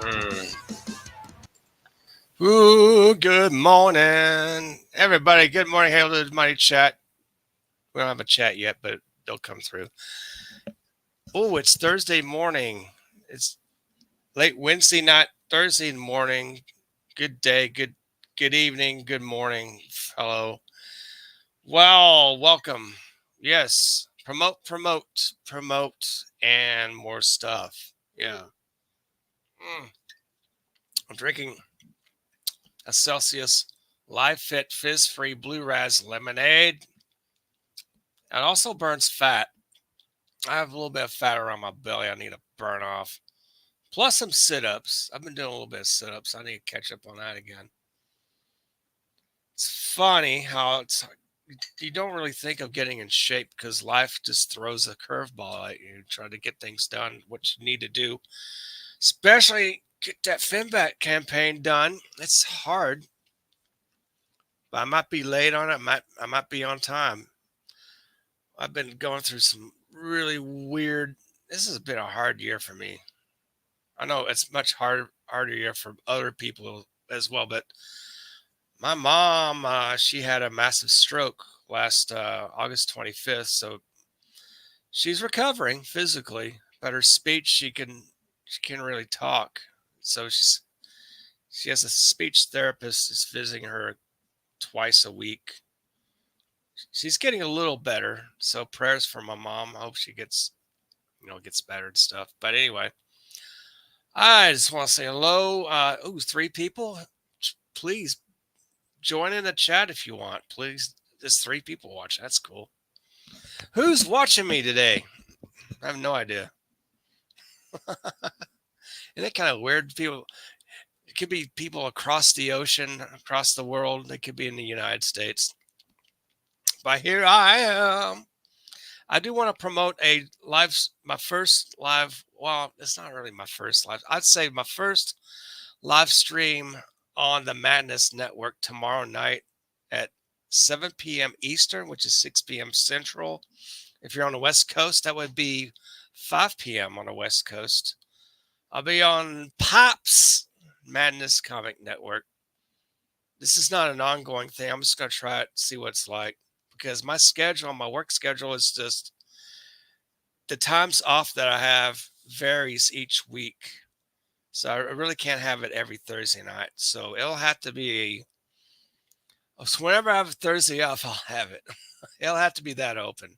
Mm. Ooh, good morning, everybody. Good morning. Hail to the mighty chat. We don't have a chat yet, but they'll come through. Oh, it's Thursday morning. It's late Wednesday night, Thursday morning. Good day, good evening, good morning. Hello. Well, welcome. Yes. Promote, and more stuff. Yeah. Mm. I'm drinking a Celsius Live Fit Fizz Free Blue Raz Lemonade. It also burns fat. I have a little bit of fat around my belly I need to burn off. Plus some sit ups. I've been doing a little bit of sit ups. I need to catch up on that again. It's funny how you don't really think of getting in shape because life just throws a curveball at you, trying to get things done, what you need to do, especially get that FinBat campaign done. It's hard, but I might be late on it. I might be on time. I've been going through some really weird. This has been a hard year for me. I know it's much harder year for other people as well, but my mom, she had a massive stroke last August 25th, so she's recovering physically, but her speech she can really talk. So she has a speech therapist that's visiting her twice a week. She's getting a little better, so prayers for my mom. I hope she gets better and stuff. But anyway, I just want to say hello. Three people. Please join in the chat if you want. Please, there's three people watching. That's cool. Who's watching me today? I have no idea. Isn't it kind of weird? People, it could be people across the ocean, across the world. They could be in the United States. But here I am. I do want to promote my first live. Well, it's not really my first live. I'd say my first live stream on the Madness Network tomorrow night at 7 p.m. Eastern, which is 6 p.m. Central. If you're on the West Coast, that would be 5 p.m. on the West Coast. I'll be on Pops Madness Comic Network. This is not an ongoing thing. I'm just going to try it, see what it's like. Because my work schedule is just the times off that I have varies each week. So I really can't have it every Thursday night. So it'll have to be so whenever I have a Thursday off, I'll have it. It'll have to be that open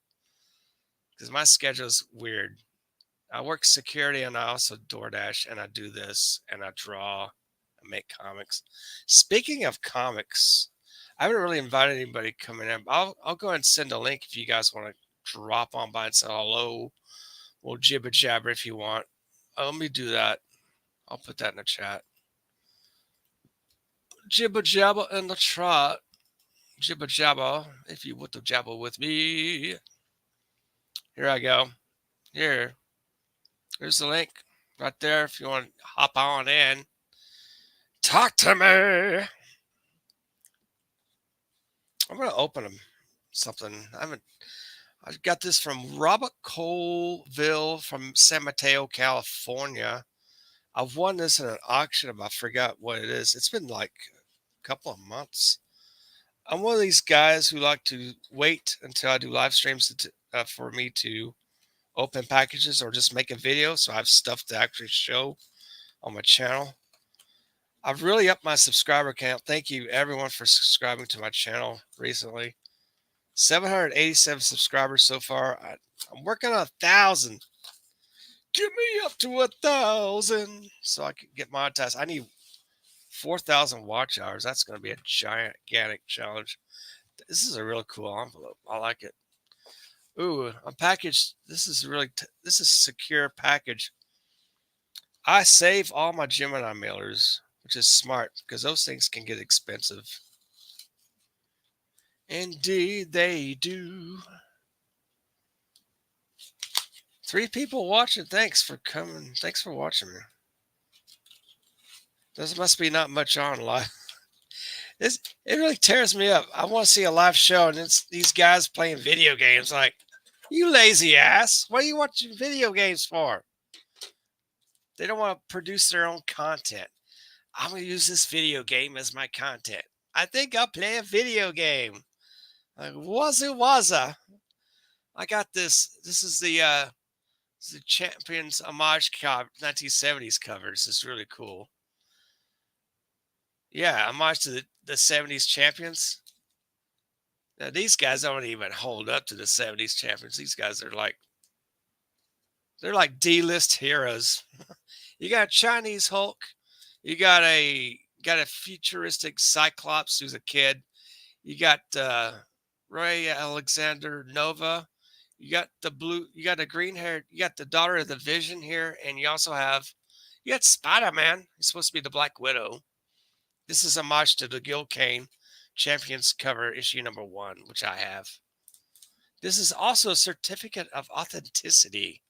because my schedule is weird. I work security and I also DoorDash and I do this and I draw and make comics. Speaking of comics, I haven't really invited anybody coming in. I'll go ahead and send a link if you guys want to drop on by and say hello. We'll jibber jabber if you want. Let me do that. I'll put that in the chat. Jibber jabber in the chat. Jibber jabber if you want to jabber with me. Here I go. Here's the link right there if you want to hop on in. Talk to me. I'm going to open something. I got this from Robert Colville from San Mateo, California. I've won this in an auction, but I forgot what it is. It's been like a couple of months. I'm one of these guys who like to wait until I do live streams for me to open packages or just make a video so I have stuff to actually show on my channel. I've really upped my subscriber count. Thank you everyone for subscribing to my channel recently. 787 subscribers so far. I'm working on 1,000. Get me up to 1,000 so I can get monetized. I need 4,000 watch hours. That's going to be a gigantic challenge. This is a really cool envelope. I like it. Ooh, a package. This is this is secure package. I save all my Gemini mailers, which is smart because those things can get expensive. Indeed, they do. 3 people watching. Thanks for coming. Thanks for watching me. There must be not much on live. It really tears me up. I want to see a live show, and it's these guys playing video games. Like, you lazy ass. What are you watching video games for? They don't want to produce their own content. I'm going to use this video game as my content. I think I'll play a video game. Like, wazza. I got this. This is the Champions homage cover, 1970s covers. It's really cool. Yeah, homage to the 70s champions. Now, these guys don't even hold up to the 70s champions. These guys are like, they're like D-list heroes. You got a Chinese Hulk. You got a futuristic Cyclops who's a kid. You got Ray Alexander Nova. You got the green hair. You got the daughter of the Vision here, and you also have you got Spider-Man. He's supposed to be the Black Widow. This is a homage to the Gil Kane Champions cover issue #1, which I have. This is also a certificate of authenticity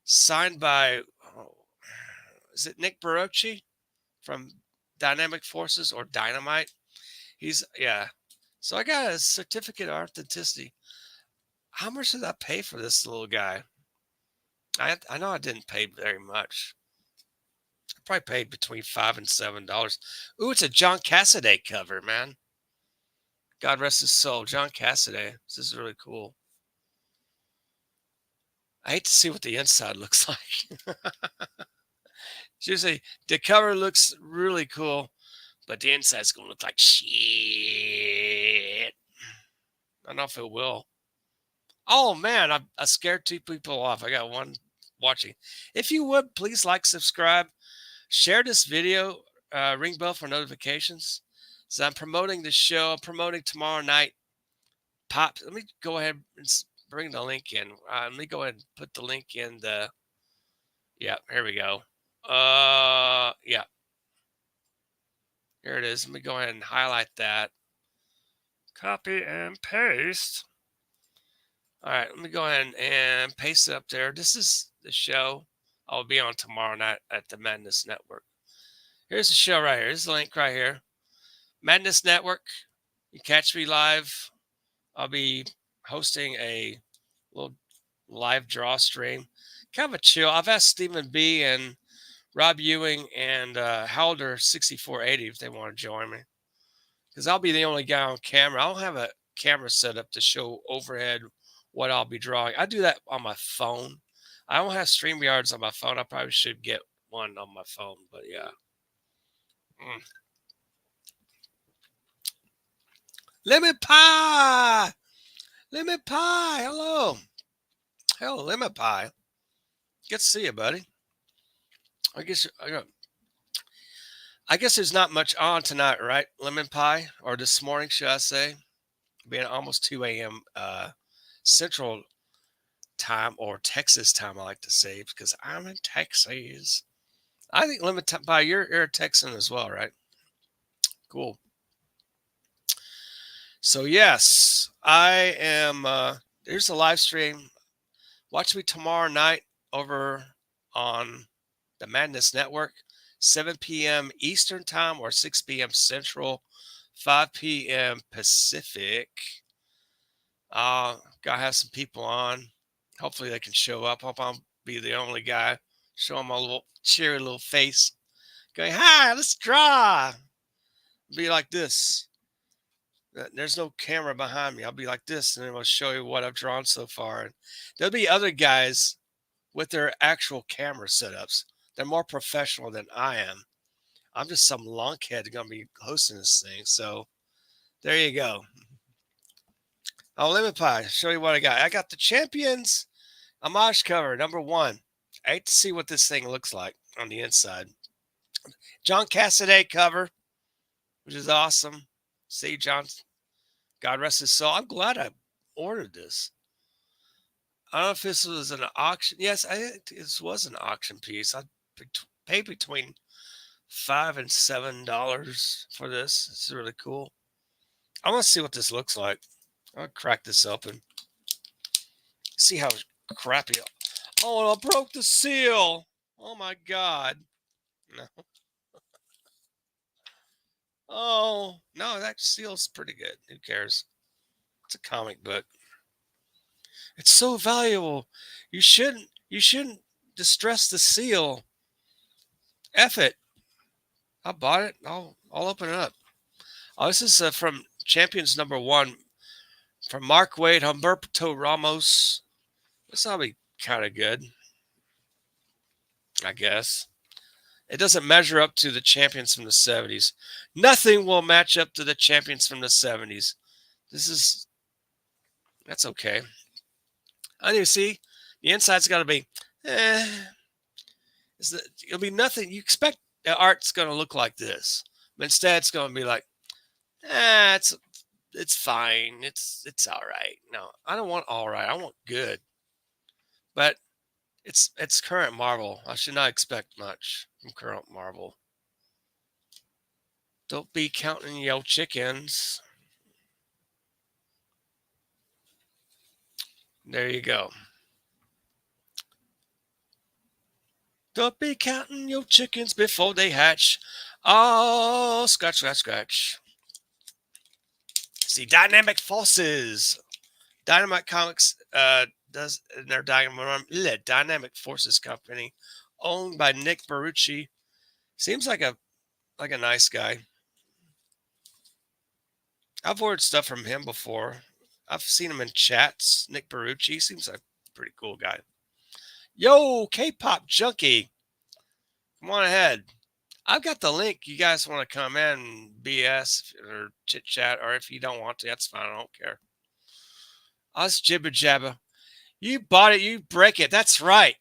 signed by, is it Nick Barocci from Dynamic Forces or Dynamite? Yeah. So I got a certificate of authenticity. How much did I pay for this little guy? I know I didn't pay very much. I probably paid between $5 and $7. Ooh, it's a John Cassaday cover, man. God rest his soul, John Cassaday. This is really cool. I hate to see what the inside looks like. Seriously, the cover looks really cool, but the inside's gonna look like shit. I don't know if it will. Oh man, I scared 2 people off. I got one watching. If you would, please like, subscribe, share this video, ring bell for notifications. So I'm promoting the show. I'm promoting tomorrow night. Let me go ahead and bring the link in. Let me go ahead and put the link in the. Yeah, here we go. Yeah. Here it is. Let me go ahead and highlight that. Copy and paste. All right, let me go ahead and paste it up there. This is the show I'll be on tomorrow night at the Madness Network. Here's the show right here. Here's the link right here. Madness Network. You catch me live. I'll be hosting a little live draw stream. Kind of a chill. I've asked Stephen B. and Rob Ewing and Halder 6480 if they want to join me. Because I'll be the only guy on camera. I don't have a camera set up to show overhead what I'll be drawing. I do that on my phone. I don't have StreamYards on my phone. I probably should get one on my phone, but yeah. Lemon pie! Lemon pie! Hello. Hello, lemon pie. Good to see you, buddy. I guess there's not much on tonight, right? Lemon pie, or this morning, should I say? Being almost 2 a.m. Central time, or Texas time, I like to say, because I'm in Texas. I think lemon pie, you're a Texan as well, right? Cool. So yes, I am. There's a live stream. Watch me tomorrow night over on the Madness Network, 7 p.m. Eastern time or 6 p.m. Central, 5 p.m. Pacific. Gotta have some people on. Hopefully they can show up. Hope I'll be the only guy. Show them my little cheery little face. Going, hi, let's draw. Be like this. There's no camera behind me. I'll be like this, and then I'll show you what I've drawn so far. And there'll be other guys with their actual camera setups. They're more professional than I am. I'm just some lunkhead going to be hosting this thing. So there you go. Oh, lemon pie. Show you what I got. I got the Champions homage cover, #1. I hate to see what this thing looks like on the inside. John Cassaday cover, which is awesome. See, John, God rest his soul. I'm glad I ordered this. I don't know if this was an auction. Yes, I think this was an auction piece. I paid between $5 and $7 for this. It's really cool. I want to see what this looks like. I'll crack this open. See how crappy. Oh, I broke the seal. Oh my God. No. Oh, no, that seal's pretty good. Who cares? It's a comic book. It's so valuable. You shouldn't distress the seal. F it. I bought it. I'll open it up. Oh, this is from Champions #1 from Mark Wade, Humberto Ramos. This will be kind of good, I guess. It doesn't measure up to the champions from the 70s. Nothing will match up to the champions from the 70s. That's okay. I need to see. The inside's got to be, eh. It'll be nothing. You expect the art's going to look like this, but instead it's going to be like, it's fine. It's all right. No, I don't want all right. I want good. But it's current Marvel. I should not expect much from current Marvel. Don't be counting your chickens. There you go. Don't be counting your chickens before they hatch. Oh, scratch, scratch, scratch. See, Dynamic Forces. Dynamite Comics does their Dynamic Forces company, owned by Nick Barucci. Seems like a nice guy. I've ordered stuff from him before. I've seen him in chats. Nick Barucci seems like a pretty cool guy. Yo, K-pop junkie, come on ahead. I've got the link. You guys want to come in and BS or chit chat, or if you don't want to, that's fine. I don't care. Us jibber jabber. You bought it, you break it. That's right.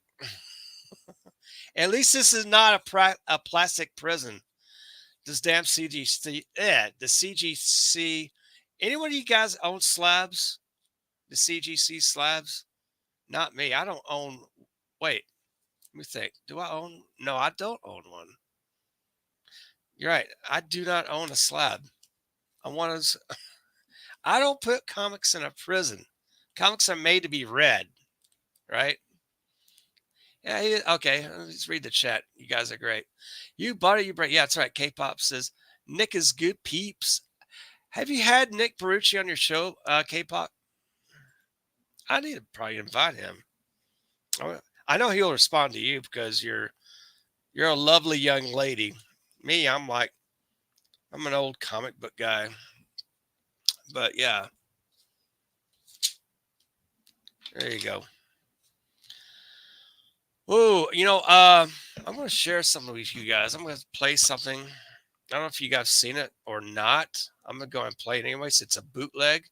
At least this is not a plastic prison. This damn CGC, the CGC. Anyone of you guys own slabs? The CGC slabs? Not me. I don't own. Wait, let me think. Do I own? No, I don't own one. You're right. I do not own a slab. I don't put comics in a prison. Comics are made to be read, right? Yeah, okay. Let's read the chat. You guys are great. You butter, you break. Yeah, that's right. K-pop says Nick is good peeps. Have you had Nick Barucci on your show, K-pop? I need to probably invite him. I know he'll respond to you because you're a lovely young lady. Me, I'm an old comic book guy. But yeah, there you go. Oh, I'm going to share something with you guys. I'm going to play something. I don't know if you guys seen it or not. I'm going to go and play it anyways. It's a bootleg.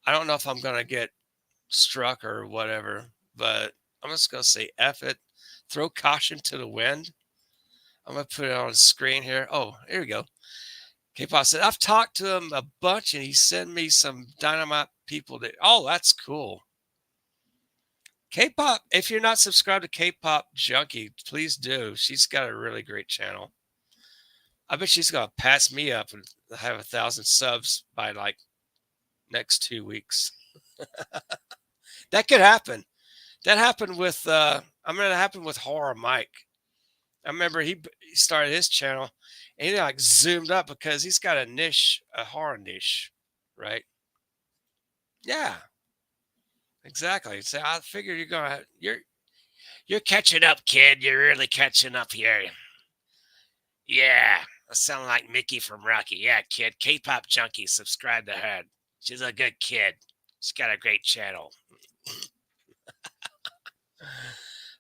I don't know if I'm going to get struck or whatever, but I'm just going to say F it. Throw caution to the wind. I'm going to put it on the screen here. Oh, here we go. K-pop said, I've talked to him a bunch and he sent me some dynamite people oh, that's cool. K-pop, if you're not subscribed to K-pop Junkie, please do. She's got a really great channel. I bet she's going to pass me up and have 1,000 subs by like next 2 weeks. That could happen. That happened with, it happened with Horror Mike. I remember he started his channel and he like zoomed up because he's got a horror niche, right? Yeah, exactly. So I figured you're catching up, kid. You're really catching up here. Yeah, I sound like Mickey from Rocky. Yeah, kid. K-pop junkie. Subscribe to her. She's a good kid. She's got a great channel.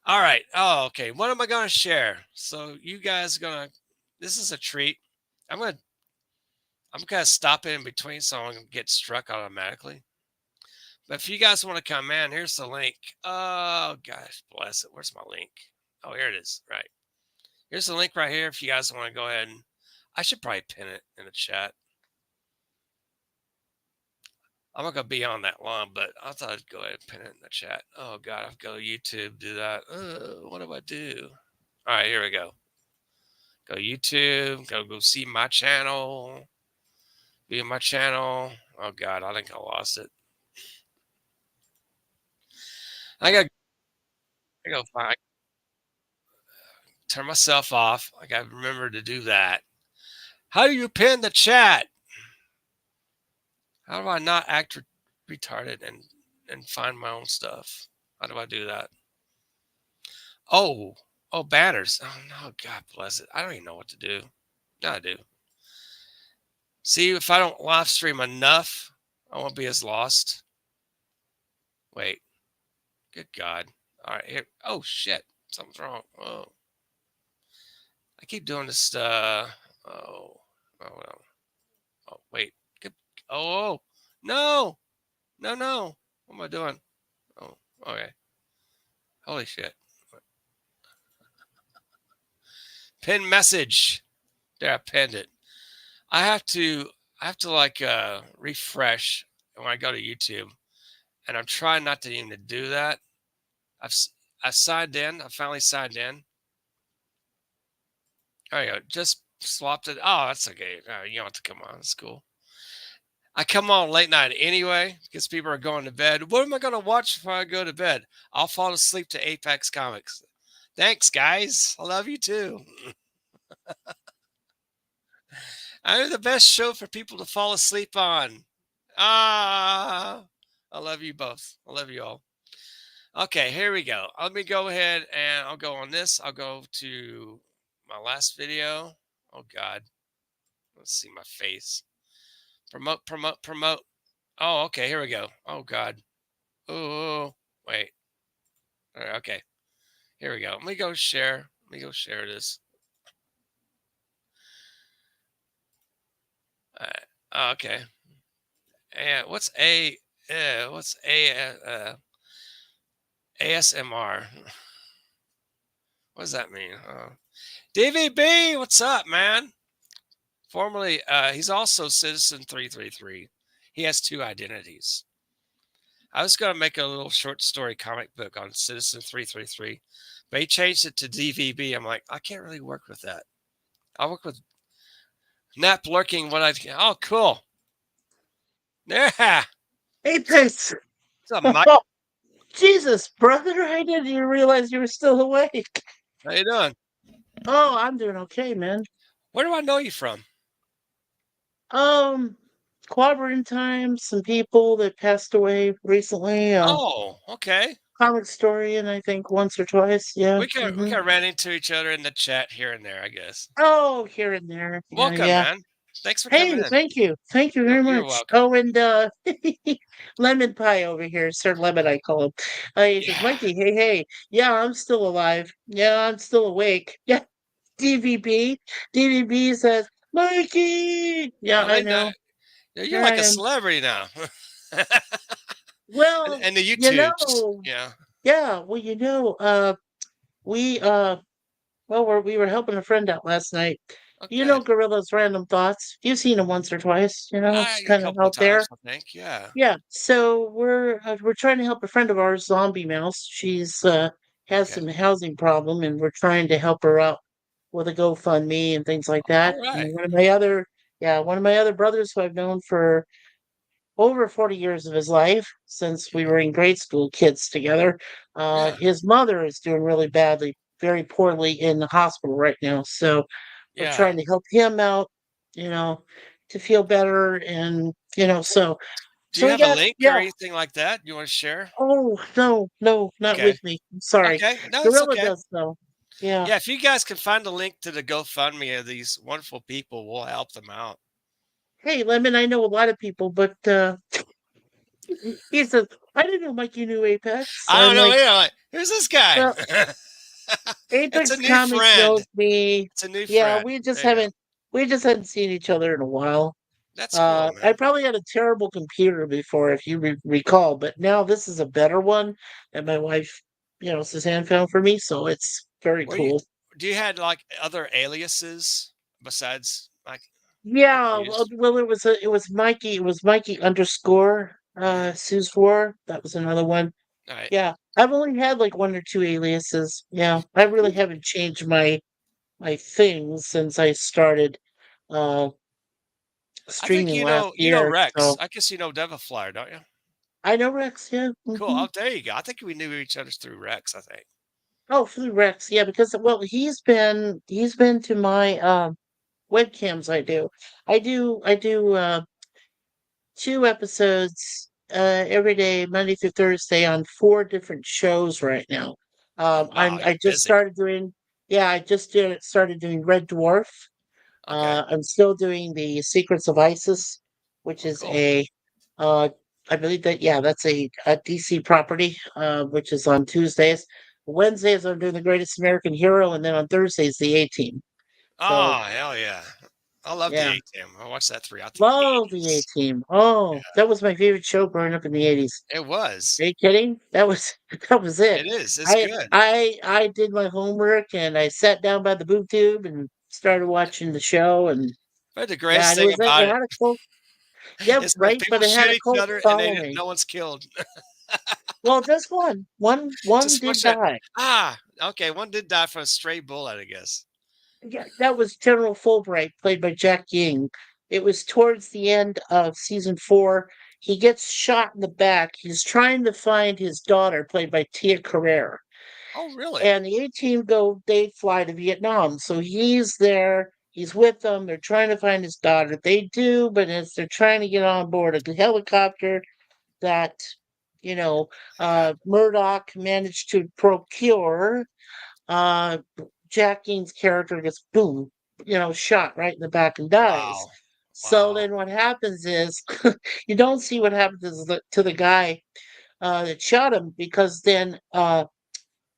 All right. Oh, okay. What am I going to share? So you guys this is a treat. I'm going to stop it in between so I don't get struck automatically. But if you guys want to come in, here's the link. Oh, gosh, bless it. Where's my link? Oh, here it is. Right. Here's the link right here. If you guys want to go ahead and I should probably pin it in the chat. I'm not going to be on that long, but I thought I'd go ahead and pin it in the chat. Oh, God, I've got to YouTube, do that. What do I do? All right, here we go. Go YouTube, go see my channel. Be in my channel. Oh, God, I think I lost it. I got to go find, turn myself off. I got to remember to do that. How do you pin the chat? How do I not act retarded and find my own stuff? How do I do that? Oh, Oh, banners. Oh no, God bless it. I don't even know what to do. No, I do. See, if I don't live stream enough, I won't be as lost. Wait. Good God. All right, here. Oh shit. Something's wrong. Oh. I keep doing this. Oh. Oh well. Oh wait. Good. Oh. No. No. No. What am I doing? Oh. Okay. Holy shit. Pin message. There, I pinned it. I have to. I have to like refresh when I go to YouTube, and I'm trying not to even do that. I've I signed in. I finally signed in. There you go. Just swapped it. Oh, that's okay. You don't have to come on. It's cool. I come on late night anyway because people are going to bed. What am I going to watch before I go to bed? I'll fall asleep to Apex Comics. Thanks, guys. I love you too. I'm the best show for people to fall asleep on. Ah, I love you both. I love you all. Okay, here we go. Let me go ahead and I'll go on this. I'll go to my last video. Oh, God. Let's see my face. Promote, promote, promote. Oh, okay. Here we go. Oh, God. Oh, wait. All right, okay. Here we go. Let me go share. Let me go share this. All right. Oh, okay. And what's A? What's A? ASMR. What does that mean? DVB, what's up, man? Formerly, he's also Citizen 333. He has two identities. I was going to make a little short story comic book on Citizen 333, but he changed it to DVB. I'm like, I can't really work with that. I'll work with Nap lurking when I. Oh, cool. Yeah. Apex! What's up, Mike? Oh, Jesus, brother, I didn't even realize you were still awake. How you doing? Oh, I'm doing okay, man. Where do I know you from? Um, Cooperating time, some people that passed away recently. Oh, okay. Comic historian, I think, once or twice. Yeah. We kind of ran into each other in the chat here and there, I guess. Oh, here and there. Yeah, Welcome, yeah. man. Thanks for coming Hey, in. thank you. Thank you very You're much. welcome. Oh, and Lemon Pie over here, Sir Lemon, I call him. He says, Yeah. Mikey, hey, hey. Yeah, I'm still alive. Yeah, I'm still awake. Yeah, DVB. DVB says, Mikey. Yeah, Oh, I they know. know. You're Here I like a am. celebrity now. Well, and the you YouTubes. know, Yeah. yeah, well, we we were helping a friend out last night. Oh, You know good. Gorilla's Random Thoughts. You've seen him once or twice, it's A kind of couple of out there. times, I think. Yeah. Yeah, so we're trying to help a friend of ours, Zombie Mouse. She's has Okay. some housing problem, and we're trying to help her out with a GoFundMe and things like that. All And right. one of my other brothers who I've known for over 40 years of his life since we were in grade school kids together. Yeah. His mother is doing really badly, very poorly in the hospital right now. So we're Yeah. trying to help him out, you know, to feel better. And, Do you we have a got, link or yeah. anything like that you want to share? Oh, no, no, not Okay. with me. I'm sorry. Okay. No, it's Gorilla okay. does, though. Yeah. Yeah. If you guys can find a link to the GoFundMe of these wonderful people, we'll help them out. Hey, Lemon, I know a lot of people, but he says, I didn't know Mikey knew Apex. I I'm don't know. like, You know, like, who's this guy? well, It's a Apex new Comics friend. knows me. It's a new Yeah, friend. There you go. we just hadn't seen each other in a while. That's cool, I man. probably had a terrible computer before, if you recall, but now this is a better one that my wife, Suzanne found for me, so it's very Were you? cool. Do you had like other aliases besides like what Yeah, you used? it was Mikey underscore Hmm. Sue's War. That was another one. All right. Yeah. I've only had like one or two aliases. Yeah. I really haven't changed my things since I started uh I think streaming last you know year. Rex. So I guess you know Devil Flyer, don't you? I know Rex, yeah. Cool. Hmm. Oh, there you go. I think we knew each other through Rex. I think. Oh, through Rex, yeah, because well, he's been to my webcams I do. I do 2 episodes every day, Monday through Thursday, on 4 different shows right now. Oh wow, I you're just busy. started doing. Yeah, I just started doing Red Dwarf. Okay. I'm still doing the Secrets of Isis, which Oh, is cool. uh, I believe that, yeah, that's a DC property, which is on Tuesdays. Wednesdays, I'm doing the Greatest American Hero, and then on Thursdays, the A Team. So, Oh, hell yeah. I love the yeah, A-Team. I watched that throughout the love the A 80s. Team. Oh, Yeah, that was my favorite show growing up in the 80s. it was. Are you kidding? That was that was it. It is. It's I good. I I did my homework and I sat down by the boob tube and started watching the show, and But the yeah, greatest and it thing was it about it had a cult. Yeah, is when right, but people it had shoot a each cult other and following. no one's killed. Well, just one. One Just did watch that. die. Okay. One did die from a stray bullet, I guess. Yeah, that was General Fulbright, played by Jack Ying. It was towards the end of season 4. He gets shot in the back. He's trying to find his daughter, played by Tia Carrere. Oh, really? And the A-Team they fly to Vietnam. So he's there, he's with them, they're trying to find his daughter. They do, but as they're trying to get on board a helicopter that, you know, Yeah. Murdoch managed to procure, uh, Jack King's character gets boom, shot right in the back and dies. Wow. So Wow. then what happens is you don't see what happens to the guy that shot him, because then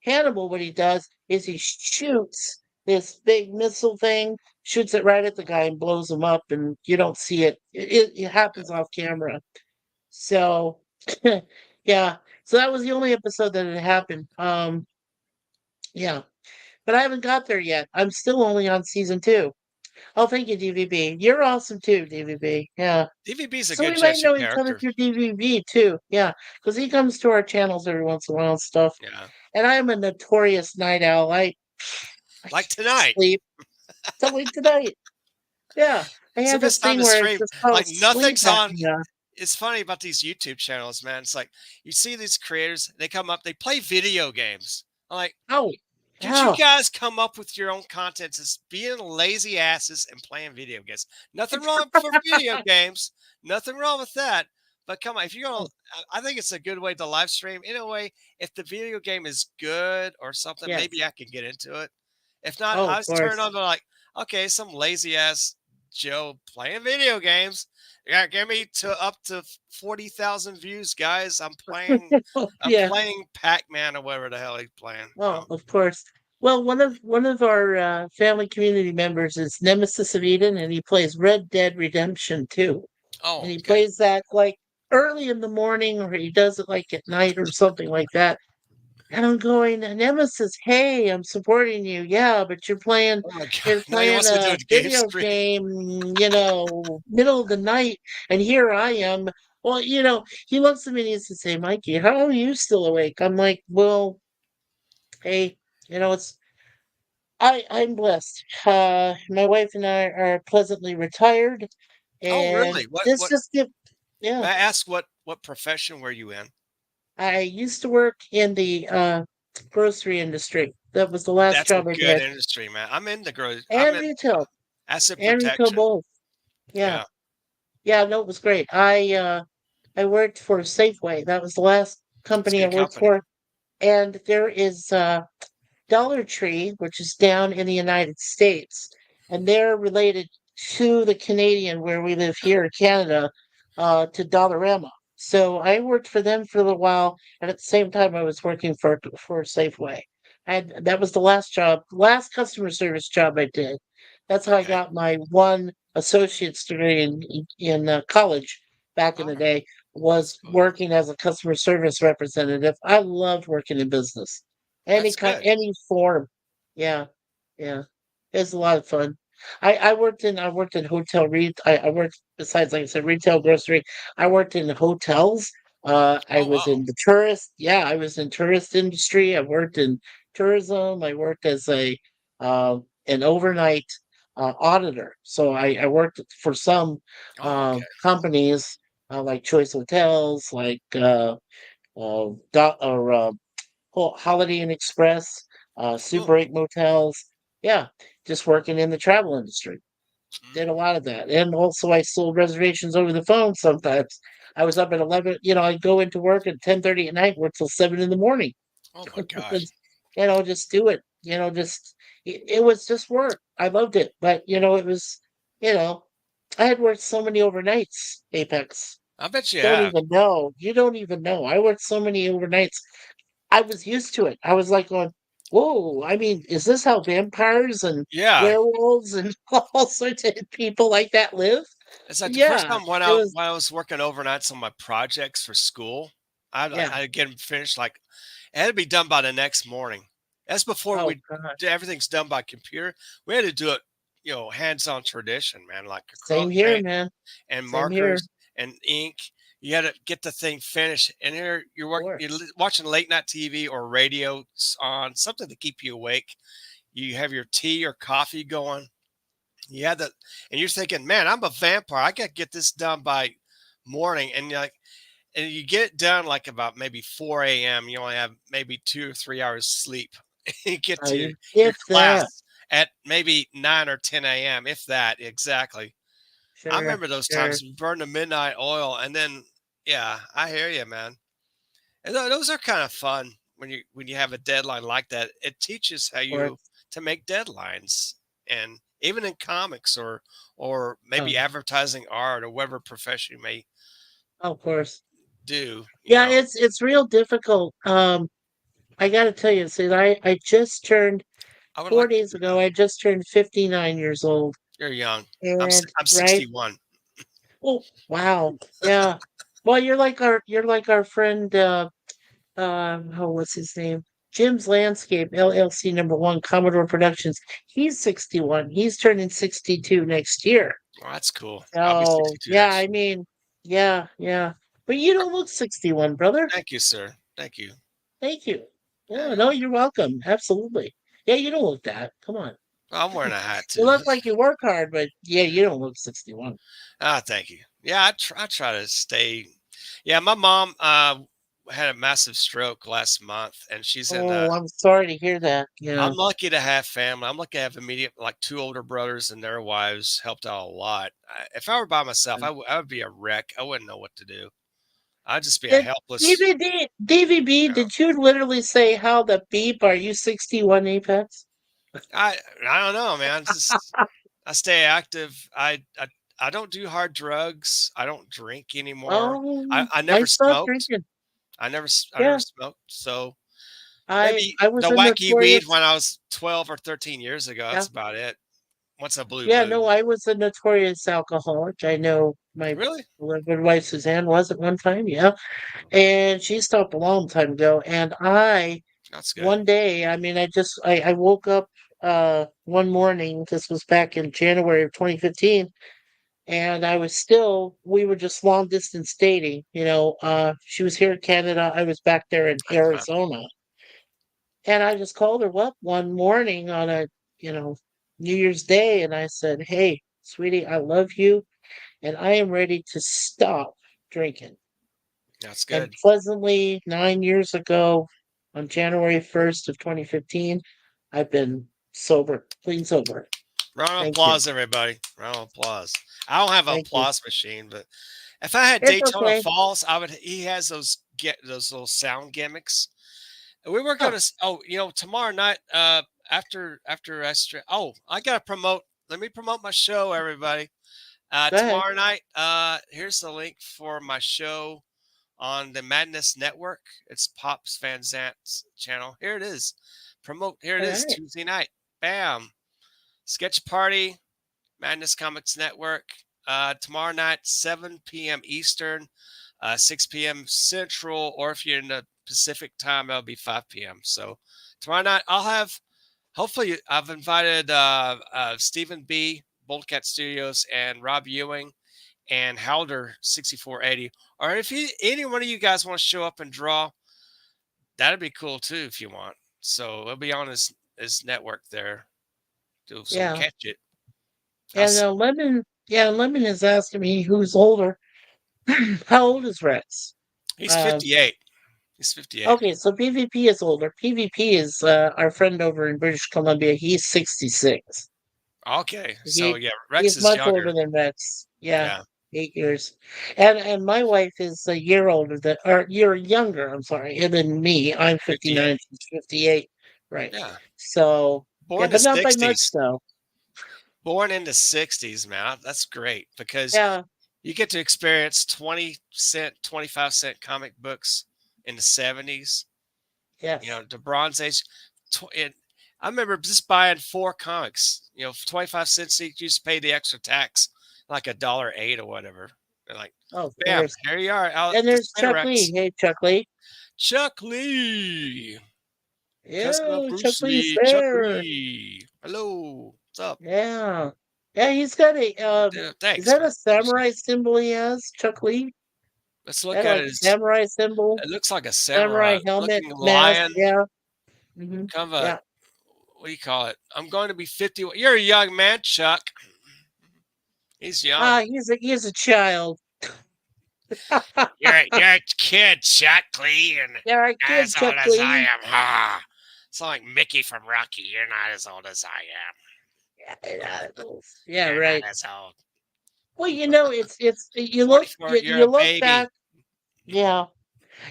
Hannibal, what he does is he shoots this big missile thing, shoots it right at the guy and blows him up, and you don't see it. It happens off camera. So, yeah. So that was the only episode that had happened. Yeah. But I haven't got there yet. I'm still only on season 2. Oh, thank you, DVB. You're awesome too, DVB. Yeah. DVB is a So good we might Jesse know each other character. through DVB too. Yeah. Because he comes to our channels every once in a while and stuff. Yeah. And I am a notorious night owl. I Like can't tonight. sleep. Something tonight. Yeah. I It's the have this best time thing to where it's stream. just called Like sleep nothing's on. apnea. It's funny about these YouTube channels, man. It's like you see these creators, they come up, they play video games. I'm like, Oh, did you yeah. guys come up with your own content? Just being lazy asses and playing video games. Nothing wrong for video games. Nothing wrong with that. But come on, if you're gonna, Oh, I think it's a good way to live stream. In a way, if the video game is good or something, maybe yes. I can get into it. If not, Oh, I of was turned course. on to like, okay, some lazy ass Joe playing video games. Yeah, get me to up to 40,000 views, guys. Oh, I'm yeah. playing Pac-Man or whatever the hell he's playing. Oh, of course. Well, one of our family community members is Nemesis of Eden, and he plays Red Dead Redemption 2. And Oh, he okay. plays that like early in the morning, or he does it like at night or something like that. And I'm going, Nemesis, hey, I'm supporting you. Yeah, but Oh my god! you're Now he playing wants me to do a a game video stream. game, middle of the night, and here I am. Well, he looks at me and he used to say, Mikey, how are you still awake? I'm like, well, hey, it's I'm blessed. My wife and I are pleasantly retired, Oh, and really? What? this What? just give yeah. May I ask what profession were you in? I used to work in the grocery industry. That was the last That's a job I good did. industry, man. I'm in the growth. I'm And in retail. asset And retail protection. both. Yeah. Yeah, Yeah, no, it was great. I worked for Safeway. That was the last it's a company I good worked company. for. And there is Dollar Tree, which is down in the United States, and they're related to the Canadian, where we live here in Canada, to Dollarama. So I worked for them for a little while, and at the same time, I was working for Safeway. And that was the last customer service job I did. That's how I Okay. got my one associate's degree in college back in Oh, the day. that's Was cool. working as a customer service representative. I loved working in business. That's good. Any form. Yeah, yeah. It's a lot of fun. I worked in hotel I worked, besides, like I said, retail grocery. I worked in hotels. I Oh, was wow. in I was in tourist industry. I worked in tourism. I worked as an overnight auditor. So I worked for some Oh, okay. companies, like Choice Hotels, like Holiday Inn Express, Cool. Super 8 motels. Yeah, just working in the travel industry. Mhm. Did a lot of that. And also I sold reservations over the phone sometimes. I was up at 11, I'd go into work at 10:30 at night, work till 7 in the morning. Oh my gosh. Just just do it. just it was just work. I loved it, but it was, you know, I had worked so many overnights, Apex. I bet you Don't have. even know. You don't even know. I worked so many overnights. I was used to it. I was like going, whoa, I mean, is this how vampires and Yeah. werewolves and all sorts of people like that live? It's like the first Yeah, time when it I was, when I was working overnights on my projects for school, yeah. I'd get them finished like it had to be done by the next morning. That's before Oh we gosh. everything's done by computer. We had to do it, hands-on tradition, man, like Same acrylic here, paint man. and Same here, of markers and ink. You had to get the thing finished. And here you're course. watching late night TV or radio on something to keep you awake. You have your tea or coffee going. You had that, and you're thinking, man, I'm a vampire. I got to get this done by morning. And you're like, and you get it done like about maybe 4 a.m. You only have maybe 2 or 3 hours sleep. You get to your If that, class at maybe 9 or 10 a.m., if that exactly. I sure, remember those sure, times, burn the midnight oil. And then, yeah, I hear you, man. And those are kind of fun when you have a deadline like that. It teaches how of course, you to make deadlines, and even in comics or maybe um, advertising art or whatever profession you may of course. do. Yeah, it's real difficult. I got to tell you, see, I just turned I would four like to days do ago. that. I just turned 59 years old, You're young. and I'm right. 61. Oh, wow. Yeah. Well, you're like our friend. Oh, what's his name? Jim's Landscape LLC #1 Commodore Productions. He's 61. He's turning 62 next year. Well, that's cool. I'll be So 62 yeah, next I year. mean, yeah, yeah. But you don't look 61, brother. Thank you, sir. Thank you. Thank you. Yeah, Yeah, you're no, welcome. you're welcome. Absolutely. Yeah, you don't look that. Come on. Well, I'm wearing a hat You too. look like you work hard, but yeah, you don't look 61. Ah, thank you. Yeah, I try to stay. Yeah, my mom had a massive stroke last month, and she's in. Oh, I'm sorry to hear that. I'm Yeah. lucky to have family. I'm lucky to have immediate, like two older brothers and their wives helped out a lot. If I were by myself, I would be a wreck. I wouldn't know what to do. I'd just be a Did helpless. DVB, did you literally say how the beep are you 61 Apex? I don't know, man. Just I stay active. I don't do hard drugs. I don't drink anymore. I I never stopped smoked. drinking. I never Yeah. smoked. So I maybe I was the a wacky weed notorious when I was 12 or 13 years ago. yeah. That's about it. Once I blew Yeah, blue. no, I was a notorious alcoholic. I know my Really? beloved wife Suzanne was at one time, yeah. And she stopped a long time ago. And I That's good. one day, I mean, I woke up one morning, this was back in January of 2015, and we were just long distance dating. She was here in Canada, I was back there in Uh-huh. Arizona. And I just called her up one morning on a, you know, New Year's Day, and I said, "Hey, sweetie, I love you, and I am ready to stop drinking." That's And good. pleasantly, 9 years ago, on January 1st of 2015, I've been sober, clean sober. Round of Thank you. applause, everybody. Round of applause. I don't have an Thank you. applause machine, but if I had It's Daytona okay. Falls, I would. He has those get those little sound gimmicks. We were gonna. Oh, Oh, tomorrow night. After Extra. Oh, I gotta promote. Let me promote my show, everybody. go ahead. Tomorrow night. Here's the link for my show on the Madness Network. It's Pops Van Zant's channel. Here it is. Promote. Here it All is. right. Tuesday night. Bam. Sketch party. Madness Comics Network. Tomorrow night, 7 p.m. Eastern, 6 p.m. Central, or if you're in the Pacific time, that'll be 5 p.m. So tomorrow night, hopefully, I've invited Stephen B., Boldcat Studios, and Rob Ewing, and Halder 6480. Or if any one of you guys want to show up and draw, that'd be cool too if you want. So it'll be on his network there. So Yeah. catch it. I'll, And Lemon is asking me who's older. How old is Rex? he's Uh, 58. He's 58. okay, so PvP is older. PvP is our friend over in British Columbia. He's 66. Okay. So He yeah, Rex he's is much younger. older than Rex. Yeah, Yeah. 8 years. And my wife is a year older than or year younger, I'm sorry, than me. I'm 58. 59, she's 58. right. Yeah. So, yeah, Born the but not by much 60s. though. Born in the 60s, man. That's great because Yeah, you get to experience 20 cent, 25-cent comic books in the 70s, yes. the Bronze Age. I remember just buying four comics, for 25 cents each. You just pay the extra tax, like $1.08 or whatever. And like, Oh, of bam, course. here you are out And the there's Chuck Lee. Spinnerex. Hey, Chuck Lee. Chuck Lee, cousin of Yeah, Chuck Bruce Lee's Lee. Chuck there. Lee, hello, what's up? Yeah. Yeah, he's got a Yeah, is thanks, that man. a samurai symbol he has, Chuck Lee? Let's look That at like it. samurai symbol? It looks like a samurai Samurai helmet, looking mask, lion, yeah. Hmm. kind of a, Yeah. what do you call it? I'm going to be 50. You're a young man, Chuck. He's young. He's a child. You're a kid, Chuck Lee, and Yeah, our not kid as Chuck old as I Lee. am. Ha! It's like Mickey from Rocky. You're not as old as I am. Yeah, yeah, You're not right. as old. Well, it's 44. You're you a look back. baby. Yeah.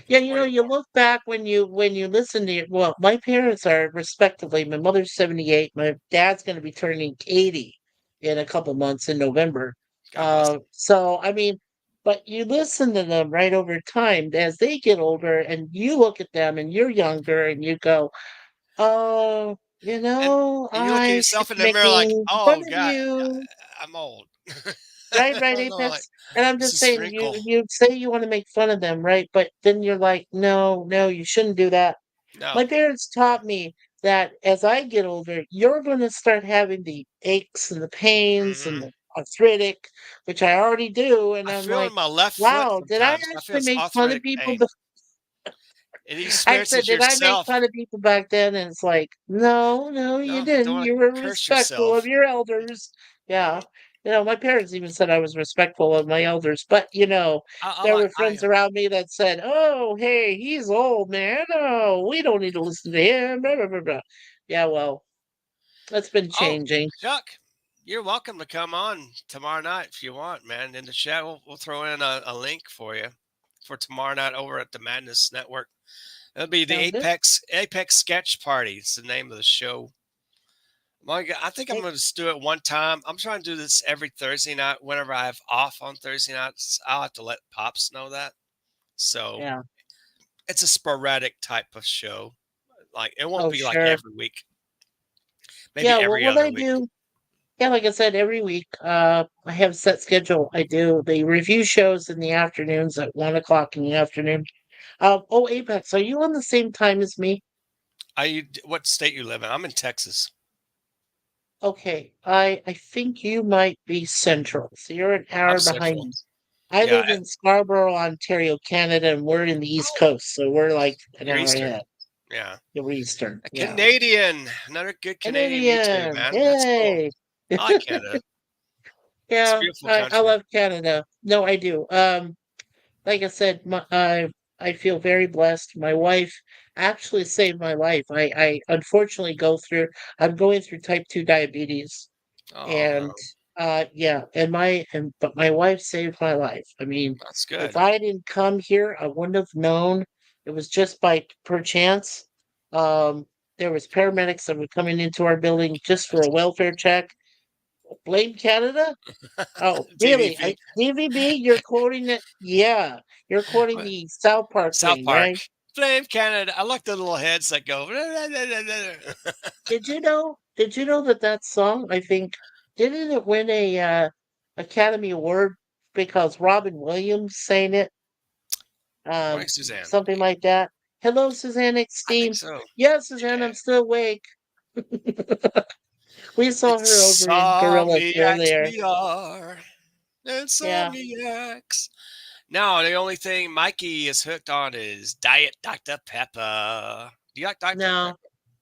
Yeah, you 44. look back when you listen to well, my parents are respectively, my mother's 78, my dad's going to be turning 80 in a couple months in November. God bless So I mean, but you listen to them right over time as they get older and you look at them and you're younger and you go, "Oh, And and you look at I should yourself in be the mirror like, making fun oh of God, you." I'm old. Right, right, I'm like, Apex. And I'm this just is saying, wrinkle. you say you want to make fun of them, right? But then you're like, no, no, you shouldn't do that. No. My parents taught me that as I get older, you're going to start having the aches and the pains and Hmm. the arthritic, which I already do. And I I'm feel in like, my left foot wow, did I sometimes. I feel actually it's make fun of arthritic people? pain. And you I experience said, it "Did I make yourself. fun of people back then?" And it's like, "No, no, you No, don't didn't. want You to were curse respectful of yourself. your elders." Yeah. Mhm. My parents even said I was respectful of my elders, but, I there like were I friends around me that said, "Oh, hey, he's old, man. Oh, we don't need to listen to him." Blah, blah, blah, blah. Yeah, well, that's been Oh, changing. Chuck, you're welcome to come on tomorrow night if you want, man. In the chat, we'll throw in a link for you for tomorrow night over at the Madness Network. It'll be the Sounds good. Apex Sketch Party. It's the name of the show. My God, I think I'm Hey, going to just do it one time. I'm trying to do this every Thursday night. Whenever I have off on Thursday nights, I'll have to let Pops know that. So yeah. it's a sporadic type of show. Like it won't Oh, be like sure. every week. Maybe Yeah, well, every what other I week. do Yeah, like I said, every week, I have a set schedule. I do the review shows in the afternoons at 1 o'clock in the afternoon. Oh, Apex, are you on the same time as me? What state you live in? I'm in Texas. Okay, I think you might be central, so you're an I'm hour behind central. me. I Yeah. live in Scarborough, Ontario, Canada, and we're in the East Oh, Coast, so we're like an you're hour Eastern. ahead. Yeah. You're Eastern, A yeah. Canadian. Another good Canadian. Me too, Canadian, man. That's cool. yay! I like Canada. It's a Yeah, beautiful I country. love Canada. No, I do. Like I said, I feel very blessed. My wife actually saved my life. I unfortunately I'm going through type 2 diabetes Oh no, and yeah, but my wife saved my life. I mean, that's if good. I didn't come here, I wouldn't have known. It was just by perchance. Um, there was paramedics that were coming into our building just for a welfare check. Blame Canada? Oh, really? DVV. DVB, you're quoting it? Yeah, you're quoting the South Park South thing, Park. right? Flame Canada. I like the little heads that go. Did you know that that song, I think, didn't it win a Academy Award because Robin Williams sang it? Morning, Suzanne. Something like that. Hello, Suzanne I think Esteem. so. Yes, Suzanne, Yeah. I'm still awake. We saw her over in Gorillas Insomniacs earlier. we are. Yeah. Insomniacs. No, the only thing Mikey is hooked on is Diet Dr. Pepper. Do you like Dr. No, Pepper?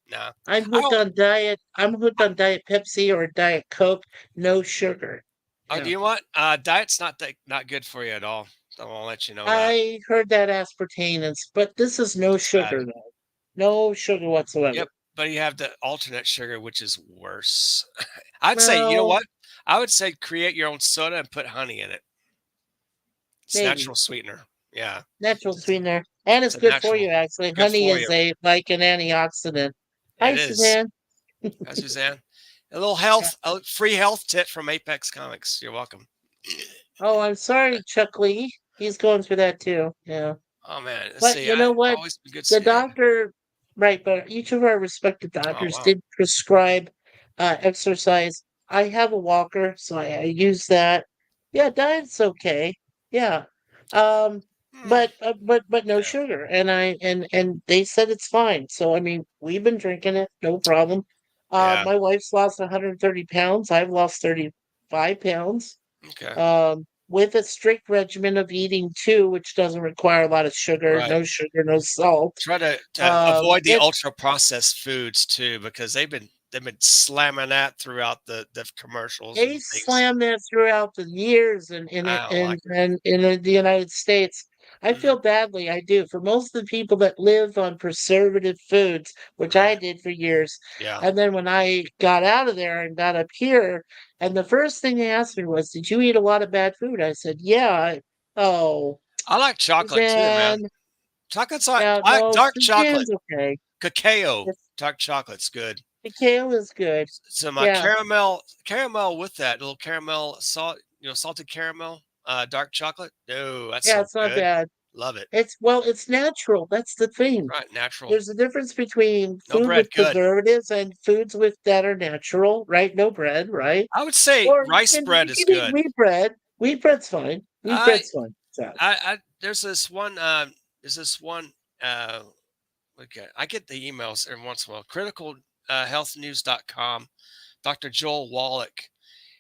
No. I'm I hooked don't. on diet. I'm hooked on Diet Pepsi or Diet Coke, no sugar. Oh, do Yeah. you want? Diet's not good for you at all. So I'll let you know that. I heard that aspartame, but this is no It's bad. sugar though. No sugar Yep. whatsoever. But you have the alternate sugar, which is worse. I'd say, you know Well, what? I would say create your own soda and put honey in it. It's maybe natural sweetener. Yeah. natural It's, sweetener, and it's it's a good for natural. you. Actually, Good honey for is you. a like an antioxidant. Hi, It is. Suzanne. Hi, Suzanne. Yeah. A free health tip from Apex Comics. You're welcome. Oh, I'm sorry, Chuck Lee. He's going through that too. Yeah. Oh man, let's But see. you know I what? always been good The seeing you. doctor, right, but each of our respective Oh doctors wow. did prescribe exercise. I have a walker, so I use that. Yeah, diet's okay. Yeah. Um, Hmm. but no Yeah. sugar. And they said it's fine. So I mean, we've been drinking it, no problem. Yeah. My wife's lost 130 pounds. I've lost 35 pounds Okay. with a strict regimen of eating too, which doesn't require a lot of Right. sugar, no salt. Try to avoid the It ultra processed foods too, because they've been slamming that throughout the commercials they and things. slam that throughout the years I don't like it. and in the United States. I Hmm. feel badly, I do, for most of the people that live on preservative foods, which I Right. did for years. Yeah. And then when I got out of there and got up here, and the first thing they asked me was, "Did you eat a lot of bad food?" I said, "Yeah." Oh, I like chocolate too, man. Suzanne. Chocolate's like Yeah, I like no, dark chocolate. Suzanne's okay. Cacao. It's, Dark chocolate's good. the kale is good. So my Yeah, caramel with that little caramel salt, salted caramel, dark chocolate. No, that's yeah, so it's not good. bad. Love it. It's natural. That's the thing. Right, natural. There's a difference between No food bread, with good. preservatives and foods with that are natural, right? No bread, right? I would say Or rice bread you is can eat good. wheat bread. Wheat bread's fine. Wheat I bread's fine. So, I there's this one okay, I get the emails every once in a while. Critical healthnews.com. Dr. Joel Wallach.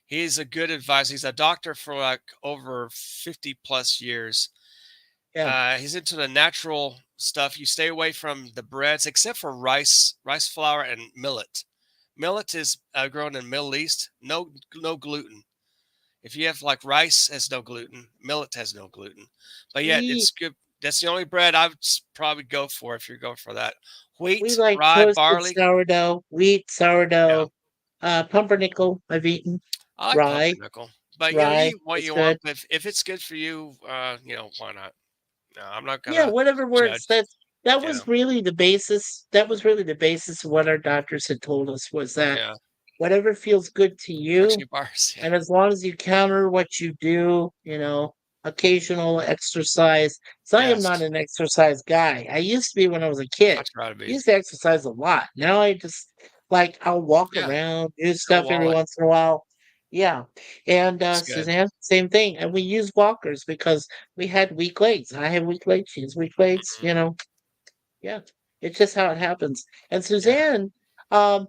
He's a good advisor. He's a doctor for like over 50 plus years. yeah. He's into the natural stuff. You stay away from the breads, except for rice flour, and millet. Millet is grown in Middle East. No gluten. If you have like rice has no gluten, millet has no gluten, but yet We it's good. That's the only bread I would probably go for if you're going for that. we Wheat, like rye, toasted barley. sourdough, wheat, Yeah, sourdough, pumpernickel I've eaten, I like rye, pumpernickel. But you rye. eat what It's you want. good. But if it's good for you, why not? No, I'm not Yeah, gonna whatever works. judge. That Yeah, was really the basis. That was really the basis of what our doctors had told us was that yeah. whatever feels good to you, Crunchy bars. Yeah, and as long as you counter what you do, occasional exercise. So I am not yes. an exercise guy. I used to be when I was a I kid. try to I be. used to exercise a lot. Now I just like I'll walk Yeah, around, do go stuff every wallet. once in a while. Yeah. And That's good. Suzanne, same thing. And we use walkers because we had weak legs. I have weak legs. She has weak legs. Mhm. Yeah, it's just how it happens. And Yeah, Um,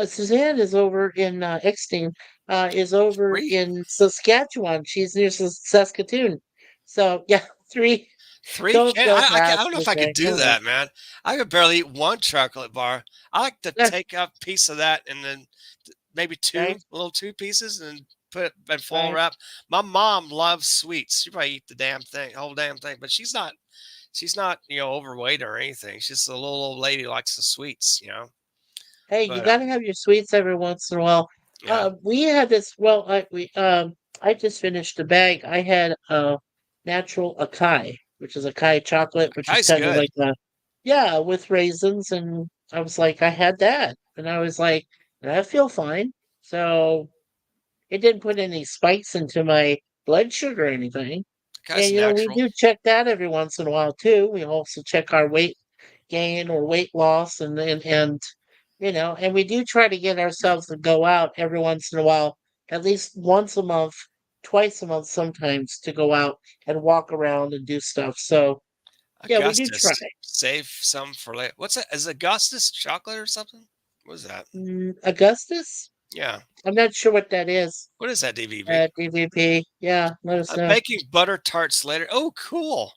Suzanne is over in Eckstein, is over three, in Saskatchewan. She's near Saskatoon. So yeah, three. three. Don't Can feel I bad, don't know if I could Suzanne. do Go ahead. that, man. I could barely eat one chocolate bar. I like to Yeah, take a piece of that and then maybe right, two pieces, and put it in foil right. wrap. My mom loves sweets. She probably eat the damn thing, whole damn thing. But she's not overweight or anything. She's just a little old lady who likes the sweets. Hey, you But got to have your sweets every once in a while. yeah, We had this. Well, I just finished the bag. I had natural acai, which is acai chocolate, which is guy's kind of good. like yeah, with raisins, and I was like, I had that, and I was like, I feel fine. So it didn't put any spikes into my blood sugar or anything. Guy's And we natural. do check that every once in a while too. We also check our weight gain or weight loss and we do try to get ourselves to go out every once in a while, at least once a month, twice a month sometimes, to go out and walk around and do stuff. So yeah, we do try. Augustus. Save some for later. What's that? Is Augustus chocolate or something? What is that? Augustus? Yeah. I'm not sure what that is. What is that, DVB? DVP. Yeah, let us know. Baking butter tarts later. Oh, cool.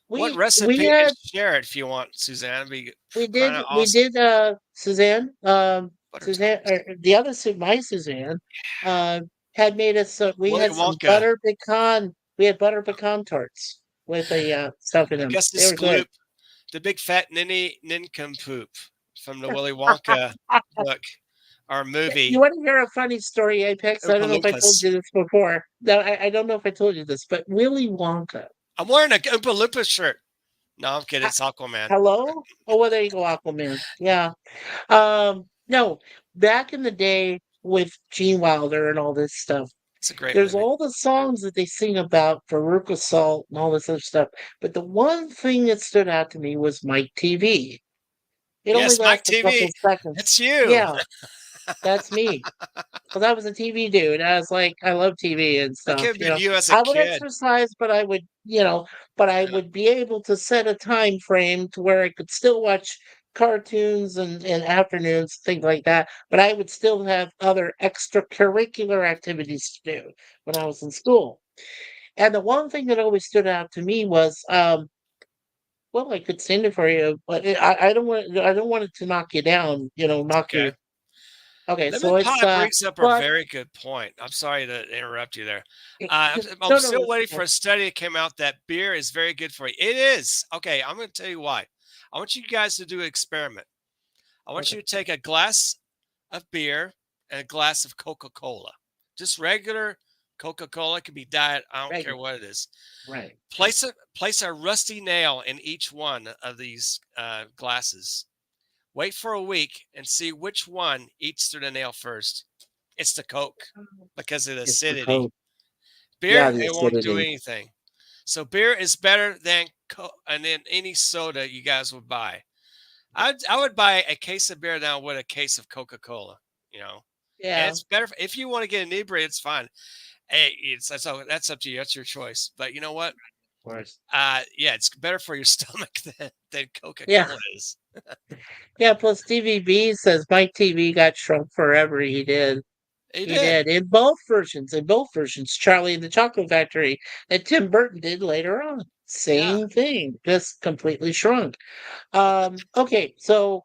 What We recipe? had Share it if you want, Suzanne. Be kind of we awesome. did Suzanne Butter Suzanne tarts. or the other my Suzanne uh had made us we Willy had some Wonka. butter pecan tarts with a stuff in them. They Augustus were good. Gloop, the big fat ninny nincompoop from the Willy Wonka book or You movie. want to hear a funny story, Apex? I Oompa don't know if I told Loompas. you this before. No, I don't know if I told you this, but Willy Wonka. I'm wearing a Oompa Loompa shirt. No, I'm kidding. Ha It's Aquaman. hello? Oh, well, there you go, Aquaman. Yeah. No, back in the day with Gene Wilder and all this stuff, It's a great there's movie. all the songs that they sing about Veruca Salt and all this other stuff. But the one thing that stood out to me was Mike TV. It only Yes, Mike lasts a couple TV. seconds. It's you. Yeah, that's me. 'Cause I was a TV dude. I was like, I love TV and That could stuff, have been you as a I would kid. exercise, but I would, but I would be able to set a time frame to where I could still watch cartoons and afternoons, things like that, but I would still have other extracurricular activities to do when I was in school. And the one thing that always stood out to me was, well, I could sing it for you, but I don't want it to knock you down, It's knock okay. your okay, Lemon so it's, pie brings up a but very good point. I'm sorry to interrupt you there. I'm no, no, still it's waiting okay. for a study that came out that beer is very good for you. It is. Okay, I'm going to tell you why. I want you guys to do an experiment. I want Okay, you to take a glass of beer and a glass of Coca-Cola. Just regular Coca-Cola. It could be diet. I don't care regular, what it is. right, right. Place a rusty nail in each one of these glasses. Wait for a week and see which one eats through the nail first. It's the Coke because of the It's the acidity. coat. Yeah, Beer, the it won't do acidity. anything. So beer is better than and then any soda you guys would buy. I would buy a case of beer now with a case of Coca Cola. You know, and Yeah, of it's better if you want to get inebriated. It's fine. Hey, that's up to you. That's your choice. But you know what? course. Yeah, it's better for your stomach than Coca Yeah, Cola is. yeah, plus TVB says Mike TV got shrunk forever, he did. He He did. did, in both versions, Charlie and the Chocolate Factory that Tim Burton did later on. Yeah. Same thing, just completely shrunk. Okay, so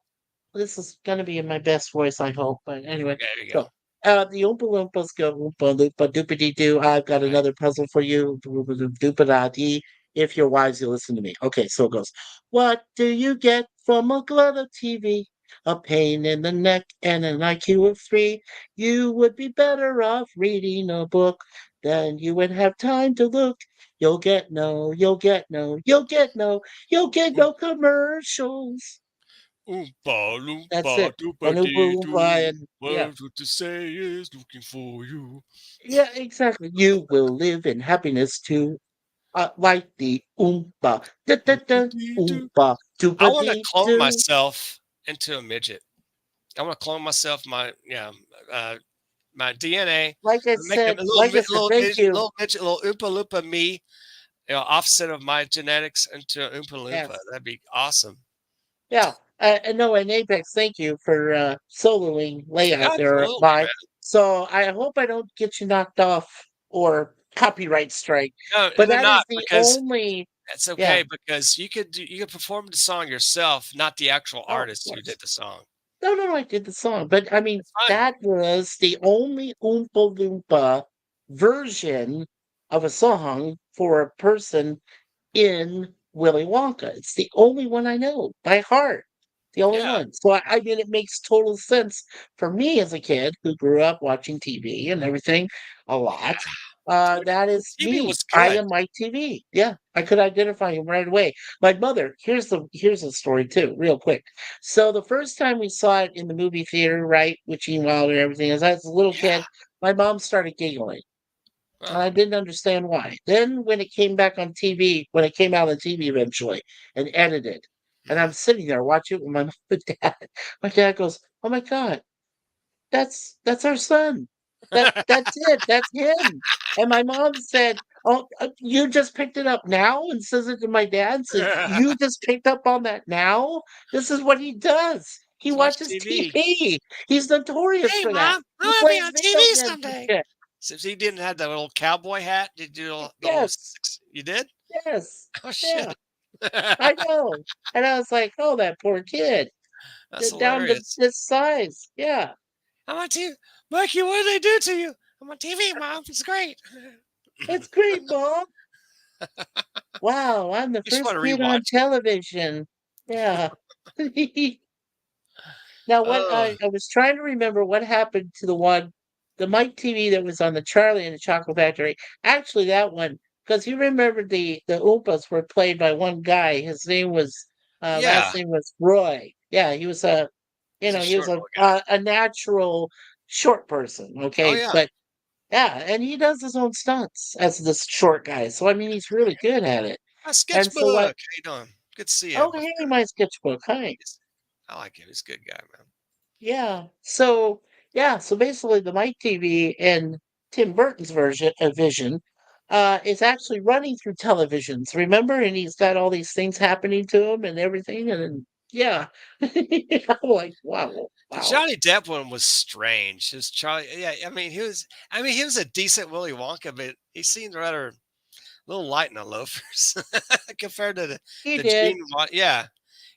this is gonna be in my best voice, I hope. But anyway, There you go. so the Oompa Loompas go Oompa Loompa Doopity Doo. I've got Right. another puzzle for you. Doopity Dee. If you're wise, you listen to me. Okay, so it goes. What do you get from a glut of TV? A pain in the neck and an IQ of 3. You would be better off reading a book. Then you would have time to look. You'll get you'll get no commercials. Oompa That's loompa it. doopa An Oompa dee Loompa doo. and yeah. What to say is looking for you. Yeah, exactly. You will live in happiness too, like the Oompa. Da, da, Doopa da, dee doo. Oompa. I Doopa want to dee clone doo. myself into a midget. I want to clone myself, uh, my DNA. Make a Like I said, thank you. little Oompa Loompa me, offset of my genetics into an Oompa Loompa. Yes. That'd be awesome. Yeah. And no, and Apex, thank you for soloing layout there, Absolutely, Bye. man. So I hope I don't get you knocked off or copyright strike. No, But they're that is not the because only, it's yeah. okay because you could perform the song yourself, not the actual Oh, of artist who did course. the song. No, no, I did the song, but I mean, It's fun. that was the only Oompa Loompa version of a song for a person in Willy Wonka. It's the only one I know by heart. The only Yeah. one. So I mean, it makes total sense for me as a kid who grew up watching TV and everything a lot. That The is TV me. was I good. am Mike TV. Yeah, I could identify him right away. My mother. Here's the story too, real quick. So the first time we saw it in the movie theater, right, with Gene Wilder and everything, as I was a little Yeah. kid, my mom started giggling. And Oh. I didn't understand why. Then when it came back on TV, when it came out on TV eventually and edited, and Mhm. I'm sitting there watching it with my mom and dad. My dad goes, "Oh my God, that's our son. That's it. That's him." And my mom said, "Oh, you just picked it up now?" And says it to my dad. Says, "You just picked up on that now? This is what he does. He Let's watch watches TV. TV. He's notorious Hey, for that. mom, I He want to be plays on video TV games and someday. shit." Since he didn't have the little cowboy hat, did you do the little Yes, six? You did? yes, Oh yeah. shit! I know. And I was like, "Oh, that poor kid. That's Down to hilarious. this size." Yeah. I'm on TV. Mikey, what did they do to you? I'm on TV, mom. It's great. "It's great, Mom. Wow, I'm the You just want first to kid on rewatch it. television." Yeah. Now what Oh, I was trying to remember what happened to the Mike TV that was on the Charlie and the Chocolate Factory. Actually, that one because you remember the Oompas were played by one guy. His name was Yeah, last name was Roy. Yeah, he was a he's a he was short little guy. a natural short person. Oh Okay, yeah, but yeah, and he does his own stunts as this short guy. So I mean, he's really good at it. a And so what? sketchbook. How you doing? Good to see you. Oh, hey, my sketchbook. Hi. I like him. He's a good guy, man. Yeah. So basically the Mike TV and Tim Burton's vision is actually running through televisions, remember? And he's got all these things happening to him and everything. And then, yeah. I'm like, wow, The wow. Johnny Depp one was strange. His Charlie, yeah, I mean, he was a decent Willy Wonka, but he seemed rather a little light in the loafers compared to He the did. Gene. Yeah,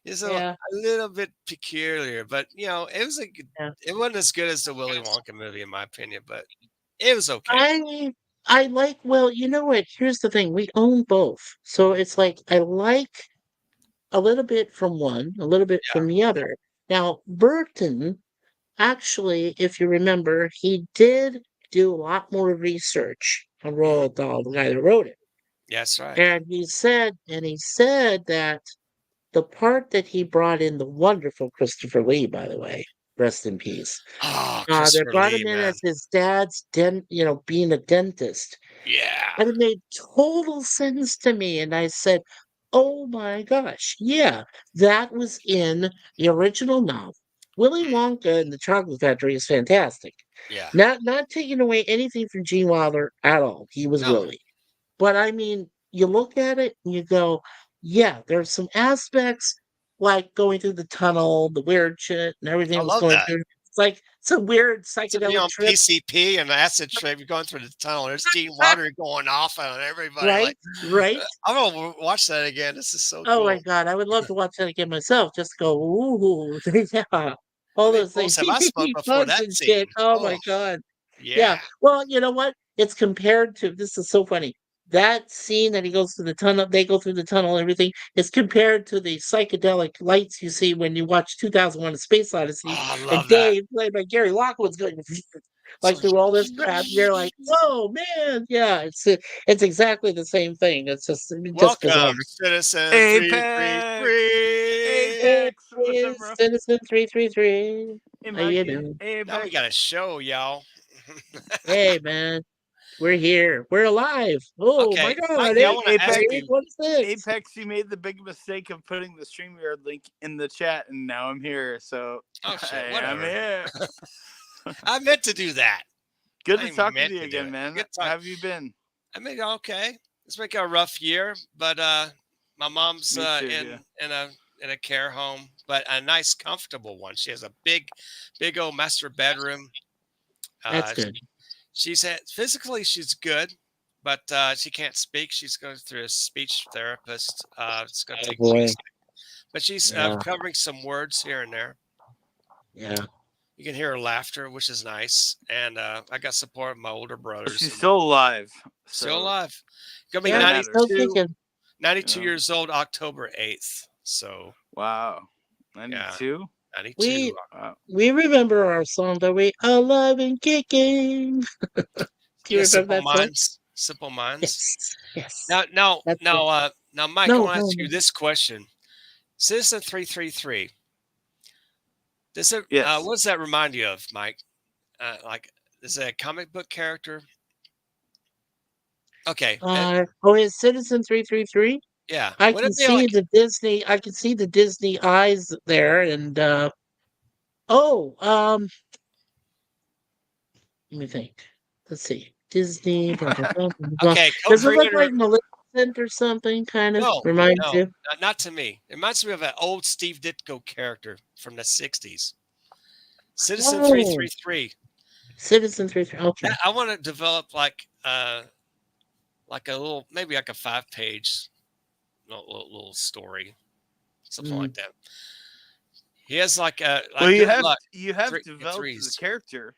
he's Yeah. a little bit peculiar, but Yeah. it wasn't as good as the Willy Wonka movie, in my opinion, but it was okay. I I like, well, you know what? Here's the thing. We own both. So it's like I like a little bit from one, a little bit Yeah. from the other. Now, Burton, actually, if you remember, he did do a lot more research on Hmm. Roald Dahl, the guy that wrote it. Yeah, that's right. And he said that the part that he brought in the wonderful Christopher Lee, by the way, rest in peace. Oh, They Christopher brought him Lee, in man. as his dad's being a dentist. Yeah. And it made total sense to me. And I said, oh my gosh, yeah, that was in the original novel. Willy Mm, Wonka and the Chocolate Factory is fantastic. yeah. Not taking away anything from Gene Wilder at all. He was No, Willie. But I mean, you look at it and you go, yeah, there's some aspects like going through the tunnel, the weird shit and everything I was love going that. through. It's like some weird To be psychedelic on trip. PCP and acid trip, you're going through the tunnel. There's Gene Wilder going off on everybody. Like, Right? Right? I'm gonna watch that again. This is so Oh my cool. god, I would love to watch that again myself, just to go, "Ooh, yeah." How All many those bowls things. have I smoked He before puns that and scene? shit. Oh my Oh, god. Yeah. yeah. Well, you know what? It's compared to, this is so funny. That scene that he goes through the tunnel, they go through the tunnel, everything is compared to the psychedelic lights you see when you watch 2001: A Space Odyssey, Oh, I and love that. Dave, played by Gary Lockwood's going So, like through all this crap. You're like, "Whoa, man!" Yeah, it's exactly the same thing. It's just bizarre. welcome, Citizen Apex! 333. It Apex! What's up, is bro? Citizen 333. Hey, How you Mikey. doing? Now we Apex. got a show, y'all. Hey, man. We're here. We're alive. Oh my Okay, God. Mikey, I Hey, want to ask Apex. 8816. Apex, you made the big mistake of putting the StreamYard link in the chat, and now I'm here. So oh I shit, am whatever. here. I meant to do that. Good to I talk with meant you to do again, it. man. Good How talk. have you been? I mean, okay. It's been a rough year, but my mom's Me too, yeah. in a care home, but a nice, comfortable one. She has a big old master bedroom. That's Uh, good. physically she's good, but she can't speak. She's going through a speech therapist. It's going to Oh take boy. weeks, but she's Yeah. covering some words here and there. Yeah. You can hear her laughter, which is nice. And I got support of my older Well, brothers. she's still alive. Still So alive. Gonna be that Yeah. Still matters. 92, kicking. 92 You know? years old, October 8th. So Wow. yeah, 92? 92. We Wow. we remember our song, don't we? Alive and kicking. Do you Yeah, remember Simple that song? Minds. Simple Minds. Yes. Yes. That's it. Now, Mike, I No, want to no, ask you no. this question. Citizen 333. Yes. What does that remind you of, Mike? Like, is it a comic book character? Okay. Is Citizen 333? Yeah. I Would can it be see like, the Disney I can see the Disney eyes there and oh, let me think. Let's see. Disney, blah, blah, blah, blah, blah. okay, Does it look co-creator. like Maleficent or something, kind of No, reminds no, you? not to me. It reminds me of an old Steve Ditko character from the 60s. Citizen Oh, 333. Citizen 333. Okay. I want to develop like a little, maybe like a 5 page little story, something Mm. like that. He has like Well, good luck. you have Three developed the threes. character.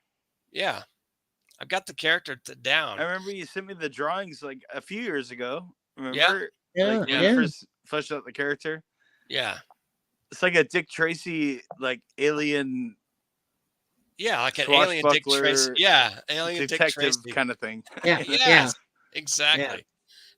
Yeah, I've got the character I down. remember you sent me the drawings like a few years ago. Yeah, Remember, like Yeah, when you yeah, yeah. first fleshed out the character. yeah, It's like a Dick Tracy, like alien yeah. Like an alien Dick Tracy. swashbuckler Yeah, alien Dick detective Tracy. kind of thing. Yeah, yeah, Yes, yeah. exactly.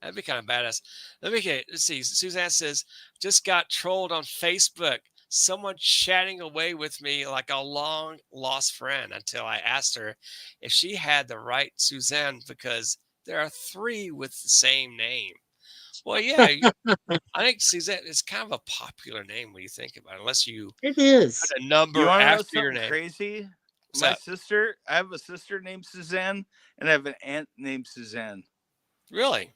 That'd be kind of badass. Let's see. Suzanne says, just got trolled on Facebook. Someone chatting away with me like a long lost friend until I asked her if she had the right Suzanne because there are three with the same name. Well, yeah, I think Suzanne is kind of a popular name when you think about it, unless you It is. put a You number want to know after your something name. crazy? What's My up? sister, I have a sister named Suzanne, and I have an aunt named Suzanne. Really?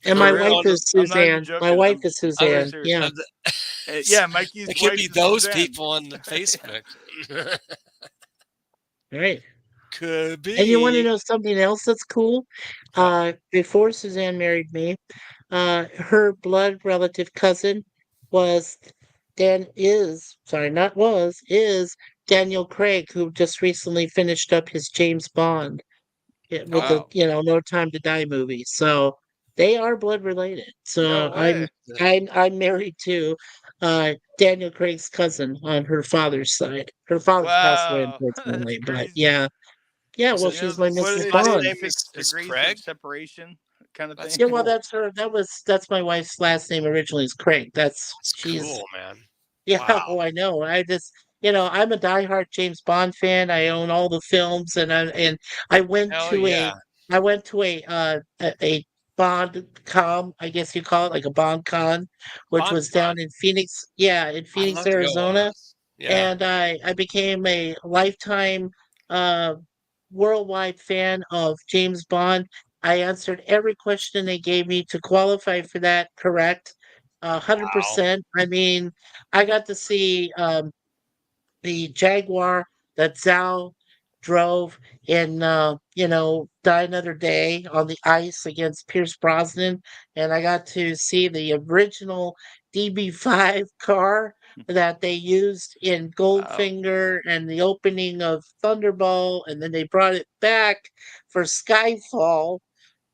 And For my Number wife one real. of, is I'm not even Suzanne. My joking. wife I'm is of, very Suzanne. serious. Yeah. of the, Yeah, Mikey's it could wife be is those Suzanne. people on the Facebook. Right. Could And you want to be. know something else that's cool? What? Before Suzanne married me, her blood relative cousin was not was, is Daniel Craig, who just recently finished up his James Bond with the, Oh, No Time to Die movie. So they are blood related. No So way. I'm married to Daniel Craig's cousin on her father's side. Her father's passed away Wow, that's unfortunately, but crazy. yeah. Yeah, is well, it You know she's my what do his Mrs. they last say? Bond. The name six is degrees of Craig? separation, kind of That's thing. Yeah, well, cool. that's my wife's last name originally is Craig. That's She's cool, man. Yeah, Wow. oh, I know. I'm a diehard James Bond fan. I own all the films, and I went Hell to yeah. a Bond com, I guess you call it, like a Bond con, which was BonCon. down in Phoenix. Yeah, in I'd Phoenix, love to go to one of Arizona, those. Yeah. and I became a lifetime uh worldwide fan of James Bond. I answered every question they gave me to qualify for that correct. Wow. 100%. I mean, I got to see the Jaguar that Zhao drove in, Die Another Day on the ice against Pierce Brosnan, and I got to see the original DB5 car that they used in Wow. Goldfinger and the opening of Thunderball, and then they brought it back for Skyfall,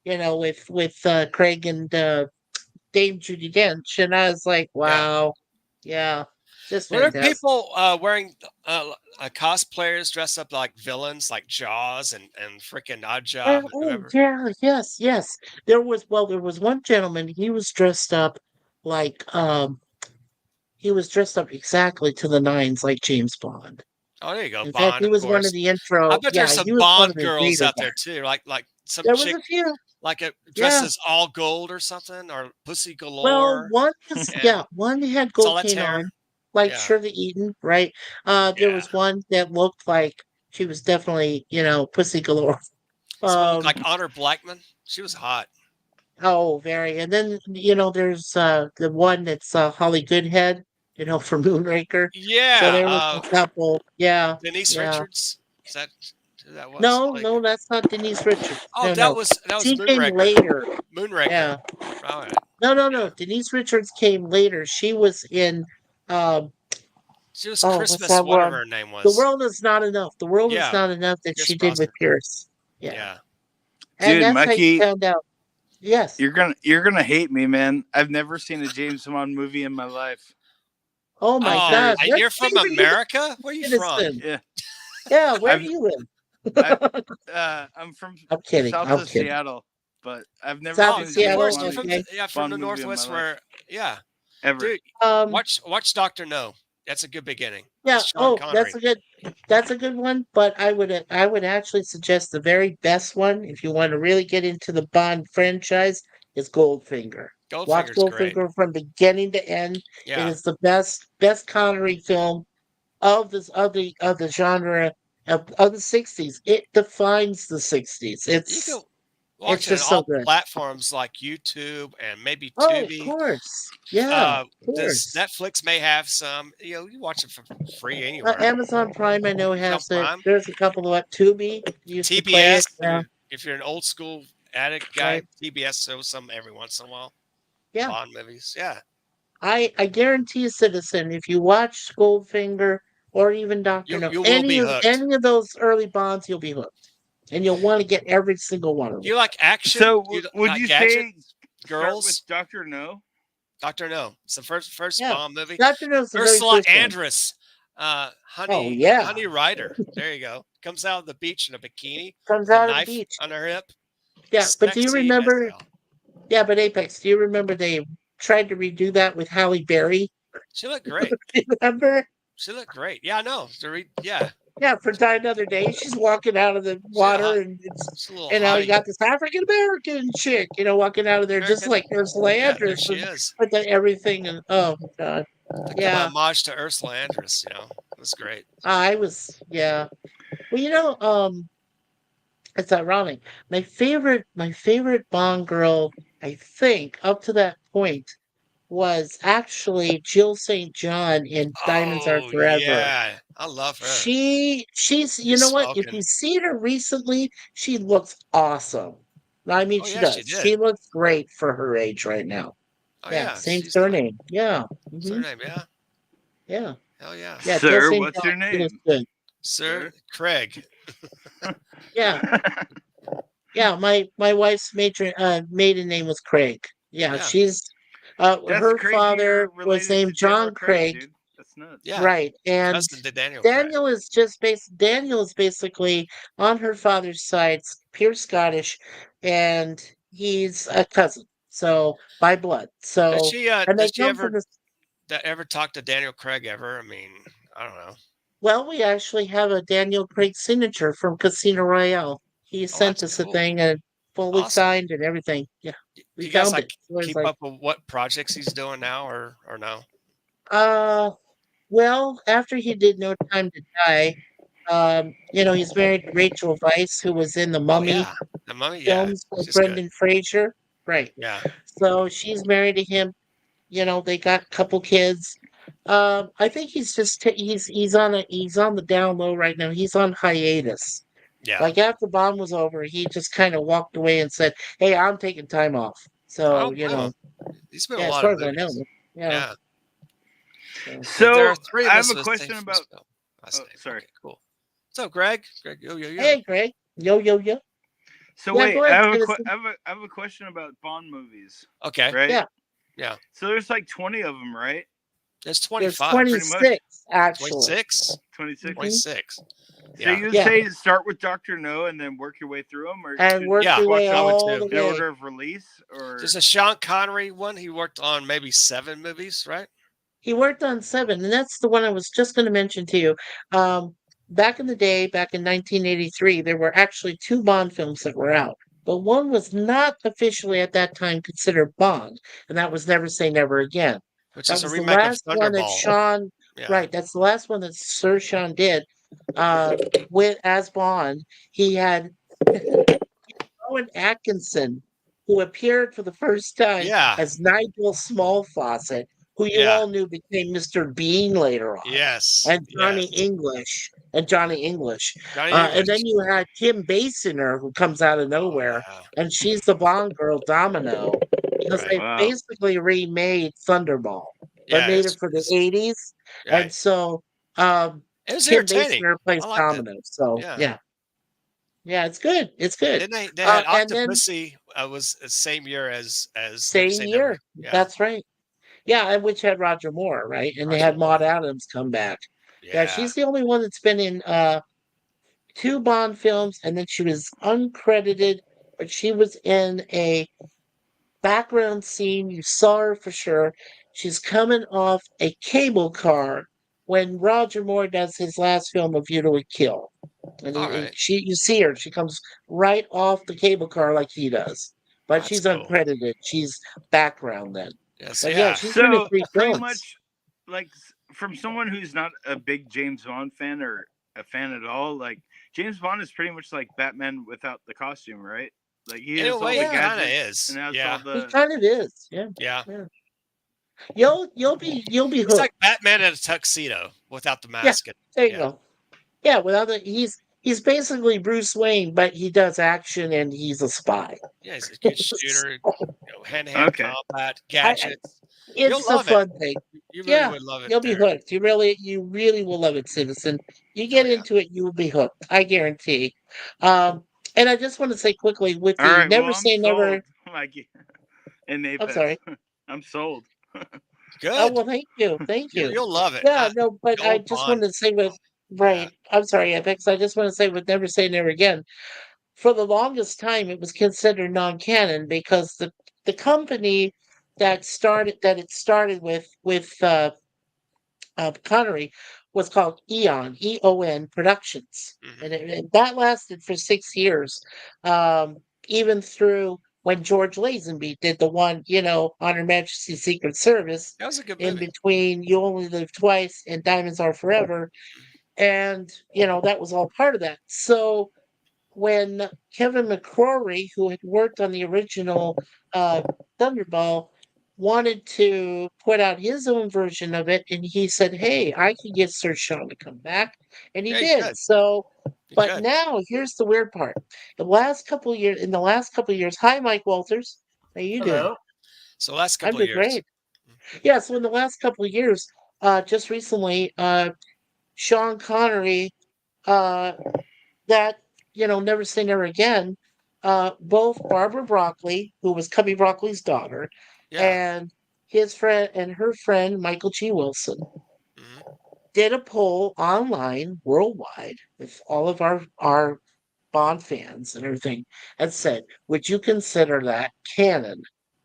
with Craig and Dame Judi Dench, and I was like, Yeah. wow, yeah, just Were there fantastic. people wearing cosplayers dressed up like villains, like Jaws and freaking Oddjob and Oh, whoever? yeah, yes, yes. There was one gentleman, he was dressed up exactly to the nines like James Bond. Oh, there you go. In fact, Bond, he of was one of course. the I intro, bet there's yeah, some he was one of Bond the girls greeter out there guys. too, like some There was chick a few, like a yeah. dresses all gold or something, or Pussy Well, Galore and one had gold paint Solitaire. on, like Yeah, Shirley Eaton, right? There yeah. was one that looked like she was definitely, Pussy Galore. Someone looked Um, like Honor Blackman. She was hot. Oh, very. And then, there's the one that's Holly Goodhead, from Moonraker. So Yeah, there was a couple. Yeah, Denise yeah. Richards. Is that who that was? No, Like, no, that's not Denise Richards. oh, No, that no. was She came Moonraker. later. Moonraker. Yeah. All right. No, no, no. Yeah. Denise Richards came later. She was in um She was what's Christmas, that whatever one? her name The was. World Is Not Enough. The World Is Yeah, Not Enough that Pierce she did with Brosnan. Pierce. Yeah. Yeah. And Dude, that's how you Mikey, found out. Yes. you're gonna hate me, man. I've never seen a James Bond movie in my life. Oh I'm my Oh, God. serious. and What you're state from were you America? Where are you from? citizen? Yeah, Yeah, where do I've you live? I I'm from I'm kidding. south I'm of kidding. Seattle, but I've never South Oh, seen of a of James Seattle. course. You're Bond from Okay. from Bond the movie in my Northwest, life where yeah, ever. dude. Um. Watch Doctor No. That's a good beginning. Yeah. It's Sean Oh, Connery. That's a good one. But I would actually suggest the very best one if you want to really get into the Bond franchise is Goldfinger. Watch Goldfinger's great. Goldfinger from beginning to end. It Yeah, is the best Connery film of the genre of the '60s. It defines the '60s. you can It's watch it on just so all good. platforms like YouTube and maybe Oh, of Tubi. course. Yeah, of Does course. Netflix may have some? You watch it for free anywhere. Amazon Prime, I know Amazon has it. Prime, There's a couple of what Tubi used to play it. TBS. Yeah, If you're an old school addict guy, right. TBS shows some every once in a while. Yeah, Bond movies. Yeah, I guarantee a citizen if you watch Goldfinger or even Doctor No, you will be hooked. any of those early Bonds, you'll be hooked, and you'll want to get every single one of Do them. you like action? So You would like you say gadgets? start with Girls? Doctor No? Doctor No. It's the first Yeah, Bond movie. Doctor No's the very Ursula first one. Andress, Oh yeah, Honey Rider. There you go. Comes out of the beach in a bikini comes with a out of the knife beach. on her hip. Yeah, but do you Sexy as remember? hell. Yeah, but Apex, do you remember they tried to redo that with Halle Berry? She looked great. Remember? She looked great. Yeah, no, yeah, Yeah, for Die Another Day, she's walking out of the she a water, hot, and it's she's a little you hottie. got this African American chick, walking out of there just American. like Ursula Yeah, there Andress she is. with everything, and oh my god, Like a yeah, homage to Ursula Andress. It was great. I was yeah. Well, it's ironic. My favorite Bond girl, I think, up to that point, was actually Jill St. John in Diamonds Are Oh Forever. yeah, I love her. She's you She's know what? If smoking. you've seen her recently, she looks awesome. I mean, Oh she yeah, she does. did. She looks great for her age right now. Oh Yeah, yeah, same she's like surname. Yeah. what's her hmm name? Yeah, Yeah. hell yeah, Yeah, Jill Sir, St. what's John. your She looks name? good. Sir Sir. Craig. Yeah. Yeah, my wife's maiden name was Craig. Yeah, Yeah, she's That's her crazy. father You're was related to named Daniel John Craig, Craig. dude. That's nuts. yeah, Right. And cousin to Daniel Craig. Daniel is basically on her father's side, pure Scottish, and he's a cousin. So by blood. Does So she? and they Does she come from this ever talk to Daniel Craig ever? I mean, I don't know. well, we actually have a Daniel Craig signature from Casino Royale. He Oh, sent that's us a cool. thing and fully Awesome. signed and everything. Yeah. Do We you guys found like it. So it's keep like up with what projects he's doing now, or no? uh well, after he did No Time to Die, he's married to Rachel Weisz, who was in the Oh Mummy yeah, the Mummy. Yeah, films with she's good. Brendan Fraser. Right. Yeah. So she's married to him. They got a couple kids. I think he's just he's on the down low right now. He's on hiatus. Yeah. Like after Bond was over, he just kind of walked away and said, "Hey, I'm taking time off." I So don't blame him. He's been in yeah, a as lot far of as I know, movies. yeah. Yeah. So. But there So are three I of have us a with the same question about. first spell. Last Oh, name. sorry. Okay, cool. So, Greg. Greg, yo, yo, yo. Hey, Greg. Yo, yo, yo. So Yeah, wait, go I ahead, have citizen. I have a question about Bond movies, Okay. right? Yeah, Yeah. So there's like 20 of them, right? There's there's 25. Pretty much 26 actually. 26? 26. hmm 26. So Yeah. you Yeah, say start with Doctor No and then work your way through them, or and should work just Yeah. your way watch I them would all too. the in way. order of release? There's Or a Sean Connery one. He worked on maybe 7 movies, right? He worked on 7, and that's the one I was just going to mention to you. Um, Back in the day, back in 1983, there were actually 2 Bond films that were out, but one was not officially at that time considered Bond, and that was Never Say Never Again. Which That is a was the remake of last one that Thunderball. Sean, Yeah. right? That's the last one that Sir Sean did uh, with as Bond. He had Owen Atkinson, who appeared for the first time Yeah. as Nigel Smallfawcett, who you Yeah. all knew became Mr. Bean later on, Yes. and Yes. Johnny English. Johnny And then English. you had Kim Basinger, who comes out of Oh, nowhere, yeah. and she's the Bond girl Domino, because Right. they wow. basically remade Thunderball, but Yeah. made it for the It's 80s. And right. so um, It was Kim entertaining. Basinger I plays liked it. Domino. So Yeah. yeah, yeah, it's good. It's good. Then they had And then Octopussy was the same year as Never same Say Never. year. Yeah. That's right. Yeah, and which had Roger Moore, right? And they Roger had Maud Moore. Adams come back. Yeah, Yeah. she's the only one that's been in 2 Bond films, and then she was uncredited, but she was in a background scene. You saw her for sure. She's coming off a cable car when Roger Moore does his last film, A View to a Kill. And All right. you see her. She comes right off the cable car like he does, but That's she's cool. uncredited. She's background then. Yes. But yeah, Yeah. she's been in So 3 pretty films. much, like from someone who's not a big James Bond fan or a fan at all, like James Bond is pretty much like Batman without the costume, right? Like he In a has all way, the it Yeah, kind of gadgets is. and has all Yeah. he the. kind of is. Yeah, Yeah. yeah. You'll be He's like hooked. Batman in a tuxedo without the Yeah, mask. there you Yeah. go. Yeah, without the he's basically Bruce Wayne, but he does action and he's a spy. Yeah. He's a good shooter. Hand-to-hand Okay. combat, I gadgets. You'll It's a love it. fun thing. You really Yeah, would love it you'll be there. hooked. You really will love it, citizen. You Oh get yeah. into it, you will be hooked. I guarantee. Um, and I just want to say quickly with All the right. Well, never I'm say never. sold. Like in I'm Apex, sorry. I'm sold. Oh Good. well, thank you, thank you. You'll love it. Yeah, no, but The I old just Bond. wanted to say with Yeah. right. I'm sorry, Apex. I just want to say with never say never again. For the longest time, it was considered non-canon because the company that it started with Connery was called Eon Productions, Hmm. and that lasted for 6 years, um, even through when George Lazenby did the one, on Her Majesty's Secret Service, That was a good in movie. between You Only Live Twice and Diamonds Are Forever, and that was all part of that. So when Kevin McCrory, who had worked on the original uh, Thunderball, wanted to put out his own version of it, and he said, "Hey, I could get Sir Sean to come back," and he Yeah, you did. could. So, You but could. now here's the weird part: in the last couple of years, hi, Mike Walters, how you doing? Hello. So last I'm couple of doing years. great. Yeah. So in the last couple of years, just recently, Sean Connery, uh, that Never Say Never Again, both Barbara Broccoli, who was Cubby Broccoli's daughter, Yeah. and his friend and her friend Michael G. Wilson Hmm. did a poll online worldwide with all of our Bond fans and everything, and Hmm. said, "Would you consider that canon?"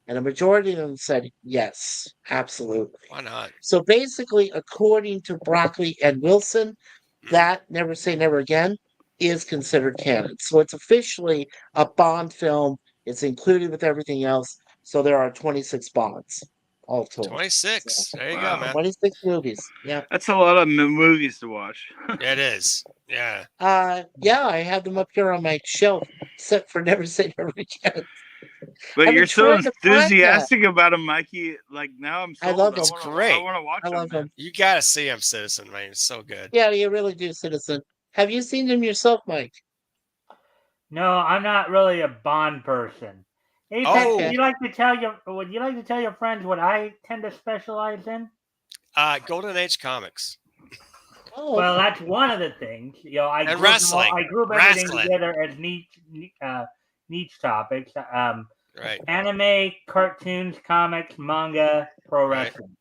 And a majority of them said, "Yes, absolutely." Why not? So basically, according to Broccoli and Wilson, Hmm. that Never Say Never Again is considered canon. So it's officially a Bond film. It's included with everything else. So there are 26 Bonds all told. So 26. There you go, Wow, man. 26 movies. Yeah. that's a lot of movies to watch. Yeah, it is. Yeah. Yeah, I have them up here on my shelf, except for Never Say Never Again. But I've been you're so trying to find that. enthusiastic about him, Mikey. Like now, I'm I sold. love I them. It's want to. I great. want to I watch them, love man. them. You got to see him, Citizen, man. It's so good. Yeah, you really do, Citizen. Have you seen them yourself, Mike? No, I'm not really a Bond person. Apex, Okay. Oh, would you like to tell your friends what I tend to specialize in? Golden Age comics Oh, Well, okay. that's one of the things. and wrestling. I group everything Wrestling. together as niche topics. Right. Anime, cartoons, comics, manga, pro Right. wrestling.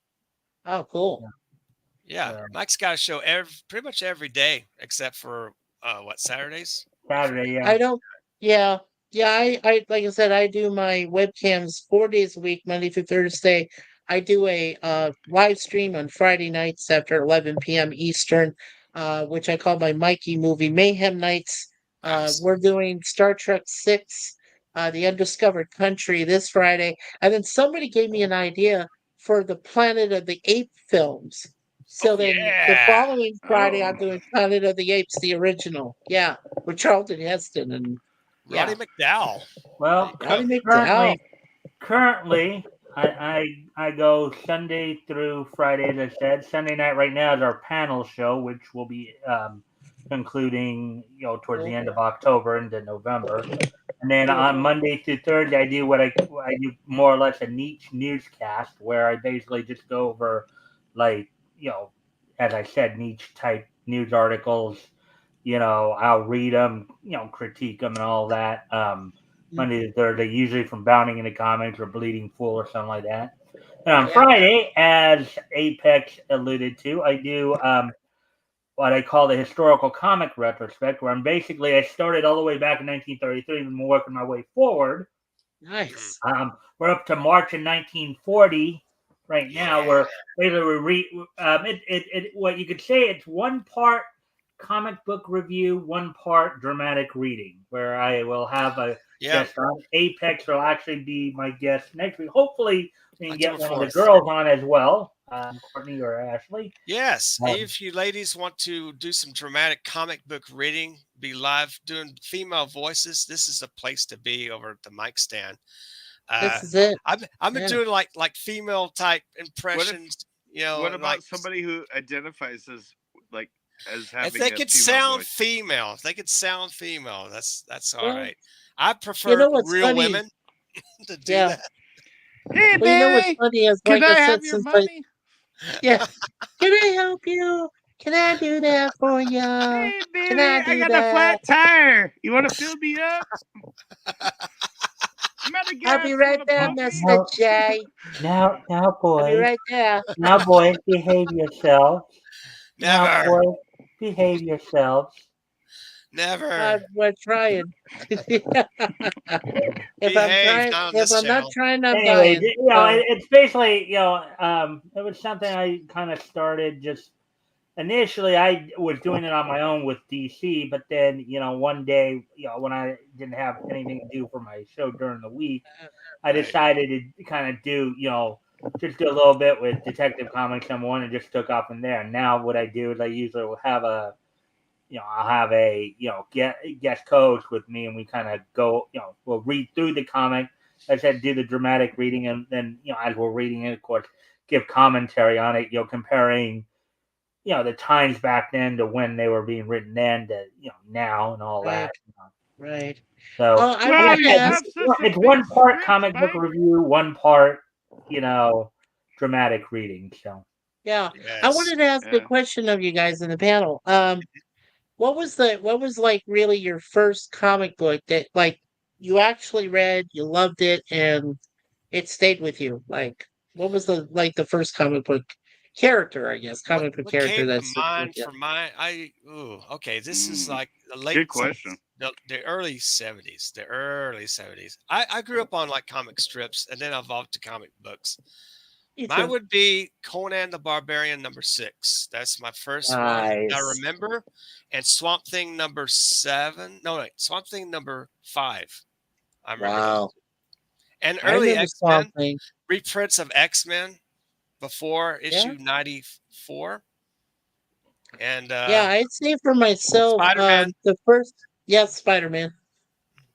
Oh, cool. Yeah, Yeah. so Mike's got a show pretty much every day except for what, Saturdays? I forget. Saturday, yeah. I don't. Yeah, yeah. I like I said, I do my webcams 4 days a week, Monday through Thursday. I do a live stream on Friday nights after 11 p.m. Eastern, which I call my Mikey Movie Mayhem Nights. Nice. We're doing Star Trek Six, The Undiscovered Country this Friday, and then somebody gave me an idea for the Planet of the Ape films. So Oh then the yeah. following Friday, Oh, I'm doing Planet of the Apes, the original. Yeah, with Charlton Heston and Roddy yeah, McDowell. There you Well, go. Roddy McDowell. currently, currently, I go Sunday through Friday, as I said. Sunday night right now is our panel show, which will be concluding, towards the Cool. end of October into November. And then Cool. on Monday through Thursday, I do more or less a niche newscast where I basically just go over, like, as I said, niche type news articles. I'll read them, critique them and all that. Mm, Monday to Thursday, usually from Bounding into Comics or Bleeding Fool or something like that. And on yeah. Friday, as Apex alluded to, I do what I call the historical comic retrospect, where I started all the way back in 1933 and been working my way forward. Mm. Nice. We're up to March in 1940 right now. Yeah. Where basically we what you could say it's one part comic book review, one part dramatic reading, where I will have a Yeah. guest on. Apex will actually be my guest next week. Hopefully, we can October get one of the 4th. girls on as well, Courtney or Ashley. Yes. Um, If you ladies want to do some dramatic comic book reading, be live doing female voices, this is the place to be over at the mic stand. Uh, This is it. I've been Yeah. doing like female type what if? impressions, What like about somebody who identifies like as if having they a could female sound voice? female, if they could sound female, that's all Well, right. I you prefer know what's real funny? women to do Yeah. that. Hey, Well, you know what's baby, funny is, can like I I said, have your since I money? yeah. Can I help you? Can I do that for you? Hey, Can I baby, I do got a that? flat tire. You want to fill me up? I'm out of I'll be gas. You right want to there, pump me? Mr. now, J. now, I'll be boys, right there. behave yourselves. Now, Never. boys, behave yourselves. Never. We're trying. Behave, not on if this I'm not channel. trying, I'm Anyway, dying. it's basically, it was something I kind of started just initially. I was doing it on my own with DC, but then, one day, when I didn't have anything to do for my show during the week, I Right. decided to kind of do, just do a little bit with Detective Comics #1 and just took off from there. And now what I do is I usually will have I'll have a, guest co-host with me, and we kind of go, we'll read through the comic. As I said, do the dramatic reading, and then, as we're reading it, of course, give commentary on it, comparing, the times back then to when they were being written then to, now and all Right. that. Right. So, I Why wanted you to have ask. such a it's big one part script, comic book Mike? review, one part, dramatic reading. So, Yeah, I Yes. wanted to ask a Yeah. question of you guys in the panel. What was like really your first comic book that like you actually read, you loved it, and it stayed with you? Like, what was the first comic book character? I guess What comic book what character came to that stuck with mind you. for my okay, this is Mm, like the late good question. the early 70s. The early 70s. I grew up on like comic strips and then I evolved to comic books. Me Mine too. would be Conan the Barbarian #6. That's my first one I Nice. remember. And Swamp Thing #7. No, wait, Swamp Thing #5. I remember those. Wow. And I early remember Swamp X-Men, Thing. reprints of X-Men before Yeah. issue 94. And Yeah, I'd say for myself, Spider-Man. the first, yes, Spider-Man.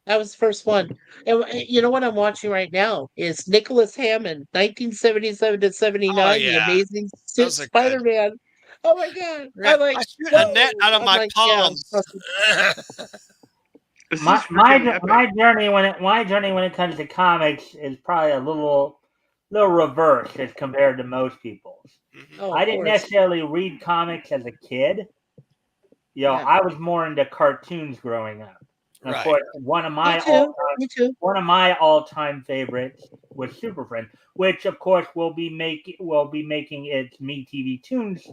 That was the first one. And you know what I'm watching right now is Nicholas Hammond, 1977 to Oh 79, The yeah, Amazing those are good. Spider-Man. Oh my God. Yeah, I'm like, I shoot a net whoa. out of I'm my like, yeah. palms. This my is freaking epic. my journey when it comes to comics is probably a little reverse as compared to most people's. Mhm. Oh, I of didn't course. necessarily read comics as a kid. Yeah. I was more into cartoons growing up. And of Right. course, Me too. Me too. one of my all-time favorites was Super Friends, which of course will be making its MeTV Tunes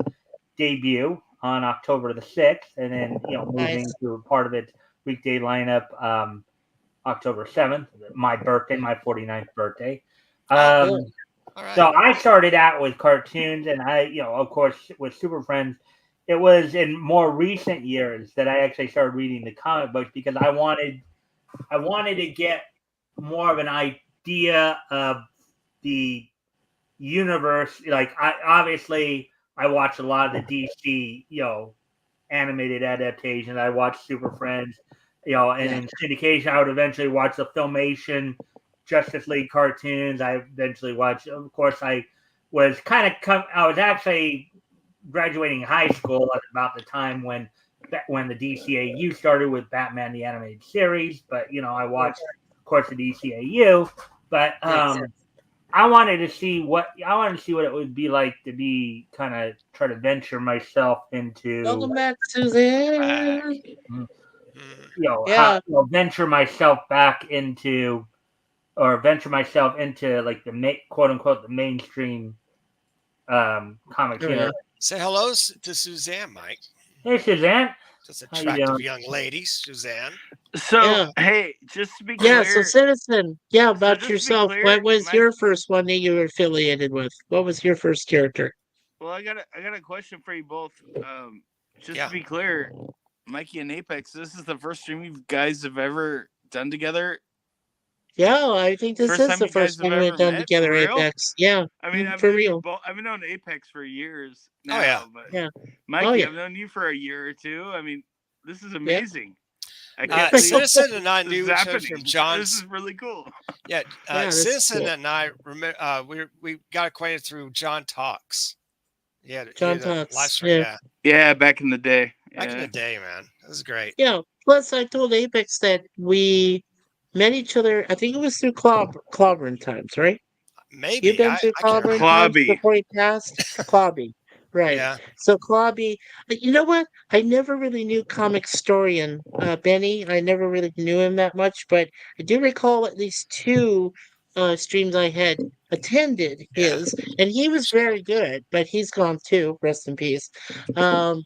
debut on October the 6th, and then moving Nice. to part of its weekday lineup October 7th, my birthday, my 49th birthday. Oh, cool. Um, All right. so I started out with cartoons, and I, of course, with Super Friends. It was in more recent years that I actually started reading the comic books because I wanted to get more of an idea of the universe. Like I watched a lot of the DC, animated adaptations. I watched Super Friends, and Yeah. in syndication, I would eventually watch the Filmation Justice League cartoons. I eventually watched. Of course, I was I was actually graduating high school at about the time when the DCAU started with Batman the Animated Series. But I watched, of course, the DCAU. But Yes. I wanted to see what it would be like to be kind of try to venture myself into Welcome back, Back. Suzanne. Mhm. Yeah. venture myself back into venture myself into like the quote unquote the mainstream comics Oh, yeah. universe. Say hello to Suzanne, Mike. Hey Suzanne, This how you attractive doing? young lady, Suzanne. So, Yeah. hey, just to be Yeah. So, clear, Citizen. Yeah. About just to be yourself. clear, What was Mike. your first one that you were affiliated with? What was your first character? Well, I got a question for you both. Just Yeah. to be clear, Mikey and Apex, this is the first stream you guys have ever done together. Yeah, I think this First is time the you guys first have one we've ever done met, for together, real? Apex. Yeah. I mean, I've For known you real. both. I've known Apex for years now, Oh yeah. but Yeah. Mikey, Oh, yeah. I've known you for a year or two. I mean, this is Yeah. amazing. I can't believe Citizen and I this knew is each other happening. from This John's. is really cool. Yeah, Yeah, that's Citizen cool. and I remember we got acquainted through John Talks. Yeah, he John had a live Talks. stream. Yeah. Yeah, Yeah, back in the day. back in Yeah. the day, man, that was great. Yeah. Plus, I told Apex that we met each other. I think it was through Clobbering times, right? You've Maybe been through I can't remember. Clobbering times Clobby. before he passed? Clobby. Right. Yeah, So Clobby, you know what? I never really knew comic historian Benny. I never really knew him that much, but I do recall at least two streams I had attended yeah, his, and he was show. very good, but he's gone too. Rest in peace. Um,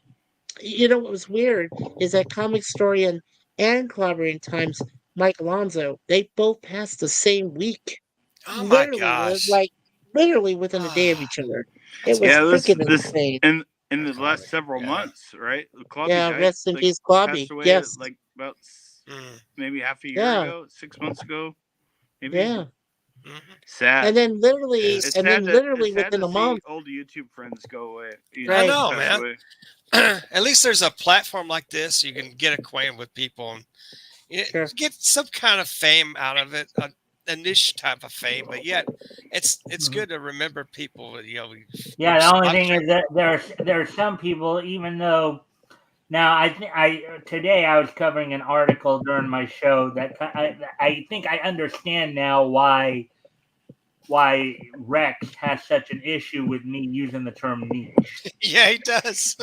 You know what was weird is that comic historian and collaborating Times Mike Alonso, they both passed the same week, Oh my literally, gosh. literally within a day of Ah, each other. It that's was Yeah, crazy. freaking this insane. in the That's last crazy. several Yeah. months, right? Clubby Yeah, died, rest in like peace, passed Bobby. away Yes, like about Mm, maybe half a year yeah, ago, 6 months ago, maybe. yeah. hmm. Sad. It's And then It's literally sad within to a month, see old YouTube friends go away, I right? know, pass man. away. At least there's a platform like this you can get acquainted with people and Sure. get some kind of fame out of it, a niche type of fame. But yet, it's Mhm. good to remember people. Yeah, the only I'm thing sure. is that there are some people, even though now I today I was covering an article during my show that I think I understand now why Rex has such an issue with me using the term niche. Yeah, he does.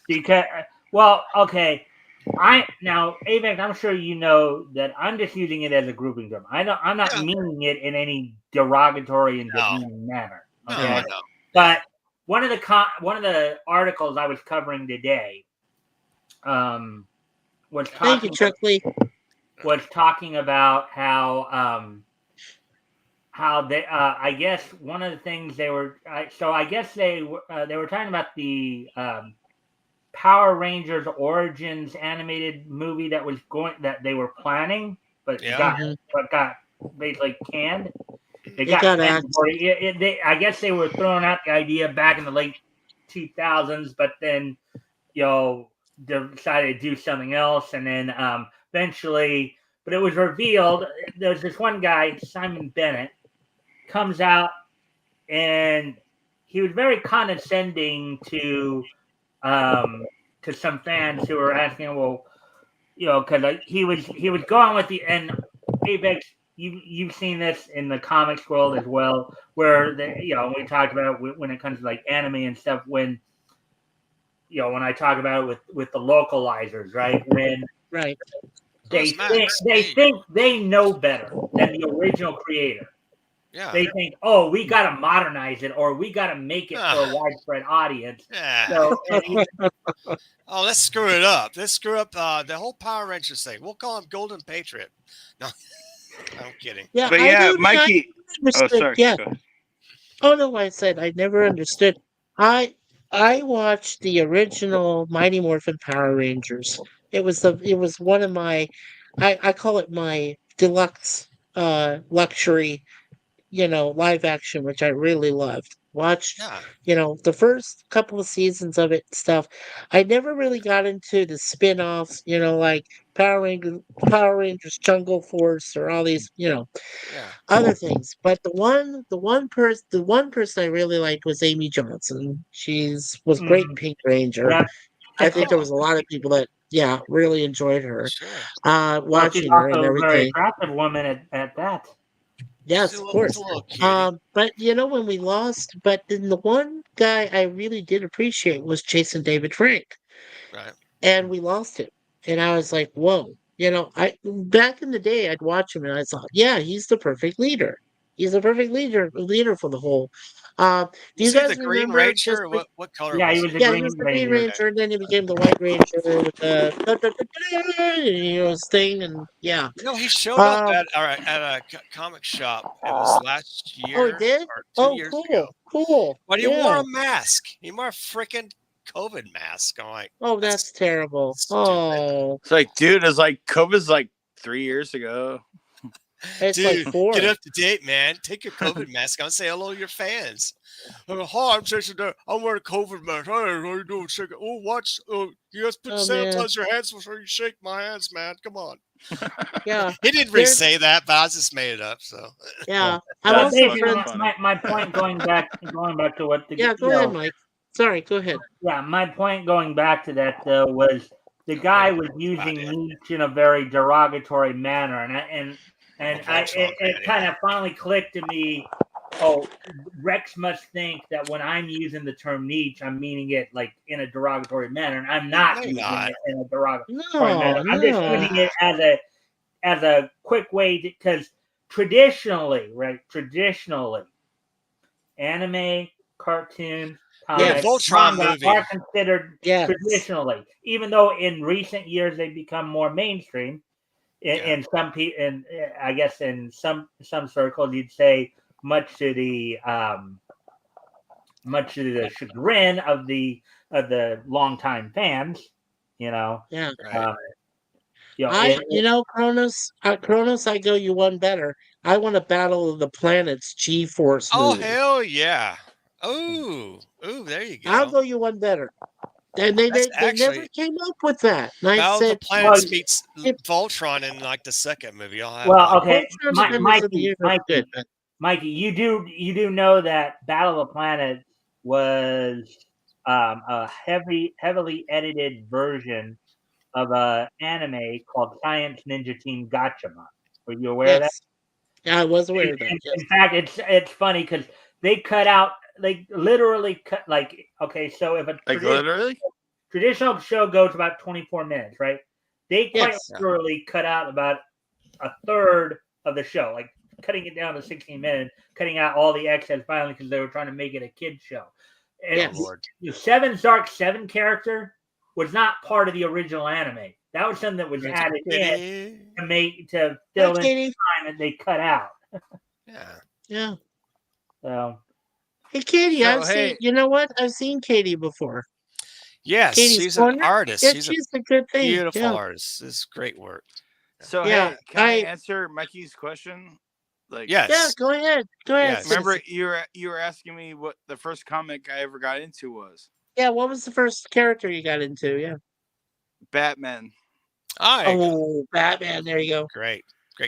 Because well, okay, I now Avex, I'm sure you know that I'm just using it as a grouping term. I'm not Yeah. meaning it in any derogatory and No, demeaning manner. no, Okay, I know. Yeah. but one of the articles I was covering today um, was Thank you, talking Chuck Lee. about how they I guess one of the things they were so I guess they were talking about the Power Rangers Origins animated movie that they were planning, but Yeah. Hmm. got basically canned. It It got got canned axed. before I guess they were throwing out the idea back in the late 2000s, but then you know decided to do something else, and then eventually, but it was revealed. There's this one guy, Simon Bennett, comes out and he was very condescending um, to some fans who were asking, well, you know, because he was going with the and Apex. You've seen this in the comics world as well, where you know we talked about it when it comes to like anime and stuff. When you know when I talk about it with the localizers, right? When Right. Who's Max? they Hey. think they know better than the original creator. Yeah. They think, oh, we got to modernize it or we got to make it for a Ah, widespread audience. yeah. So, Oh, let's screw it up. Let's screw up the whole Power Rangers thing. We'll call him Golden Patriot. No, I'm kidding. Yeah, But yeah, I Mikey. Oh, understood. sorry. Yeah. Go ahead. Oh no, I said I never understood. I I watched the original Mighty Morphin Power Rangers. It was one of my I call it my deluxe luxury, live action, which I really loved. Watched, Yeah. the first couple of seasons of it and stuff. I never really got into the spin-offs, like Power Rangers Jungle Force or all these, Yeah. other things. But the one person I really liked was Amy Johnson. Was great in mm, Pink Ranger. yeah. I think there Oh, was a lot of people that, yeah, really enjoyed her. sure. Well, she's Watching her and also a very everything. attractive woman at that. Yes, of She's a course. little cutie. But when we lost, but then the one guy I really did appreciate was Jason David Frank, Right. and we lost him, and I was like, whoa. I back in the day, I'd watch him, and I thought, yeah, he's the perfect leader. He's the perfect leader for the whole. Do you Was he the guys Green remember Ranger? just Or like, what color Yeah, he was was he? a yeah, he was Green the Green Ranger. Okay. Ranger, and then he became the White Ranger with the his thing, and yeah. He showed up Um, at a comic shop. It was last oh, he year did. or two Oh, years ago. cool, cool. But he wore Yeah. a mask. He wore a freaking COVID mask. I'm like, Oh, that's that's terrible. stupid. Oh, It's like, dude, it's like COVID's like 3 years ago. it's like Dude, get 4. up to date, man. Take your COVID mask on and say hello to your fans. Hi, I'm Jason. I'm wearing a COVID mask. Hey, how you doing? Shake it. Oh, watch. You guys put Oh, man. sanitize your hands before you shake my hands, man. Come on. Yeah. He didn't really There say that, but I just made it up. So Yeah. yeah. I'm That's also Basically, fucking friends. funny. my point going back to what the Yeah, go ahead, Mike. Sorry, go ahead. yeah, my point going back to that though was the don't worry guy was about using it. niche in a very derogatory manner, and Virtual it man, kind yeah. of finally clicked to me. Oh, Rex must think that when I'm using the term niche, I'm meaning it like in a derogatory manner, and I'm not No, you're using not. it in a derogatory manner. No, I'm just no. using it as a quick way because traditionally, right? Traditionally, anime, cartoons, comics, Voltron manga movie. are considered Yes. traditionally, even though in recent years they've become more mainstream. In some I guess in some circles, you'd say much to the chagrin of the longtime fans. Yeah. Right. Cronus, I go you one better. I want a Battle of the Planets G-Force Oh, movie. hell yeah. Ooh, there you I'll go. go you one better. And they That's never actually came up with that. And I Battle of the said, Planets meets if Voltron in like the second movie. I'll have well, one. okay, Voltron Defenders of the Universe is good, but Mikey, you do know that Battle of the Planet was a heavily edited version of a anime called Science Ninja Team Gachama. Were you aware of that? yes. Yeah, I was aware of that. Yes. In fact, it's funny because they cut out, they literally cut, like, okay, so if a literally? traditional show goes about 24 minutes, right? They quite Yes. literally cut out about a third of the show, like cutting it down to 16 minutes, cutting out all the excess finally because they were trying to make it a kid's show. And Yes. Oh, Lord. the Seven character was not part of the original anime. That was something that was added in to fill in Katie. time that they cut out. Yeah. Yeah. So Hey, Katie, So, I've seen. You know what? I've seen Katie before. Yes, Katie's she's an Corner? artist. Yeah, She's a she's a good thing. beautiful Yeah. artist. This is great work. So Yeah, hey, can I I- answer Mikey's question? Like, Yeah, Yes. go ahead. Go ahead. Yes. remember Citizen. you were asking me what the first comic I ever got into was Yeah, what was the first character you got into? Yeah. Batman. Oh, there you go. Oh, Batman. There you go. Great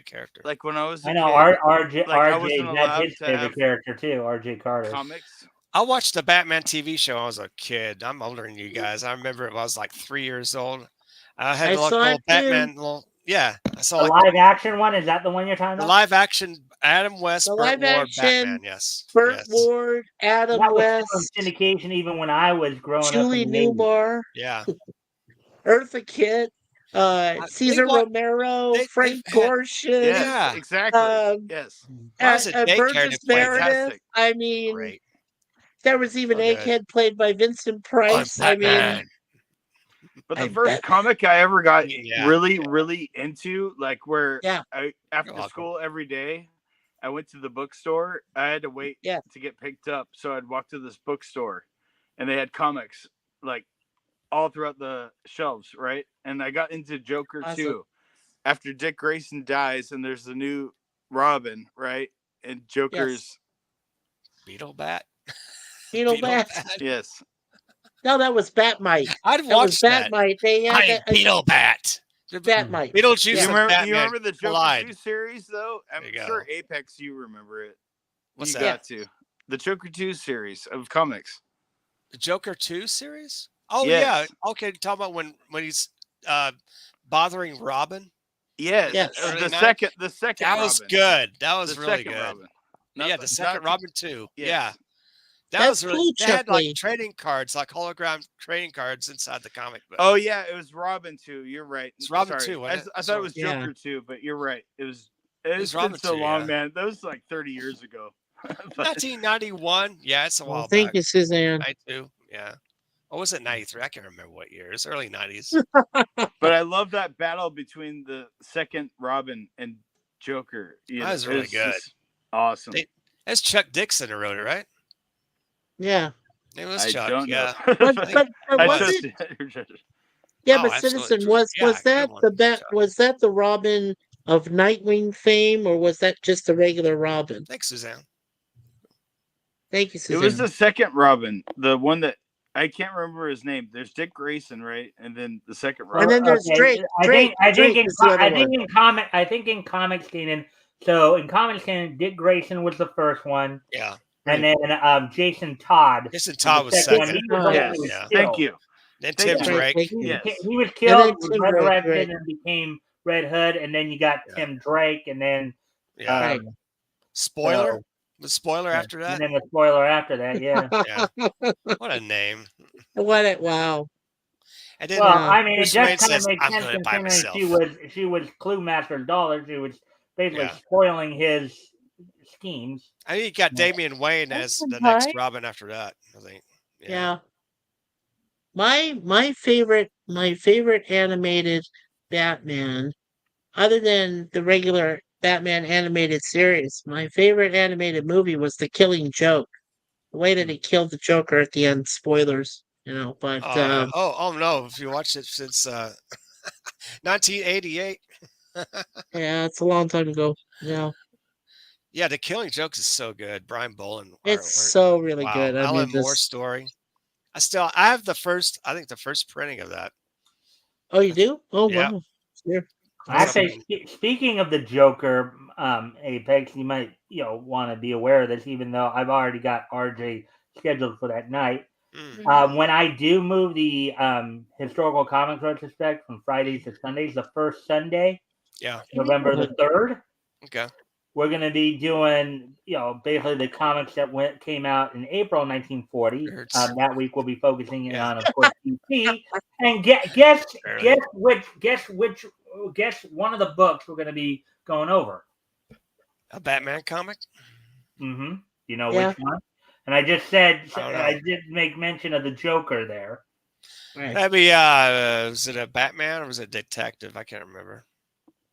character. Like when I was a I know kid, RJ. like, I RJ wasn't that's allowed his to favorite have character too. RJ Carter. comics. I watched the Batman TV show when I was a kid. I'm older than you guys. I remember it was like 3 years old. I had I like saw little it too. Batman I saw The like live action one, is that the one you're talking the about? live action Adam West, The Burt live Ward action Batman. Yes. Burt Yes. Ward, Adam That was still West, in syndication even when I was growing Julie up in the 80s. Newmar, Yeah. Eartha Kitt, Caesar Romero, they Frank had Gorshin, Yes, Yeah. exactly. Yes. When I was a daycare, they Burgess played Meredith. Fantastic. I mean, great. there was even So good. Egghead played by Vincent Oh, Price. I mean, Batman. But the I'm first Batman. comic I ever got Yeah. really into, like where Yeah. after welcome. school every day, I went to the bookstore. I had to wait Yeah. to get picked up, so I'd walk to this bookstore, and they had comics like all throughout the shelves, right? And I got into Joker Awesome. too. After Dick Grayson dies, and there's the new Robin, right? And Joker's Beetle Bat. Beetle Bat. yes. No, that was Batmite. I'd That was watch that. Batmite. They I had am Beetle Bat. Batmite. Beetlejuice You and remember, Batman the Joker collide. 2 series though? I'm There you sure go. Apex, you remember it. What's you that? got to the Joker 2 series of comics. The Joker 2 series? Oh Yes. yeah. Okay, talk about when he's bothering Robin. Yes, Yes. the second That was Robin. good. That was The really second good. Robin. Yeah, the second Robin too. Yes. Yeah. That That's was really cool, they had like Chuckley. trading cards, like hologram trading cards inside the comic book. Oh yeah, it was Robin 2. You're right. It's Robin Sorry. 2, wasn't it? I thought it was Yeah. Joker 2, but you're right. It's was been Robin so 2, long, yeah. man. That was like 30 years ago. But 1991. Yeah, it's a Well, while thank back. you, Suzanne. 92. Yeah. Or was it 93? I can't remember what year. It's early 90s. I love that battle between the second Robin and Joker. You That know, was really it's good. just awesome. That's Chuck Dixon who wrote it, right? Yeah. It was I Chuck. don't Yeah. know. But I was trust it? it. Yeah, Oh, but absolutely. Citizen was Yeah, that good one. the bat? Chuck. Was that the Robin of Nightwing fame, or was that just the regular Robin? Thanks, Suzanne. Thank you, It Suzanne. was the second Robin, the one that I can't remember his name. There's Dick Grayson, right? And then the second Robin. And then there's Drake. I Drake think is the other one. in comics canon. So in comics canon, Dick Grayson was the first one, Yeah. and then Jason Todd. Jason Todd was second one. second. He was the one Yes. who was Yeah. killed. Thank you. Then Thank Tim you. Drake. Thank you. Yes. He was And killed, then was Tim Drake, resurrected, right. and became Red Hood, and then you got Yeah. Tim Drake, and then Yeah. Right. Spoiler? so- The spoiler after and that? then the spoiler after that. Yeah. Yeah. What a name. Wow. And then Well, I mean, it Bruce just Wayne kind of says, makes I'm sense going to buy considering myself. she was Cluemaster's daughter. She was basically Yeah. spoiling his schemes. I think you got Yeah. Damian Wayne as That's the next right. Robin after that, I think. Yeah. My favorite animated Batman, other than the regular Batman animated series, my favorite animated movie was The Killing Joke. The way that he killed the Joker at the end, spoilers, but Oh no! If you watched it since 1988, yeah, it's a long time ago. Yeah. yeah, The Killing Joke is so good. Brian Boland, It's so really wow, good. I mean, Alan Moore's this. story. I have the first. I think the first printing of that. Oh, you do? Oh, Yeah, wow. Sure. it's Actually, speaking of the Joker, Apex, you might want to be aware of this, even though I've already got RJ scheduled for that night. When I do move the historical comics retrospect from Fridays to Sundays, the first Sunday, yeah. November the 3rd, Okay. we're going to be doing, basically the comics that came out in April 1940. Nerds. That week we'll be focusing in Yeah. on, of course, DC. And guess one of the books we're going to be going over. A Batman comic. Mm-hmm. You know Yeah. which one? And I just said I don't know. I did make mention of the Joker there. Right. That'd be was it a Batman or was it a detective? I can't remember.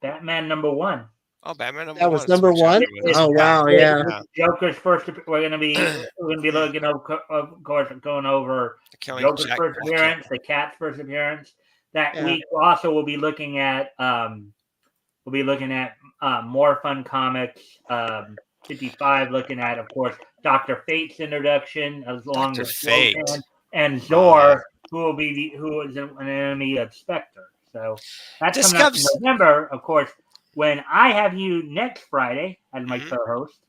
Batman #1. Oh, Batman number That one. was That's number which I one? knew it was. Oh, wow. It's Yeah. Joker's first. We're gonna be looking over, of course, going over The Killing Joker's Jack first Black. appearance, the Cat's first appearance. That Yeah. week, also we'll be looking at more fun comics. 55, looking at, of course, Dr. Fate's introduction, along Dr. with Fate. Wotan and Zor, who is an enemy of Spectre. So that's This coming up in comes- November, of course. When I have you next Friday as my Mhm. co-host,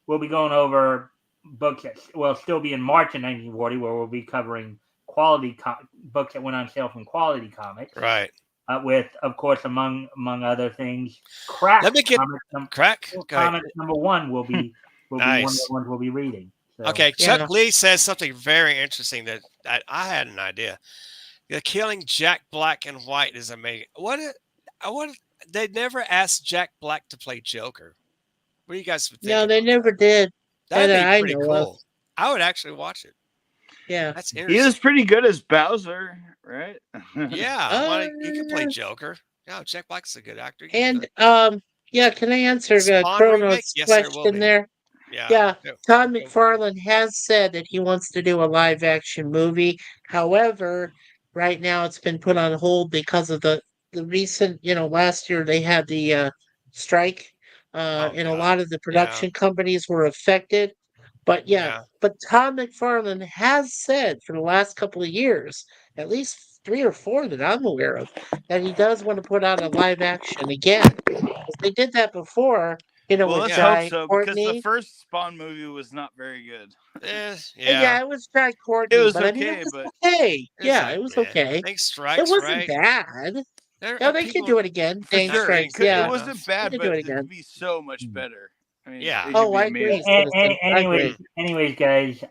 we'll be going over books that will still be in March in 1940, where we'll be covering quality books that went on sale from Quality Comics. Right. With, of course, among other things, Crack. Let me get Crack. Comics #1 will be one of Nice. the ones we'll be reading. So, Okay, Yeah. Chuck Lee says something very interesting that I had an idea. The Killing Jack Black and White is amazing. They never asked Jack Black to play Joker. What do you guys think? No, they never did. That'd that be I pretty know cool. of. I would actually watch it. Yeah. That's He interesting. was pretty good as Bowser, right? Yeah, he could play Joker. Yeah, Jack Black's a good actor. And yeah, can I answer Spawn Chrono's remake? Yes, there will question be. there? Yeah. Yeah, Todd McFarlane has said that he wants to do a live action movie. However, right now it's been put on hold because of the recent, last year they had the strike, and a God. lot of the production companies were affected. But but Todd McFarlane has said for the last couple of years, at least 3 or 4 that I'm aware of, that he does want to put out a live action again. 'Cause they did that before, Well, with let's Jai hope so, because Courtney. the first Spawn movie was not very good. Yeah, it was Jai Courtney, It was but I mean, okay, it was but okay. Yeah, it was okay. Thanks, It Strikes, wasn't right? bad. There No, are they people could do it again. for Thanks, sure, Strikes. it Yeah, wasn't they bad, could but do it it again. could be so much better. I mean, Yeah. it could Oh, be I agree, amazing. Citizen. I agree. anyways, guys,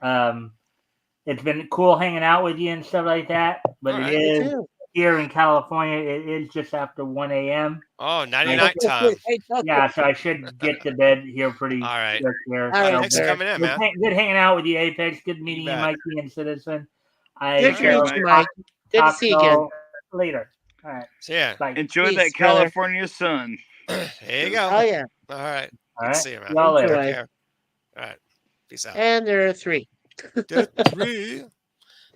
it's been cool hanging out with you and stuff like that. But All right. it Me is too. here in California. It is just after 1 a.m. Oh, 99 time. I know. Yeah, so I should get to bed here pretty All right. quick here. All right, So, Thanks for sir. coming in, man. good hanging out with you, Apex. Good meeting you, bet. Mikey and Citizen. Good to care, meet Mike. you, Mike. Good to see you again. Later. All right. So, yeah. Bye. Enjoy Peace, that brother. California sun. There you go. Oh yeah. All right. All Good right. to see you, man. Y'all later. Enjoy. Take care. All right. Peace out. And there are 3. There are 3.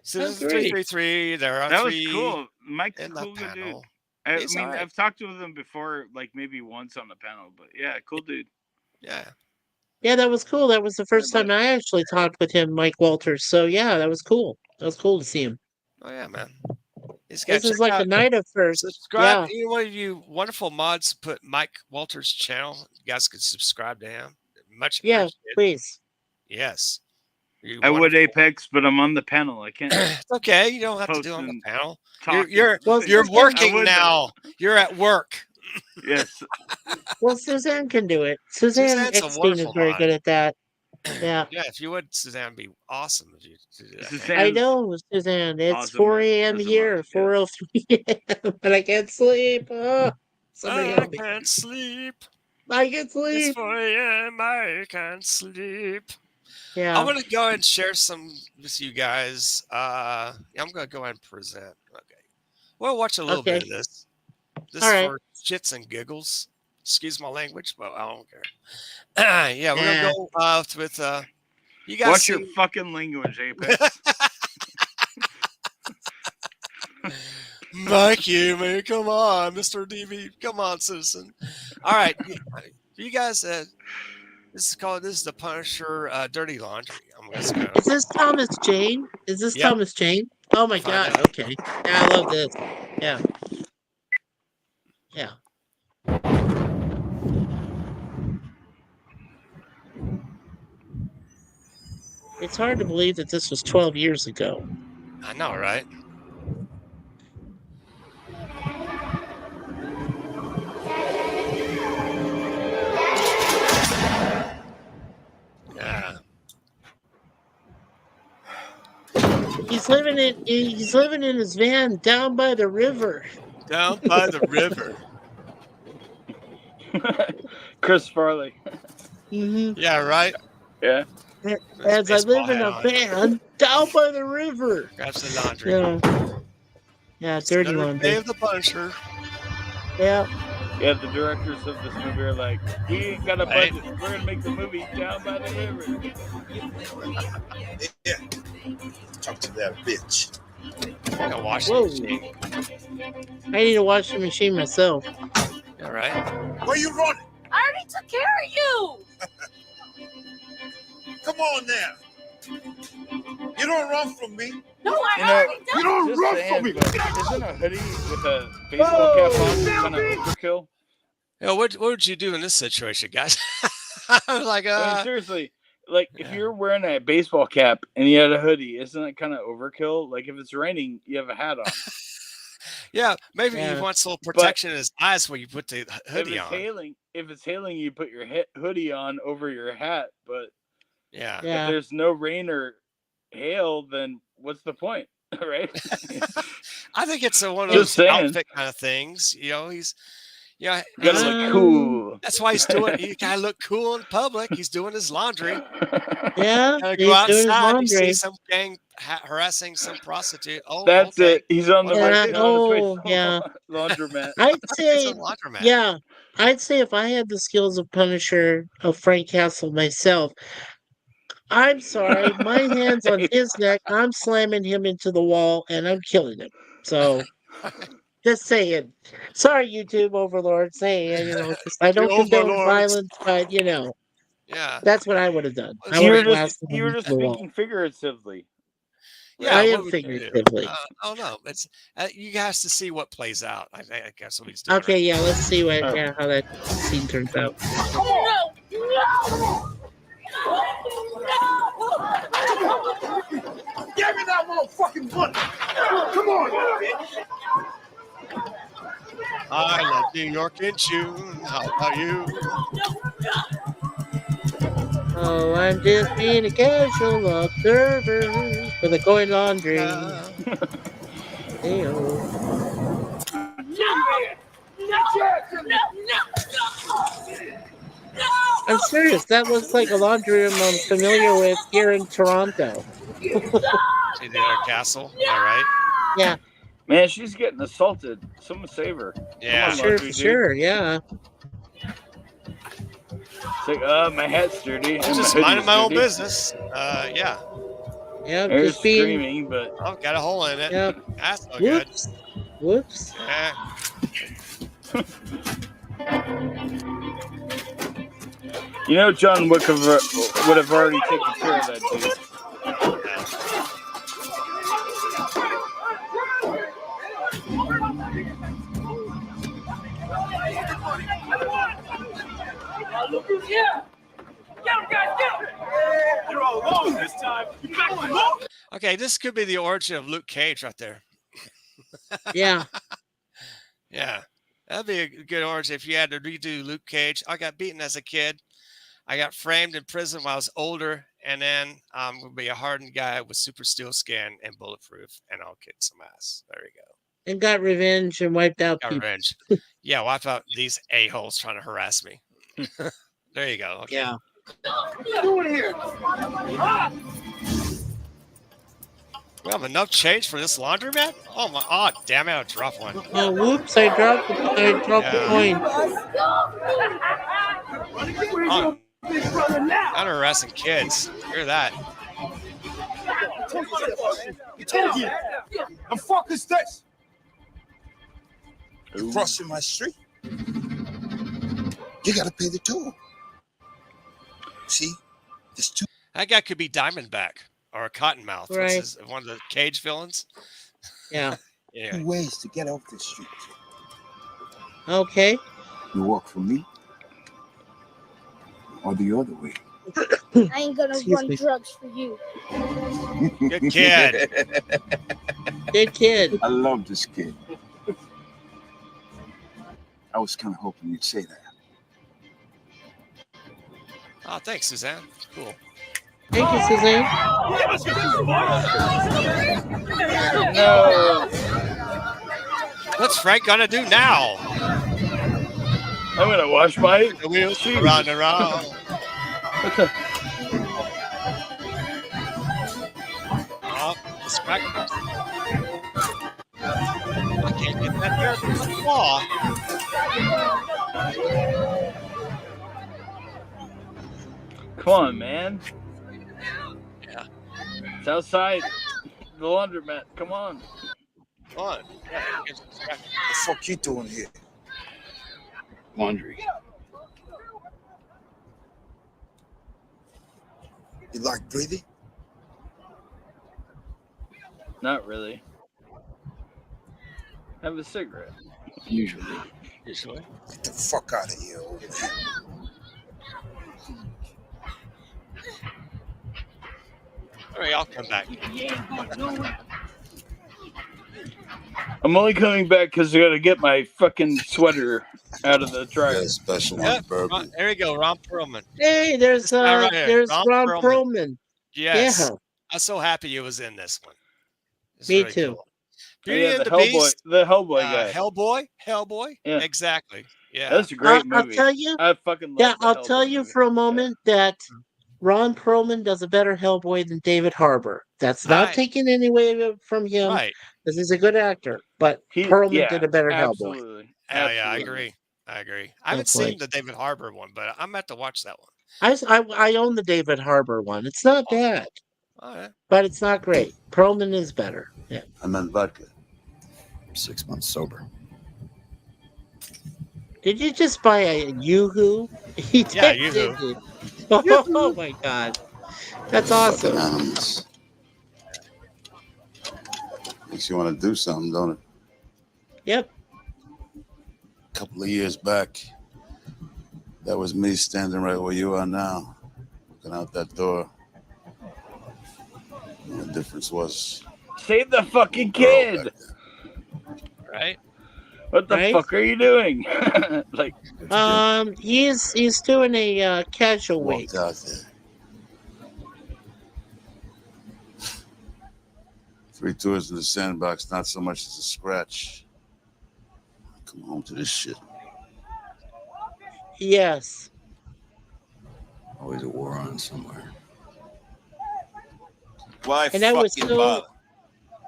Citizen 333. There are That was 3 cool. Mike's a in the cool dude. panel. I He's mean, all right. I've talked to him before, like maybe once on the panel, but yeah, cool dude. Yeah. Yeah, that was cool. That was the first Yeah, time I actually talked with him, Mike Walters. So yeah, that was cool. That was cool to see him. Oh, yeah, man. This This is like a night of first. Subscribe. Yeah. Any one of you wonderful mods put Mike Walters' channel. You guys could subscribe to him. Much Yeah, appreciated. please. Yes. You I would wonderful- Apex, but I'm on the panel. I can't. It's okay. You don't have to do it on the Post and panel. talk You're Well, you're Suzanne- working I would, now. You're at work. Yes. Well, Suzanne can do it. Suzanne Suzanne's a Eckstein is wonderful very mod. good at that. Yeah. Yeah, if you would, Suzanne, would be awesome if you could do that. Suzanne- I know, Suzanne. It's awesome 4 a.m. as a here, mod, 4:03 a.m., but I can't sleep. Oh, somebody I help me. can't sleep. I can't It's sleep. 4 a.m. I can't sleep. Yeah. I'm going to go ahead and share some with you guys. I'm going to go ahead and present. Okay. We'll watch a little bit Okay. of this. This All is right. for shits and giggles. Excuse my language, but I don't care. Yeah, we're going to Yeah. go with you guys Watch see. your fucking language, Apex. Mikey, man, come on, Mr. DV, come on, citizen. All right, you guys. This is the Punisher Dirty Laundry. I'm just gonna Is this Thomas Jane? Is this Yep. Thomas Jane? Oh my Find God. out. Okay. Yeah, I love this. Yeah. Yeah. It's hard to believe that this was 12 years ago. I know, right? Yeah. He's living in his van down by the river. Down by the river. Chris Farley. Hmm. Yeah, right. Yeah. As I Baseball live in hat a on. van down by the river. Grabs the laundry. Yeah. Yeah, It's dirty another day laundry. of the Punisher. Yeah. Yeah, the directors of this movie are like, we ain't got a Right. budget. We're gonna make the movie down by the river. Yeah. Talk to that bitch. Got washing Whoa. machine. I need a washing machine myself. Yeah, right. Where you running? I already took care of you. Come on now. You don't run from me. No, I You know, already done. You don't Just run saying, from me. but isn't a hoodie with a baseball cap on kind of overkill? Yeah, what would you do in this situation, guys? I was like, I mean, seriously, like if you're wearing a baseball cap and you had a hoodie, isn't that kind of overkill? Like if it's raining, you have a hat on. yeah, maybe Yeah. he wants a little protection in his eyes when you put the if hoodie it's on. hailing, you put your hoodie on over your hat. But Yeah. Yeah. if there's no rain or hail, then what's the point, right? I think it's one of Just those saying. outfit kind of things. You know, he's Gotta he's- look cool. that's why he's doing. He gotta look cool in public. He's doing his laundry. Yeah. Gotta He's go doing his outside. You see laundry. some gang harassing some prostitute. Oh, That's okay. it. He's on the What way. do I He's do? on his way Oh, to yeah. laundromat. I'd It's say, a laundromat. yeah. I'd say if I had the skills of Punisher of Frank Castle myself, I'm sorry, my hand's on his neck. I'm slamming him into the wall and I'm killing him. So just saying. Sorry, YouTube overlords. Hey, I don't condone overlords. violence, but Yeah. that's what I would have done. I You You would were have Right. just blasted him you were into just the wall. speaking figuratively. Yeah. I what am would you do? figuratively. Oh no, it's you guys to see what plays out. I guess what he's doing. Okay, yeah, let's see Oh. how that scene turns out. No, no. Give me that motherfucking money. Come on, bitch. I love New York in June. How about you? Oh, I'm just being a casual observer for the coin laundry. Yeah. Hey-oh. I'm serious. That looks like a laundry room I'm familiar with here in Toronto. See the other castle? All right. Man, she's getting assaulted. Someone save her. Yeah. Come on, Sure, laundry for dude. sure. Yeah. It's like, my hat's dirty. and I'm just my minding my own hoodie's business. Yeah. Yeah. dirty. They're Just being. screaming, but Oh, got a hole in it. Yeah. That's no good. Whoops. Whoops. Yeah. you know John Wick would have already taken care of that dude. You're all alone this time. You back to normal. Okay, this could be the origin of Luke Cage right there. Yeah. Yeah. That'd be a good origin if you had to redo Luke Cage. I got beaten as a kid. I got framed in prison when I was older, and then I'm gonna be a hardened guy with super steel skin and bulletproof, and I'll kick some ass. There you go. And got revenge and wiped out Got people. revenge. Yeah, wipe out these a-holes trying to harass me. There you go. Okay. Yeah. What are you doing here? We have enough change for this laundromat? Oh my! Oh, damn it! I dropped one. Oh, whoops! I dropped the Yeah. coin. Oh, not harassing kids. Hear that? I told you. The fuck is this? You're crossing my street. You gotta pay the toll. See? There's two. That guy could be Diamondback or a Cottonmouth. Right. What's his, one of the Cage villains? Yeah. Yeah. ways to get off this street. Okay. You walk for me, or the other way. I ain't gonna Excuse run me. drugs for you. Good kid. Good kid. I love this kid. I was kind of hoping you'd say that. Oh, thanks, Suzanne. Cool. Thank you, Suzanne. No. What's Frank gonna do now? I'm gonna wash my The wheels shoes. round and round. Oh, it's crack. I can't get that hair through the wall. Come on, man. Yeah. It's outside the laundromat. Come on. Come on. Yeah, it's crack. The fuck you doing here? Laundry. You like breathing? Not really. Have a cigarette. Usually. Usually. Get the fuck out of here, old man. All right, I'll come back. I'm only coming back because I gotta get my fucking sweater out of the dryer. Yeah, special Yeah, on bourbon. there you go, Ron Perlman. Hey, there's guy right here, there's Ron Ron Perlman. Perlman. Yes. Yeah. I'm so happy you was in this one. It's Me really too. cool. Oh, Beauty yeah, and the the Beast. Hellboy guy. Hellboy. Yeah. Exactly. Yeah. That's a great I'll movie. tell you. I fucking love Yeah, the I'll tell Hellboy you movie. for a moment that Ron Perlman does a better Hellboy than David Harbour. That's not Right. taking any away from him Right. because he's a good actor. But He- Perlman yeah, did a better Hellboy. Absolutely. Yeah, I Absolutely. agree. I agree. I haven't That's seen right. the David Harbour one, but I'm about to watch that one. I own the David Harbour one. It's not Oh. bad, Oh, yeah. but it's not great. Perlman is better. Yeah. I meant vodka. 6 months sober. Did you just buy a Yoo-Hoo? He did, Yeah, Yoo-Hoo. didn't you? Oh my god. That's awesome. Fucking animals. Makes you want to do something, don't it? Yep. A couple of years back, that was me standing right where you are now, looking out that door. And the difference was Save the fucking we're all kid. back there. Right? What the Right? fuck are you doing? Like, He's doing a casual weight. Walked out there. 3 tours in the sandbox, not so much as a scratch. Come home to this shit. Yes. Always a war on somewhere. Why And I was fucking so- bother?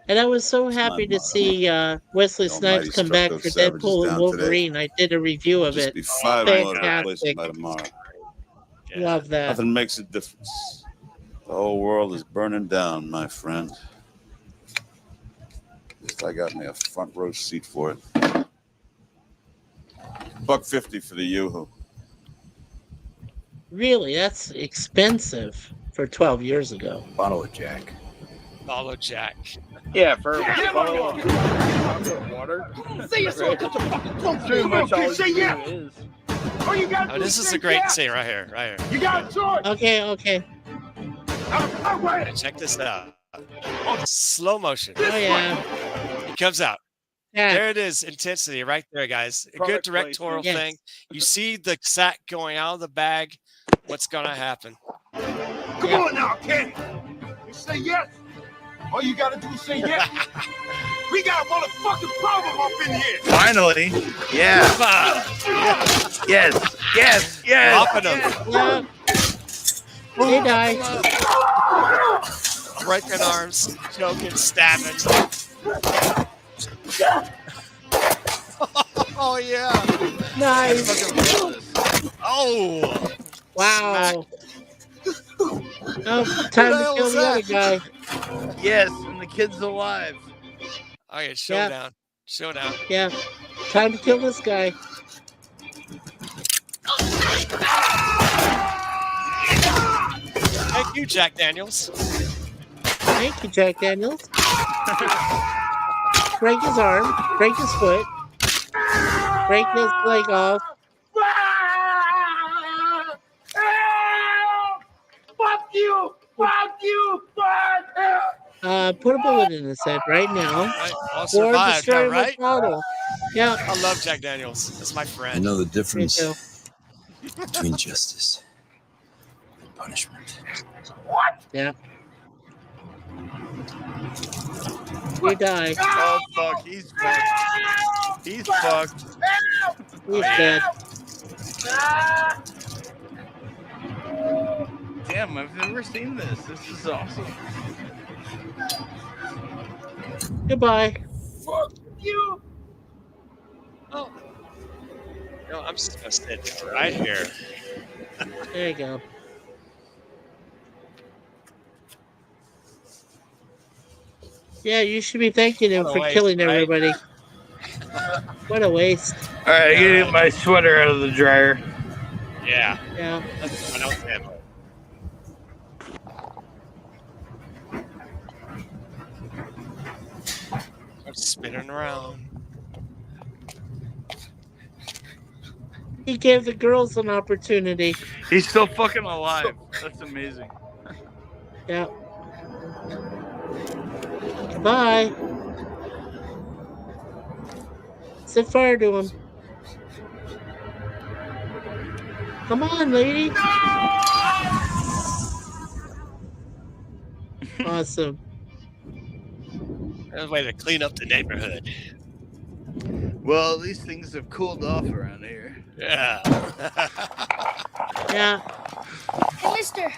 And I was so It's happy not to see Wesley The Snipes Almighty come struck back those for savages Deadpool and down Wolverine. I did a review of Just it. be 5 more to replace Fantastic. it by tomorrow. Yeah. Love that. Nothing makes a difference. The whole world is burning down, my friend. If I got me a front row seat for it. $1.50 for the Yoo-Hoo. Really, that's expensive for 12 years ago. Bottle of Jack. Follow Jack. yeah, for a bottle of water. Say yourself. Right. Get your fucking throat. Pretty Come on, much all kid. Say you yeah. do is. All you gotta Oh, do this is is say a great yeah. scene right here. Right here. You got a choice. Okay. All right. Yeah, check this out. Slow motion. Oh yeah. He comes out. Yeah. There it is. Intensity right there, guys. A good Product directorial placement. thing. You see the sack going out of the bag. What's going to happen? Come on now, kid. You say yes. All you gotta do is say yes. We got a motherfucking problem up in here. Finally. Yeah. Come on. Yes. Yes. Yes. Dropping them. Yeah. They die. Breaking arms, choking, stabbing. Oh yeah. Nice. Oh. Wow. Oh, Who time the to hell kill was the other that? guy. Yes, and the kid's alive. Okay, Yeah. showdown. Showdown. Yeah. Time to kill this guy. Thank you, Jack Daniels. Thank you, Jack Daniels. Break his arm. Break his foot. Break his leg off. Fuck you! Fuck you! Fuck! Put a bullet in his head right now. Right? All Or survived, destroy huh, him with right? bottle. Yeah. I love Jack Daniels. That's my I friend. know the There you difference go. between justice and punishment. Yeah. You die. Oh fuck, he's fucked. He's fucked. He's dead. Damn, I've never seen this. This is awesome. Goodbye. Fuck you! Oh. No, I'm just gonna sit right here. There you go. Yeah, you should be thanking him What a for waste, killing right? everybody. What a waste. All right, I gotta get my sweater out of the dryer. Yeah. Yeah. That's what I don't have. I'm spinning around. He gave the girls an opportunity. He's still fucking alive. That's amazing. Yeah. Goodbye. Set fire to him. Come on, lady. Awesome. There's a way to clean up the neighborhood. Well, at least things have cooled off around here. Yeah. Yeah. Hey, mister,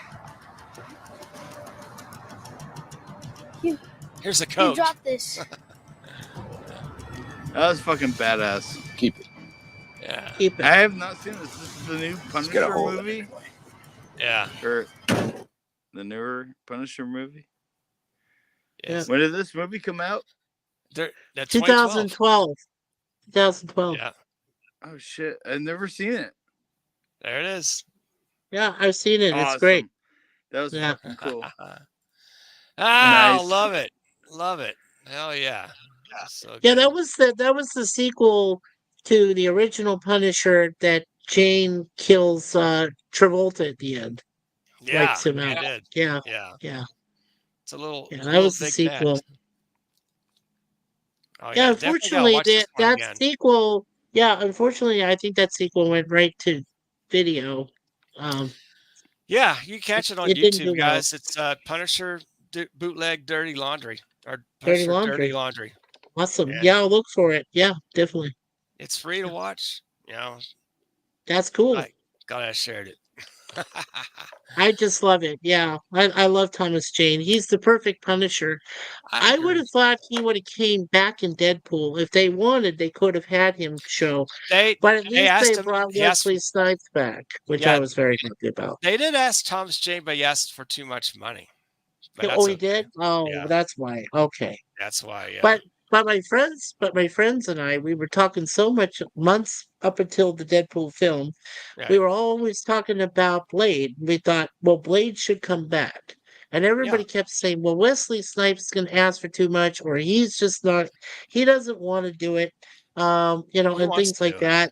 Here's a you coat. dropped this. That was fucking badass. Keep it. Yeah. Keep it. I have not seen this. This is the new Get a Punisher hold of it movie, anyway. Yeah. or the newer Punisher movie. Yes. When did this movie come out? That's 2012. 2012. 2012. Yeah. Oh shit! I've never seen it. There it is. Yeah, I've seen it. It's Awesome. great. That was Yeah. fucking cool. Ah, love it. Love it. Hell yeah. So Yeah, good. that was the sequel to the original Punisher that Jane kills Travolta at the end. Yeah, Wipes him he out. did. Yeah, Yeah. yeah. It's a little. Yeah, it's a that little was the big sequel. net. Oh, Yeah, definitely gotta unfortunately watch this one that again. sequel unfortunately I think that sequel went right to video. Um Yeah, you can catch it on it didn't YouTube, do well. guys. It's Punisher Bootleg Dirty Laundry or Dirty Punisher Laundry. Dirty Laundry. Awesome. Yeah. Yeah, I'll look for it. Yeah, definitely. It's free to watch. You know, That's cool. I glad I shared it. I just love it. Yeah. I love Thomas Jane. He's the perfect Punisher. I would agree. have thought he would have came back in Deadpool. If they wanted, they could have had him show. They But at they least asked they him. brought He asked. Wesley Snipes back, which Yeah, I was very happy about. they did ask Thomas Jane, but he asked for too much money. But Oh, that's he okay. did? Oh, Yeah, that's why. Okay. that's why. Yeah. But my friends and I, we were talking so much months up until the Deadpool film. We Right. were always talking about Blade. We thought, well, Blade should come back. And Yeah. everybody kept saying, well, Wesley Snipes is going to ask for too much, or he's just not, he doesn't want to do it, He and wants things like to.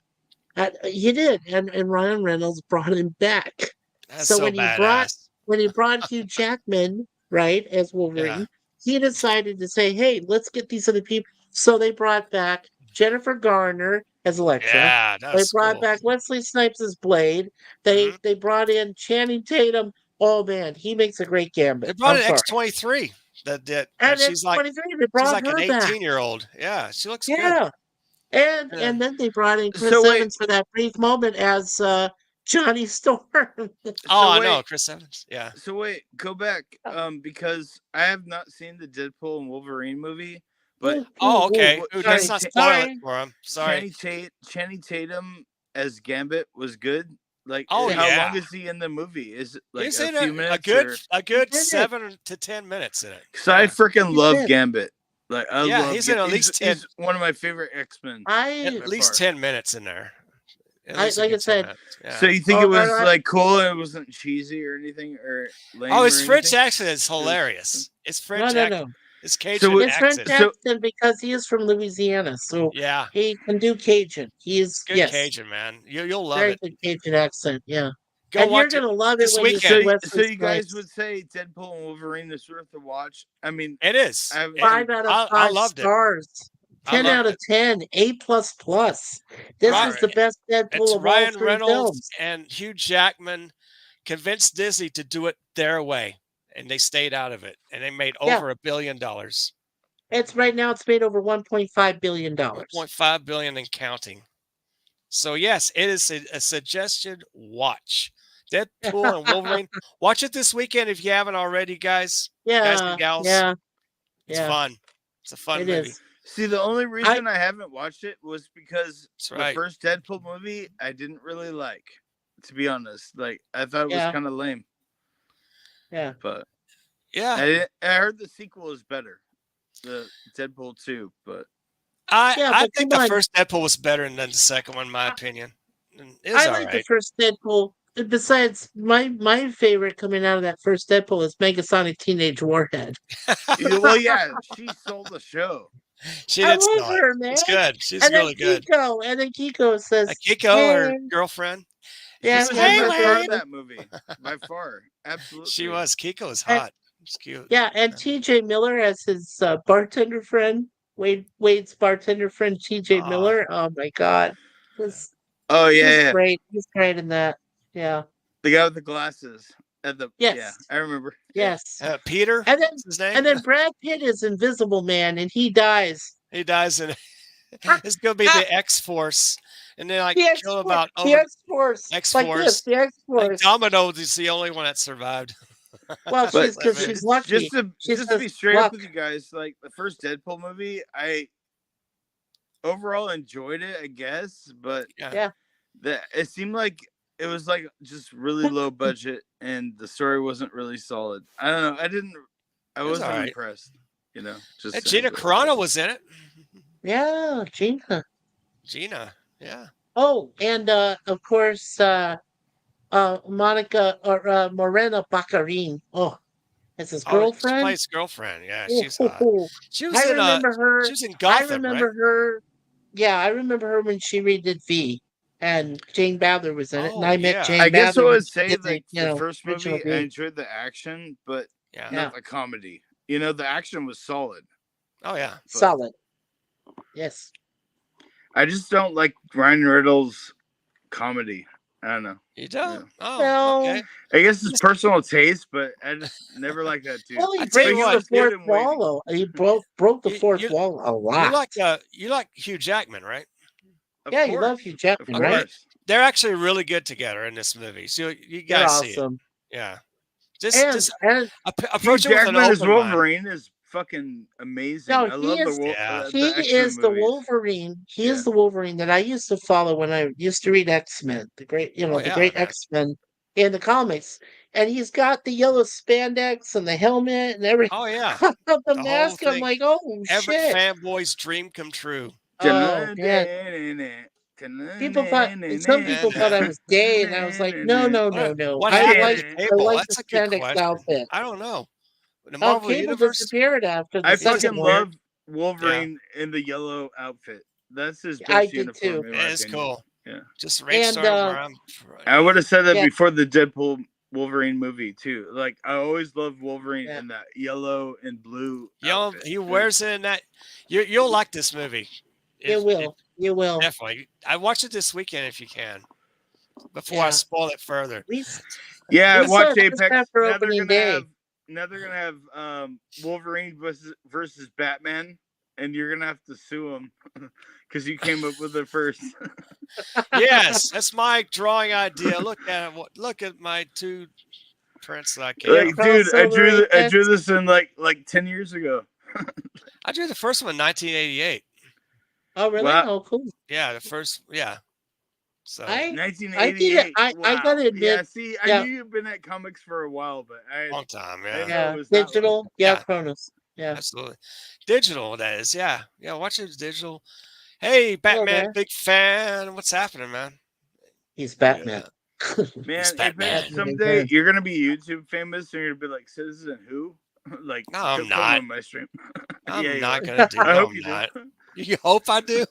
that. He did, and Ryan Reynolds brought him back. That's So so when he badass. brought Hugh Jackman, right, as Yeah. Wolverine, he decided to say, hey, let's get these other people. So they brought back Jennifer Garner as Elektra. Yeah, that They was brought cool. back Wesley Snipes as Blade. hmm They brought in Channing Tatum. Oh man, he makes a great They Gambit. brought I'm an sorry. X-23 that And she's like X-23, they brought an her back. 18-year-old. Yeah, she looks good. Yeah. Yeah. And then they brought in Chris So wait, Evans for that brief moment as Johnny Storm. Oh, I wait. know Chris Evans. Yeah. So wait, go back. Because I have not seen the Deadpool and Wolverine movie, but Oh, okay. What- Ooh, sorry, let's not ta- spoil it sorry. for him. Sorry. Channing Tatum as Gambit was good. Like, Oh, how yeah. long is he in the movie? Is it like He's a in few a minutes? good He's in it. 7 to 10 minutes in it. Because I freaking He's love in. Gambit. Like, I Yeah, love. he's in at least 10. He's one of my favorite X-Men. At least 10 minutes in there. At least a like I good 10 said, minutes. Yeah. So you think Oh, it was I- like cool and it wasn't cheesy or anything or lame? Oh, his or French anything? accent is hilarious. It's French no. accent. It's Cajun So It's French accent. accent because he is from Louisiana, so Yeah, he can do Cajun. He's good Cajun, man. You'll love very it. good Cajun accent. Yeah, Go and you're watch it gonna love it this when you weekend. see Wesley So you guys Snipes. would say Deadpool and Wolverine is worth a watch? I mean, It is. I haven't It- seen- 5 out of I 5 loved it. stars. I 10 loved out of it. 10. A plus plus. This Right. is the best Deadpool It's of all Ryan 3 Reynolds films. and Hugh Jackman convinced Disney to do it their way, and they stayed out of it, and they made Yeah. over $1 billion, It's right now. It's made over $1.5 billion. 1.5 billion and counting. So yes, it is a suggested watch. Deadpool and Wolverine. Watch it this weekend if you haven't already, guys. Guys Yeah, and gals. yeah, It's yeah. fun. It's a fun It movie. is. See, the only reason I haven't watched it was because That's the right. first Deadpool movie I didn't really like. To be honest, like I thought it Yeah. was kind of lame. Yeah. But Yeah. I heard the sequel is better, the Deadpool 2. But Yeah, I but think come the on. first Deadpool was better than the second one, in my opinion. It was I all like the right. first Deadpool. Besides, my favorite coming out of that first Deadpool is Megasonic Teenage Warhead. well, yeah, she sold the show. She I did love sell it. her, man. It's good. She's And then really good. Kiko says, Kiko, her "Hey." girlfriend. Yeah, She was Hey, the best part of Wade. that movie by far. Absolutely, She was. Kiko was And- hot. She's cute. Yeah, and TJ Miller as his bartender friend, Wade's bartender friend, TJ Aw. Miller. Oh my God, he's Oh yeah, great. He's great in that. Yeah. the guy with the glasses. Yeah, Yes. I remember. Yes. Peter. And then What's his name? and then Brad Pitt is Invisible Man, and he dies. He dies in. It's gonna be the X Force, and they like The X kill Force. about The over. X Force. X-Force. Like this. The X Like Force. Domino is the only one that survived. Well, But she's because she's lucky. Just to She's be just straight up luck. with you guys, like the first Deadpool movie, I overall enjoyed it, I guess, but Yeah. it seemed like it was like just really low budget and the story wasn't really solid. I don't know. I was wasn't alright. impressed. You know, just And saying. Gina Carano was in it. Yeah, Gina. Gina, yeah. Oh, and of course, Monica or Morena Baccarin. Oh, as his She girlfriend. plays girlfriend. Yeah, she's hot. She was I in remember her. She was in I Gotham, remember right? her. Yeah, I remember her when she redid V, and Jane Bowler was in it, and Oh, I met yeah. Jane I guess I Bowler when would she say did like you the know, first original movie, I V. enjoyed the action, but Yeah. not the comedy. You know, the action was solid. Oh yeah. But Solid. Yes. I just don't like Ryan Reynolds' comedy. I don't know. You don't? Yeah. Oh, No. okay. I guess it's personal taste, but I just never liked that dude. Well, he I tell you breaks what, the was good fourth in Waiting. wall. He broke the You- fourth you- wall a lot. You like Hugh Jackman, right? Of Yeah, course. you love Hugh Jackman, Of right? course. They're actually really good together in this movie. So you They're guys see it. awesome. Yeah. Just And Hugh approach it with an Jackman as open mind. Wolverine is fucking amazing. No, I love Yeah. he the X-Men is the movies. Wolverine. He Yeah. is the Wolverine that I used to follow when I used to read X-Men, the great, Oh, the yeah, great man. X-Men in the comics. And he's got the yellow spandex and the helmet and everything. Oh yeah. the The whole mask. I'm thing. like, oh Every shit. fanboy's dream come true. Oh man. Some people thought I was gay, and I was like, no. What I happened like to I Cable? like That's the a good spandex question. outfit. I don't know. The Oh, Marvel Cable Universe. disappeared after the I second fucking one. love Wolverine in the yellow outfit. That's his best I did uniform, too. in my It is opinion. cool. Yeah. Just rainstorm around. I would have said that Yeah. before the Deadpool Wolverine movie too. Like I always loved Wolverine Yeah. in that yellow and blue. Yo, outfit. he wears it in that. You'll like this movie. You will. You will. Definitely. I watched it this weekend if you can. Before I Yeah. spoil it further. At least Yeah, We saw watch it just Apex. after Now they're opening gonna day. have. Now they're gonna have Wolverine versus Batman, and you're gonna have to sue him because you came up with it first. Yes, that's my drawing idea. Look at it. Look at my two prints that I came Your up. Like, dude, crossover I drew apex. this in like 10 years ago. I drew the first one in 1988. Oh, really? Wow, Oh, cool. Yeah, the first. Yeah. So I did. 1988. I Wow. gotta admit, Yeah. See, I yeah, knew you've been at comics for a while, but long time. I didn't Yeah. know yeah, it was that long. digital, yeah, Yeah. Kronos, yeah. Absolutely. Digital. That is. Yeah. Yeah. Watch it digital. Hey, Hello Batman, there. big fan. What's happening, man? He's Batman. He's Man, Batman. Apex, someday you're gonna be YouTube famous and you're gonna be like Citizen Who, like No, I'm come not. on my stream. I'm Yeah, you not are. gonna do. I No, hope I'm you not. do. You hope I do?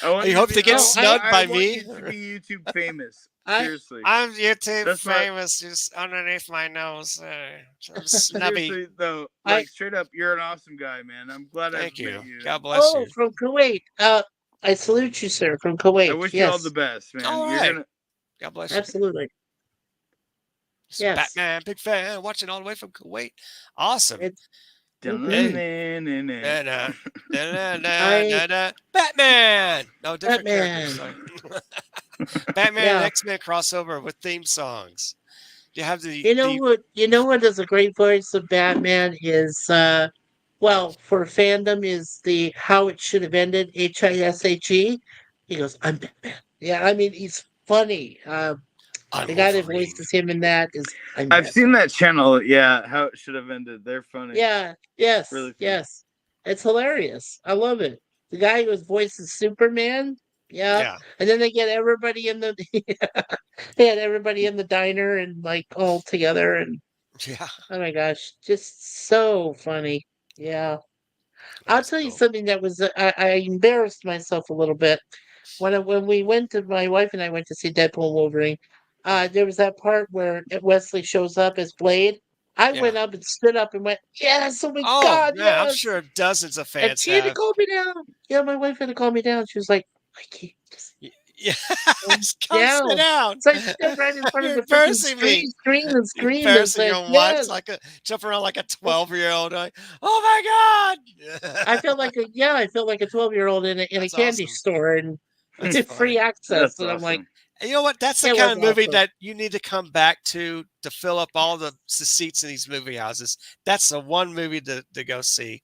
I want You hope to get No, snubbed I by want me? you to be YouTube famous. I Seriously. I'm YouTube That's my- famous, just underneath my nose. I'm snubby. Seriously though, I- like straight up, you're an awesome guy, man. I'm glad Thank I've you. met you. God bless oh you. from Kuwait. I salute you, sir, from I Kuwait. wish you all Yes, the best, man. All You're right. gonna God bless you. absolutely. It's Yes. Batman, big fan, watching all the way from Kuwait. Awesome. It's Da-na-na-na-na. Batman. No, different Batman. characters. Sorry. Batman and Yeah. X-Men crossover with theme songs. You have the You know what? You know what is a great voice of Batman is well for fandom is the how it should have ended Hishe. He goes, "I'm Batman." Yeah, I mean he's funny. I'm The guy that Wolverine. voices him in that is I'm I've Batman. seen that channel. Yeah, how it should have ended. They're funny. Yeah. Yes. Really funny. Yes. It's hilarious. I love it. The guy who voices Superman. Yeah. Yeah. And then they get everybody in the they had everybody in the diner and like all together and Yeah. oh my gosh, just so funny. Yeah. I'll That's tell you cool. something that was I embarrassed myself a little bit when we went to my wife and I went to see Deadpool and Wolverine. There was that part where Wesley shows up as Blade. I Yeah. went up and stood up and went, "Yes! Oh my Oh God, man, I'm yes!" sure dozens of And fans she had to have. calm me down. Yeah, my wife had to calm me down. She was like, "Mikey, just Yeah. calm Come down." sit down. So I stood right in front of You're the freaking embarrassing me. screen and You're screamed and embarrassing said, your own wife. "Yes!" It's like jump around like a 12-year-old. Like, oh my God. I felt like I felt like a 12-year-old in a That's candy awesome. store and That's free funny. access. That's And I'm like, awesome. And you know what? That's the it kind was of movie awesome. that you need to come back to fill up all the seats in these movie houses. That's the one movie to go see.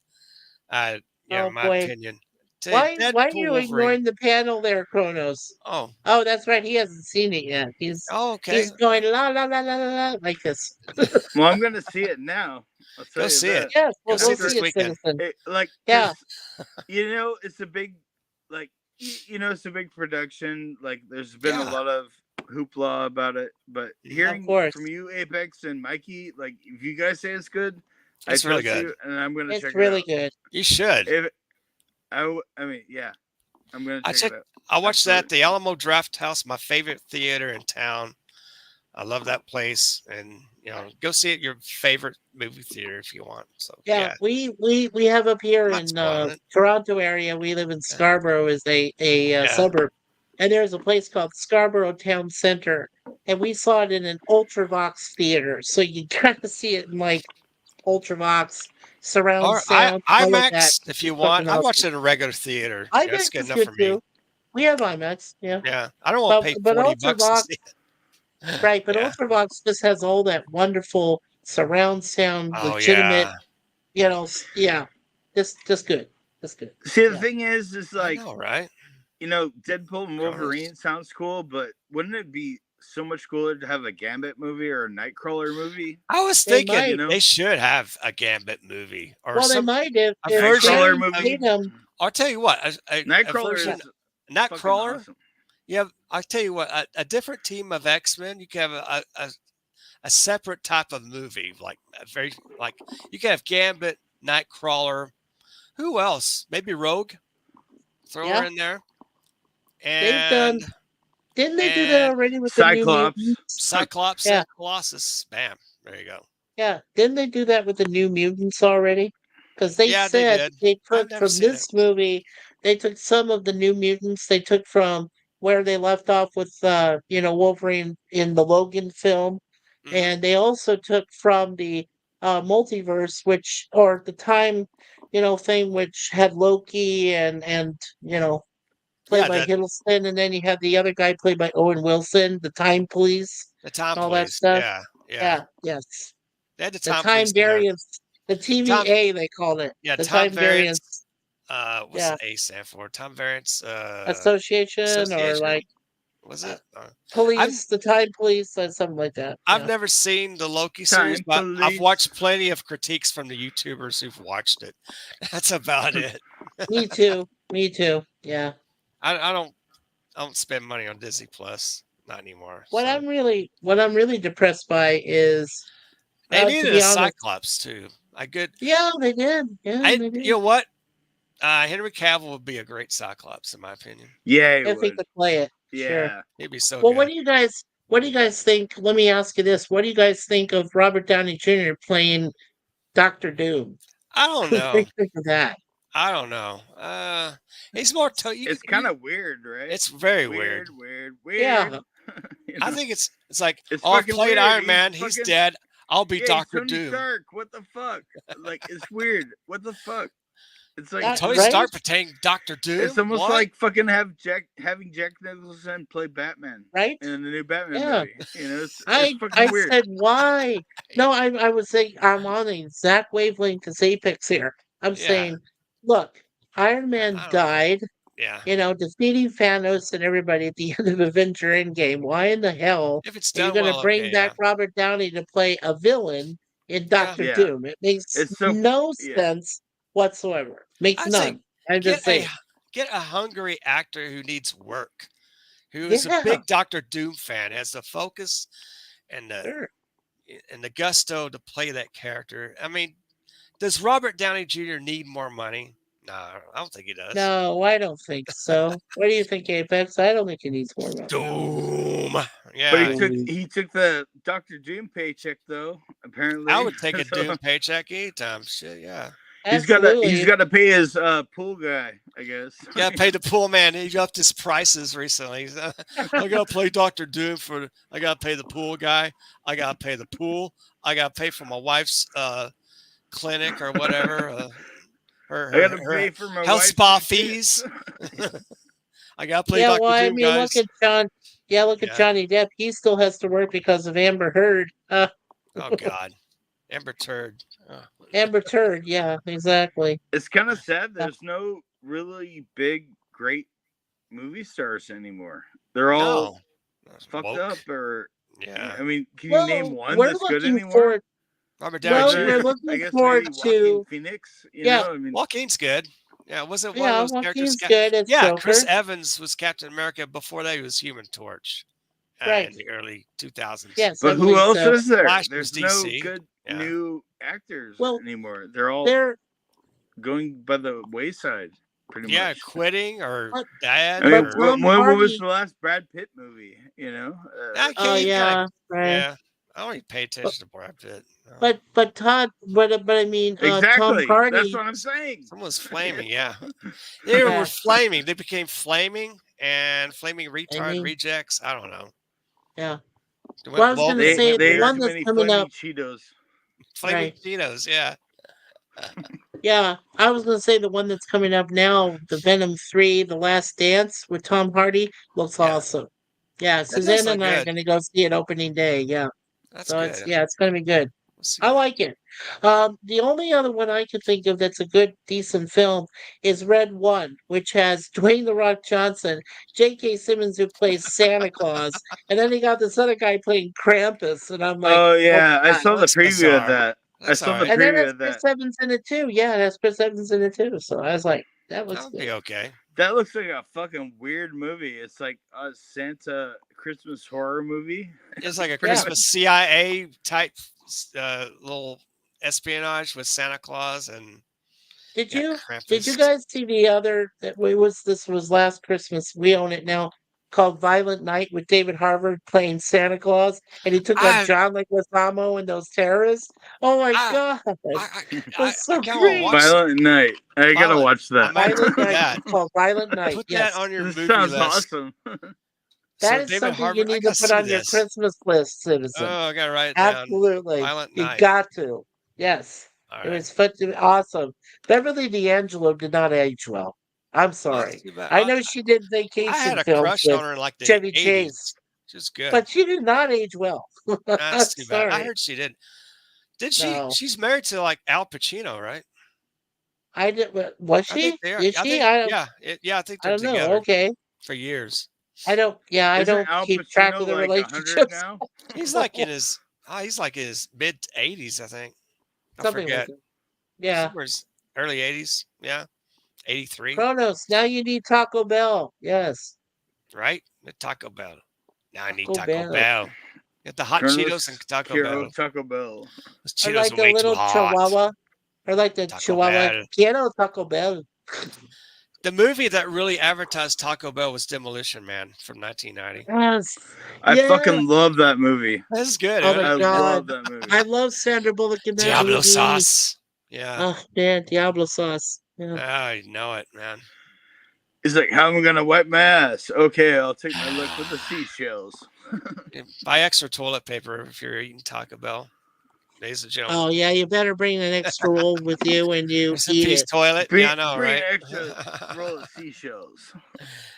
Yeah, Oh in my boy. opinion. Why are Deadpool, you Wolverine. ignoring the panel there, Kronos? Oh, Oh, that's right. He hasn't seen it yet. He's okay. going la la la la la la like this. Well, I'm gonna see it now. I'll tell Go you see that. it. Yes, we'll Go see go it this see it, weekend. citizen. Like, Yeah. 'cause, you know, it's a big, like, it's a big production. Like, there's been Yeah. a lot of hoopla about it, but hearing course. from you, Apex and Mikey, like, if you guys say it's good, It's I really trust good. you, and I'm gonna It's check really it out. good. You should. If I mean, yeah, I'm gonna I check check- it out. I watched that at Absolutely. the Alamo Draft House, my favorite theater in town. I love that place, and go see it at your favorite movie theater if you want. So Yeah, we have up here I'm not in spoiling it. Toronto area. We live in Scarborough, is a Yeah. suburb, and there's a place called Scarborough Town Center, and we saw it in an Ultravox theater. So you kind of see it in like Ultravox surround Or sound, all of that. IMAX if you It's want. fucking I watch awesome. it in a regular theater. IMAX That's good is enough good for me. too. We have IMAX, yeah. Yeah, I don't want to pay But $40 to Ultravox, see it. right? But Yeah. Ultravox just has all that wonderful surround sound, Oh legitimate. yeah. Yeah, just good. That's good. See, the Yeah. thing is I like, know, right? Deadpool and Wolverine sounds cool, but wouldn't it be so much cooler to have a Gambit movie or a Nightcrawler movie? I was They thinking might. they should have a Gambit movie or Well, they some. might if a if version Nightcrawler Channing movie. Tatum. I'll tell you what, a Nightcrawler version, is fucking Nightcrawler. awesome. Yeah, I'll tell you what, a different team of X-Men. You can have a separate type of movie, like you can have Gambit, Nightcrawler. Who else? Maybe Rogue. Throw her Yeah. in there. They've done. And Didn't they do that and already with the New Cyclops. Mutants? Cyclops Yeah. and Colossus. Bam. There you go. Yeah, didn't they do that with the New Mutants already? Because they Yeah, they said did. they I've took never from seen it. this movie, they took some of the New Mutants. They took from where they left off with, Wolverine in the Logan film, Mhm. and they also took from the multiverse, or the time thing which had Loki and played Yeah, by the Hiddleston, and then you had the other guy played by Owen Wilson, the Time Police, time and all that police. stuff. Yeah, yeah. Yeah, yes. They had the The time police time in there. variance, the Time, TVA they called it. yeah, The time time variance. variance, What's yeah, the A stand for? Time variance. association or Association. like Was uh, it? I've police, the time police, something like that. I've Yeah. never seen the Loki series, Time but I've police. watched plenty of critiques from the YouTubers who've watched it. That's about it. Me too. Me too. Yeah. I don't spend money on Disney Plus, not anymore. What So I'm really depressed by is, they to needed be a honest. Cyclops too. I good. Yeah, they did. Yeah, they You did. know what? Henry Cavill would be a great Cyclops, in my opinion. Yeah, he If he would. could play it, sure. Yeah. He'd be so Well, good. what do you guys think? Let me ask you this: what do you guys think of Robert Downey Jr. playing Doctor Doom? I don't What do you know. think of that? I don't know. He's more. It's kind of weird, right? It's very weird. Weird. Yeah, You I know? think it's like, It's oh, I fucking played weird. Iron He's Man. He's fucking- dead. I'll be Yeah, Doctor Tony Doom. Stark. What the fuck? Like, it's weird. What the fuck? It's like That- Tony right? Stark playing Doctor Doom. it's almost What? like fucking having Jack Nicholson play Batman right. in the new Batman Yeah. movie. You know, it's I fucking weird. said why? No, I was saying I'm on the exact wavelength as Apex here. I'm Yeah. saying, look, Iron Man I don't know. died. Yeah. Defeating Thanos and everybody at the end of Avenger Endgame. Why in the hell If it's are you done going to well, bring okay, back Robert Downey to play a villain in Doctor Yeah. Doom? It makes It's so- no yeah. sense whatsoever. Makes I'd say none. I'm just saying. get a hungry actor who needs work, who is a Yeah. big Doctor Doom fan, has the focus and Sure. the gusto to play that character. I mean, does Robert Downey Jr. need more money? No, I don't think he does. No, I don't think so. What do you think, Apex? I don't think he needs more money. Doom. Yeah. But he took the Doctor Doom paycheck though. Apparently, I would take a So, Doom paycheck anytime. Shit, yeah. He's Absolutely. got to pay his pool guy, I guess. You gotta pay the pool man. He upped his prices recently. I gotta play Doctor Doom I gotta pay the pool guy. I gotta pay the pool. I gotta pay for my wife's clinic or whatever. I got to pay for my health wife's spa kids. fees. I gotta play Yeah, Doctor well, I Doom, mean, guys. look at John. Yeah, look Yeah. at Johnny Depp. He still has to work because of Amber Heard. Oh God, Amber Turd. Oh. Amber Turd. Yeah, exactly. It's kind of sad. There's no really big, great movie stars anymore. They're all No. fucked Woke. up, or Yeah. I mean, can Well, you name one we're that's good looking anymore? forward. Robert Well, Downey we're Jr. looking I guess forward maybe to. Joaquin Phoenix. You Yeah. know, I mean, Joaquin's good. Yeah, wasn't one Yeah, of those characters? Joaquin's good as Yeah, Joker. Chris Evans was Captain America. Before that, he was Human Torch. Right. In the early 2000s. Yes, but I who believe else so. is there? Flash There's was no DC. good Yeah. new actors Well, anymore. They're all They're going by the wayside, pretty Yeah, much. quitting or But- dad. I mean, But or, Tom when was Hardy- the last Brad Pitt movie? You know, I Oh can't- yeah, right. yeah. I don't even pay attention to Brad Pitt. No. But Todd, but I mean, Tom exactly. Hardy. That's what I'm saying. Someone was flaming, yeah. They were Yeah. flaming. They became flaming and flaming retard Flaming. rejects. I don't know. Yeah. They Well, I was went gonna They, say they the ate one too that's many coming flaming up. Cheetos. flaming Right. Cheetos, yeah. Yeah, I was gonna say the one that's coming up now, the Venom 3, The Last Dance with Tom Hardy, looks Yeah. awesome. Yeah, does Suzanne look and I are good. gonna go see it opening day. Yeah, That's so good. it's gonna be good. We'll see. I like it. The only other one I can think of that's a good, decent film is Red One, which has Dwayne the Rock Johnson, J.K. Simmons who plays Santa Claus, and then they got this other guy playing Krampus, and I'm like, Oh yeah, I God. saw the That's preview bizarre. of that. That's I saw all the right. And then preview it's of Chris that. Evans in it too. Yeah, that's Chris Evans in it too. So I was like, that looks That'll good. be okay. That looks like a fucking weird movie. It's like a Santa Christmas horror movie. It's like a Yeah. Christmas CIA type little espionage with Santa Claus and Did yeah, you Krampus. guys see the other this was last Christmas. We own it now, called Violent Night with David Harbour playing Santa Claus, and he took I- on John Leguizamo and those terrorists. Oh my I- god. I was so kinda great. watch- Violent Night. I gotta Violent- watch that. I might Violent put Night. that. It's called Violent Night. Put Yes. that on your This movie sounds list. awesome. That is David something Harbour, you I need to gotta put see on your this. Christmas list, citizen. Oh, I gotta write it down. Absolutely. Violent You Night. got to. Yes. All It right. was awesome. Beverly D'Angelo did not age well. I'm Well, that's sorry. too bad. I know she did I had vacation a films crush with on her in like the Chevy Chase, 80s. She was good. but she did not age well. I'm That's too bad. I sorry. heard she did. Did she? No, She's married to like Al Pacino, right? I did. Was I think she? they are. Did I she? think yeah, yeah. I think I they're don't know. together Okay. for years. I don't. Yeah, I Isn't don't Al keep track Pacino of the like 100 relationships. now? He's like in his. He's like in his mid 80s, I think. I Something like forget. that. Yeah. Somewhere early 80s. Yeah, 83. Kronos. Now you need Taco Bell. Yes, Right? With Taco Bell. Now I need Taco Taco Bell. Bell. Get the hot Cheetos and Colonel's Taco Hero Bell. Taco Bell. Those Or Cheetos like are the way too little hot. Chihuahua. Or like the Taco Chihuahua. Bell. Quiero Taco Bell. The movie that really advertised Taco Bell was Demolition Man from 1990. Yes. I Yeah. fucking love that movie. This is good, Oh isn't my it? I God. love that movie. I love Sandra Bullock in that Diablo movie. sauce. Yeah. Oh man, Diablo sauce. Yeah. Oh, you know it, man. He's like, how am I gonna wipe my ass? Okay, I'll take my lick with the seashells. Buy extra toilet paper if you're eating Taco Bell, ladies and gentlemen. Oh yeah, you better bring an extra roll with you when you Rest in eat peace, it. toilet. Bring, Yeah, I know, bring right? an extra roll of seashells.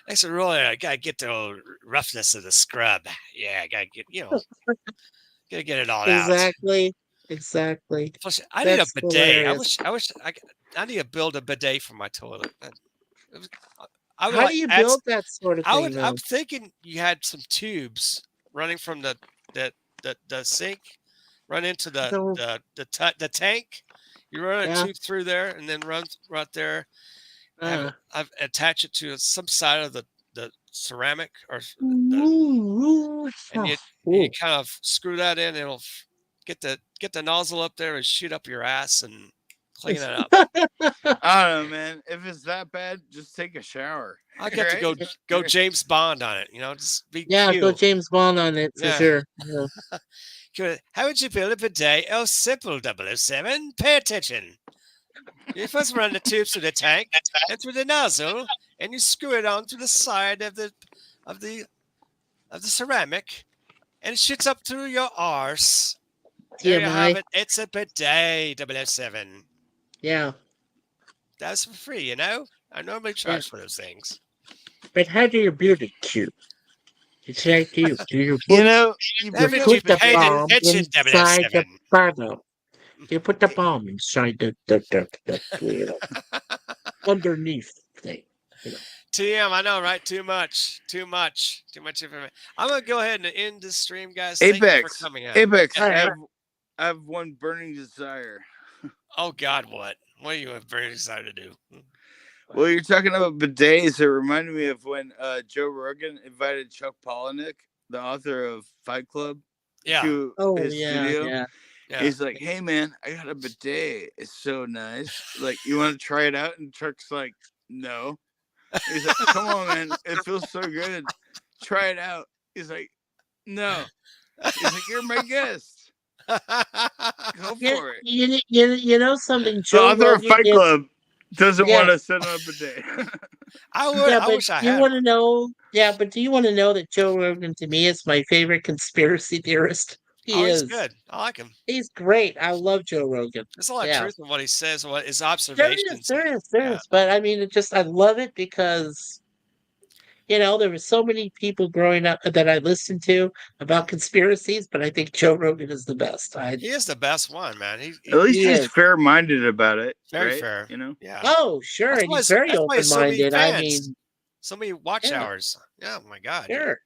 Extra roll. I gotta get the old roughness of the scrub. Yeah, I gotta get gotta get it all out. Exactly. Exactly. Plus, I need a That's bidet. hilarious. I need to build a bidet for my toilet. It was- I would How like do you add build that sort of thing though? I'm thinking you had some tubes running from the sink, run into So, the tank. You run a yeah. tube through there, and then run right there. I've attached it to some side of the ceramic and you kind of screw that in. It'll get the nozzle up there and shoot up your ass and clean it up. I don't know, man. If it's that bad, just take a shower. I got to go James Bond on it. Just be Yeah, cute. go James Bond on it for Yeah. sure. Yeah. Good. How would you build a bidet? Oh, simple, 007. Pay attention. You first run the tubes through the tank and through the nozzle, and you screw it onto the side of the ceramic, and it shoots up through your arse. There you have TMI. it. It's a bidet, 007. Yeah. That's for free, I normally charge for those things. But how do you build it cute? It's like you do you You put, know, Haven't you put the paid bomb attention, inside the 007? bottle. You put the bomb inside the underneath thing. TM, I know, right? Too much information. I'm gonna go ahead and end this stream, guys. Thank you for Apex. coming out. Apex. Yeah. I have one burning desire. Oh God, what? What are you very excited to do? Well, you're talking about bidets. It reminded me of when Joe Rogan invited Chuck Palahniuk, the author of Fight Club, Yeah, to Oh his yeah, studio. yeah. yeah. He's like, "Hey man, I got a bidet. It's so nice. Like, you want to try it out?" And Chuck's like, "No." He's like, "Come on, man. It feels so good. Try it out." He's like, "No." He's like, "You're my guest. Go for it." You know something, The Joe author of Rogan Fight is. Club doesn't Yeah. want to sit on a bidet. I would. Yeah, I but wish I do you had. want to know? Yeah, but do you want to know that Joe Rogan to me is my favorite conspiracy theorist? He Oh, he's is. good. I like him. He's great. I love Joe Rogan. There's a lot of Yeah. truth in what he says, what his There is, observations. there is, Yeah. But I mean, I love it because there were so many people growing up that I listened to about conspiracies, but I think Joe Rogan is the best. He is the best one, man. At least He he's is. fair-minded about it. Very right? fair. You know. Yeah. Oh, sure, That's and why he's it's- very that's why it's so many open-minded. I fans. mean, So many watch Yeah. hours. Yeah, oh my God. Yeah. sure.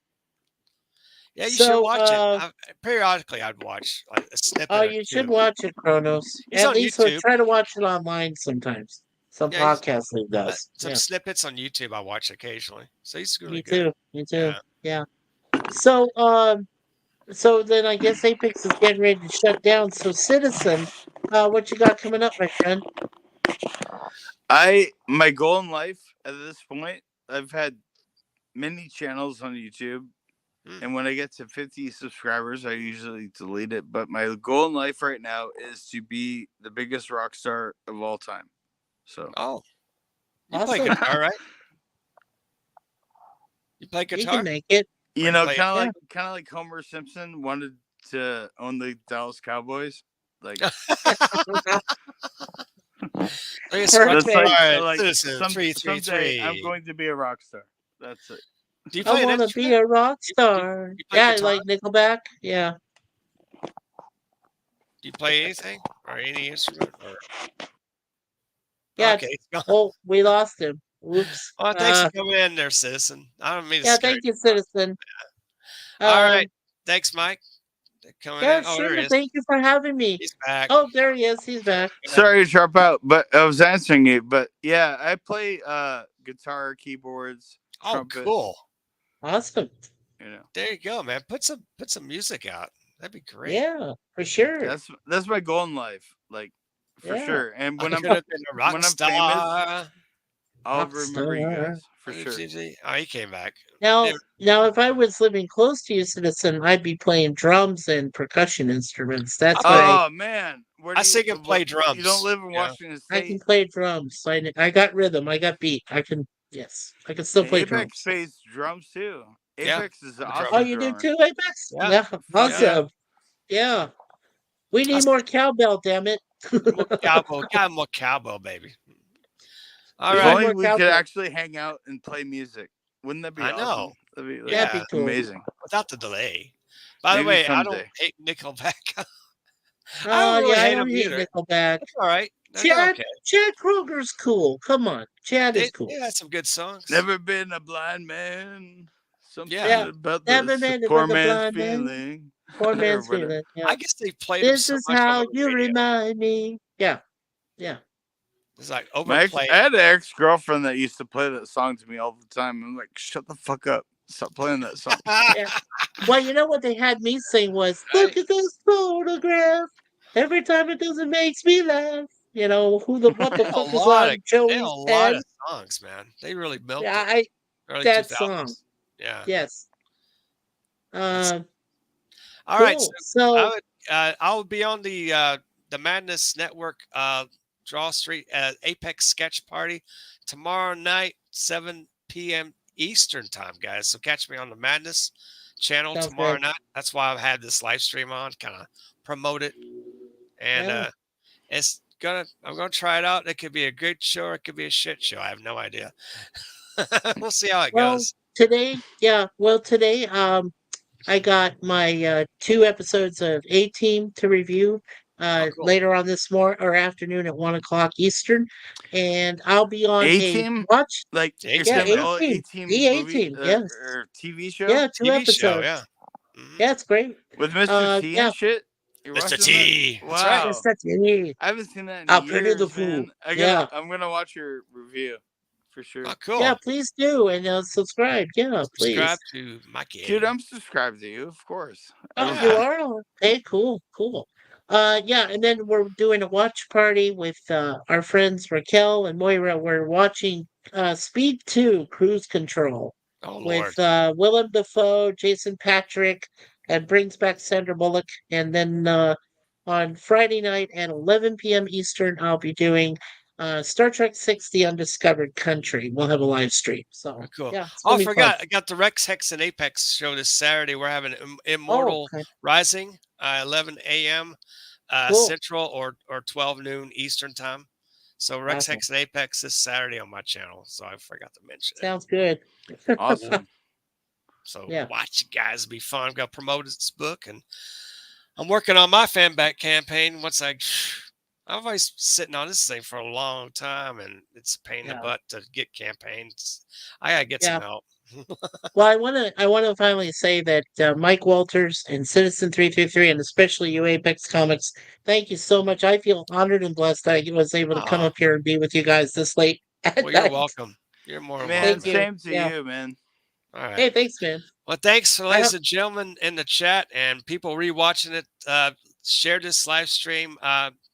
Yeah, you So, should watch it. Periodically, I'd watch like a snippet. Oh, or you should two. watch it, Kronos. He's At on least YouTube. try to watch it online sometimes. Some Yeah, he's- podcasting does. Some Yeah, snippets on YouTube I watch occasionally. So he's really me good. too. Me too. Yeah. Yeah. So then I guess Apex is getting ready to shut down. So Citizen, what you got coming up, my friend? My goal in life at this point, I've had many channels on YouTube, and when I get to 50 subscribers, I usually delete it. But my goal in life right now is to be the biggest rock star of all time. So, Oh, you play Awesome. guitar, right? You play You guitar? can make it. you know, Like- kind of like Homer Simpson wanted to own the Dallas Cowboys. Like Please that's Perfect. like Citizen someday I'm 333. going to be a rock star. That's it. Do you I play an want to be instrument? a rock You, you, star. you play Yeah, I guitar? like Nickelback. Yeah. Do you play anything or any instrument? Or Yeah. okay, it's gone. Oh, we lost him. Whoops. Well, thanks for coming in there, Citizen. I don't mean to Yeah, scare thank you, you. citizen. All right, Um, thanks, Mike. Coming yeah, in. Oh, sure. there he is. Thank you for having me. He's back. Oh, there he is. He's back. Go ahead. Sorry to drop out, but I was answering you. But yeah, I play guitar, keyboards, Oh, trumpet. cool. Awesome. You know, There you go, man. Put some music out. That'd be great. Yeah, for sure. that's my goal in life, like for Yeah. sure. And I when I'm could have been a rock when I'm famous, star. I'll Rock remember you star. guys for sure. Oh, he came back. Now, Yeah. now, if I was living close to you, citizen, I'd be playing drums and percussion instruments. That's I what play- Oh man, where I do you sing and play drums. You don't live in Yeah. Washington I can State? play drums. I got rhythm. I got beat. I can. Yes, I can still play Apex drums. plays drums too. Yeah, Apex is an I'm a awesome Oh, drummer. you do drummer. too, Apex? Yeah. Yeah, Fuck awesome. yeah. Yeah. We I need sing more cowbell, damn it. more cowboy. Got more cowboy, baby. All If We right. need only more we could cowbell. actually hang out and play music. Wouldn't that be I awesome? know. That'd be like, Yeah. That'd be cool. amazing. Without the delay. By the Maybe way, I don't someday. hate Nickelback. I don't really Yeah, I hate don't them hate either. Nickelback. That's all right. They're Chad, okay. Chad Kroger's cool. Come on, Chad is cool. They had some good songs. Never been a blind man. Something Yeah. about Never the been poor with a man's blind man. feeling. Poor Or man's whatever. feeling. Yeah. I guess they played them This so is much how on the you radio. remind me. Yeah. Yeah. It's like My ex, overplayed. I had an ex girlfriend that used to play that song to me all the time. I'm like, shut the fuck up. Stop playing that song. Yeah. Well, you know what they had me sing was, Right. "Look at this photograph. Every time it does, it makes me laugh." You know what the They had fuck a is lot on of Joey's head? songs, man. They really milked Yeah, it. Early that 2000s. song. Yeah. Yes. That's, Um. all right. Cool. So So I'll be on the Madness Network Draw Street Apex Sketch Party tomorrow night, 7 p.m. Eastern time, guys. So catch me on the Madness channel sounds tomorrow good. night. That's why I've had this live stream on, kind of promote it. And Yeah. I'm gonna try it out. It could be a good show or it could be a shit show. I have no idea. We'll see how it Well, goes. today, I got my 2 episodes of A Team to review Oh, cool. later on this morning or afternoon at 1 o'clock Eastern, and I'll be on A a Team? watch. Like The you're Yeah, saying the A-Team, A old Team, A-Team the A movie Team. Yes, or TV show? yeah, 2 TV show, episodes. yeah. Mhm. Yeah, it's great. With Mr. T Yeah, and shit? You're Mr. watching T. that? That's right. Wow. yes, that's it. I haven't seen that in I'll pretty the years, fool. man. Yeah, I'm gonna watch your review for sure. Oh, cool. yeah. Please do and subscribe. Yeah, Subscribe please. to Mikey. Dude, I'm subscribed to you, of course. Oh, Yeah. you are? Okay, cool, cool. Yeah, and then we're doing a watch party with our friends Raquel and Moira. We're watching Speed 2 Cruise Control Oh, with Lord. Willem Dafoe, Jason Patrick, and brings back Sandra Bullock. And then on Friday night at 11 p.m. Eastern, I'll be doing Star Trek 6 The Undiscovered Country. We'll have a live stream. So, Oh, cool. yeah, it's Oh, I going to be fun. forgot. I got the Rex Hex and Apex show this Saturday. We're having Immortal okay. Rising, 11 a.m. Cool. Central or 12 noon Eastern time. So Rex Awesome. Hex and Apex this Saturday on my channel. So I forgot to mention it. Sounds good. Awesome. So Yeah. watch you guys. It'll be fun. I've got promoted this book and I'm working on my fan back campaign. I've always sitting on this thing for a long time and it's a pain in the Yeah. butt to get campaigns. I gotta get some help. Well, I want to finally say that Mike Walters and Citizen 333, and especially you, Apex Comics, thank you so much. I feel honored and blessed that I was able to come Aw. up here and be with you guys this late at Well, you're night. welcome. You're more than Man, Thank welcome. you. same to Yeah. you, man. All right. Hey, thanks, man. Well, thanks, I ladies hope- and gentlemen, in the chat and people rewatching it. Share this live stream.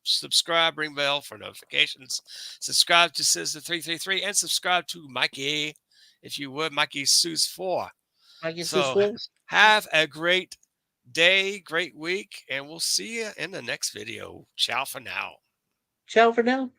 Subscribe, ring bell for notifications. Subscribe to Citizen 333 and subscribe to Mikey, if you would. Mikey Sue's 4. I guess So this was. have a great day, great week, and we'll see you in the next video. Ciao for now. Ciao for now.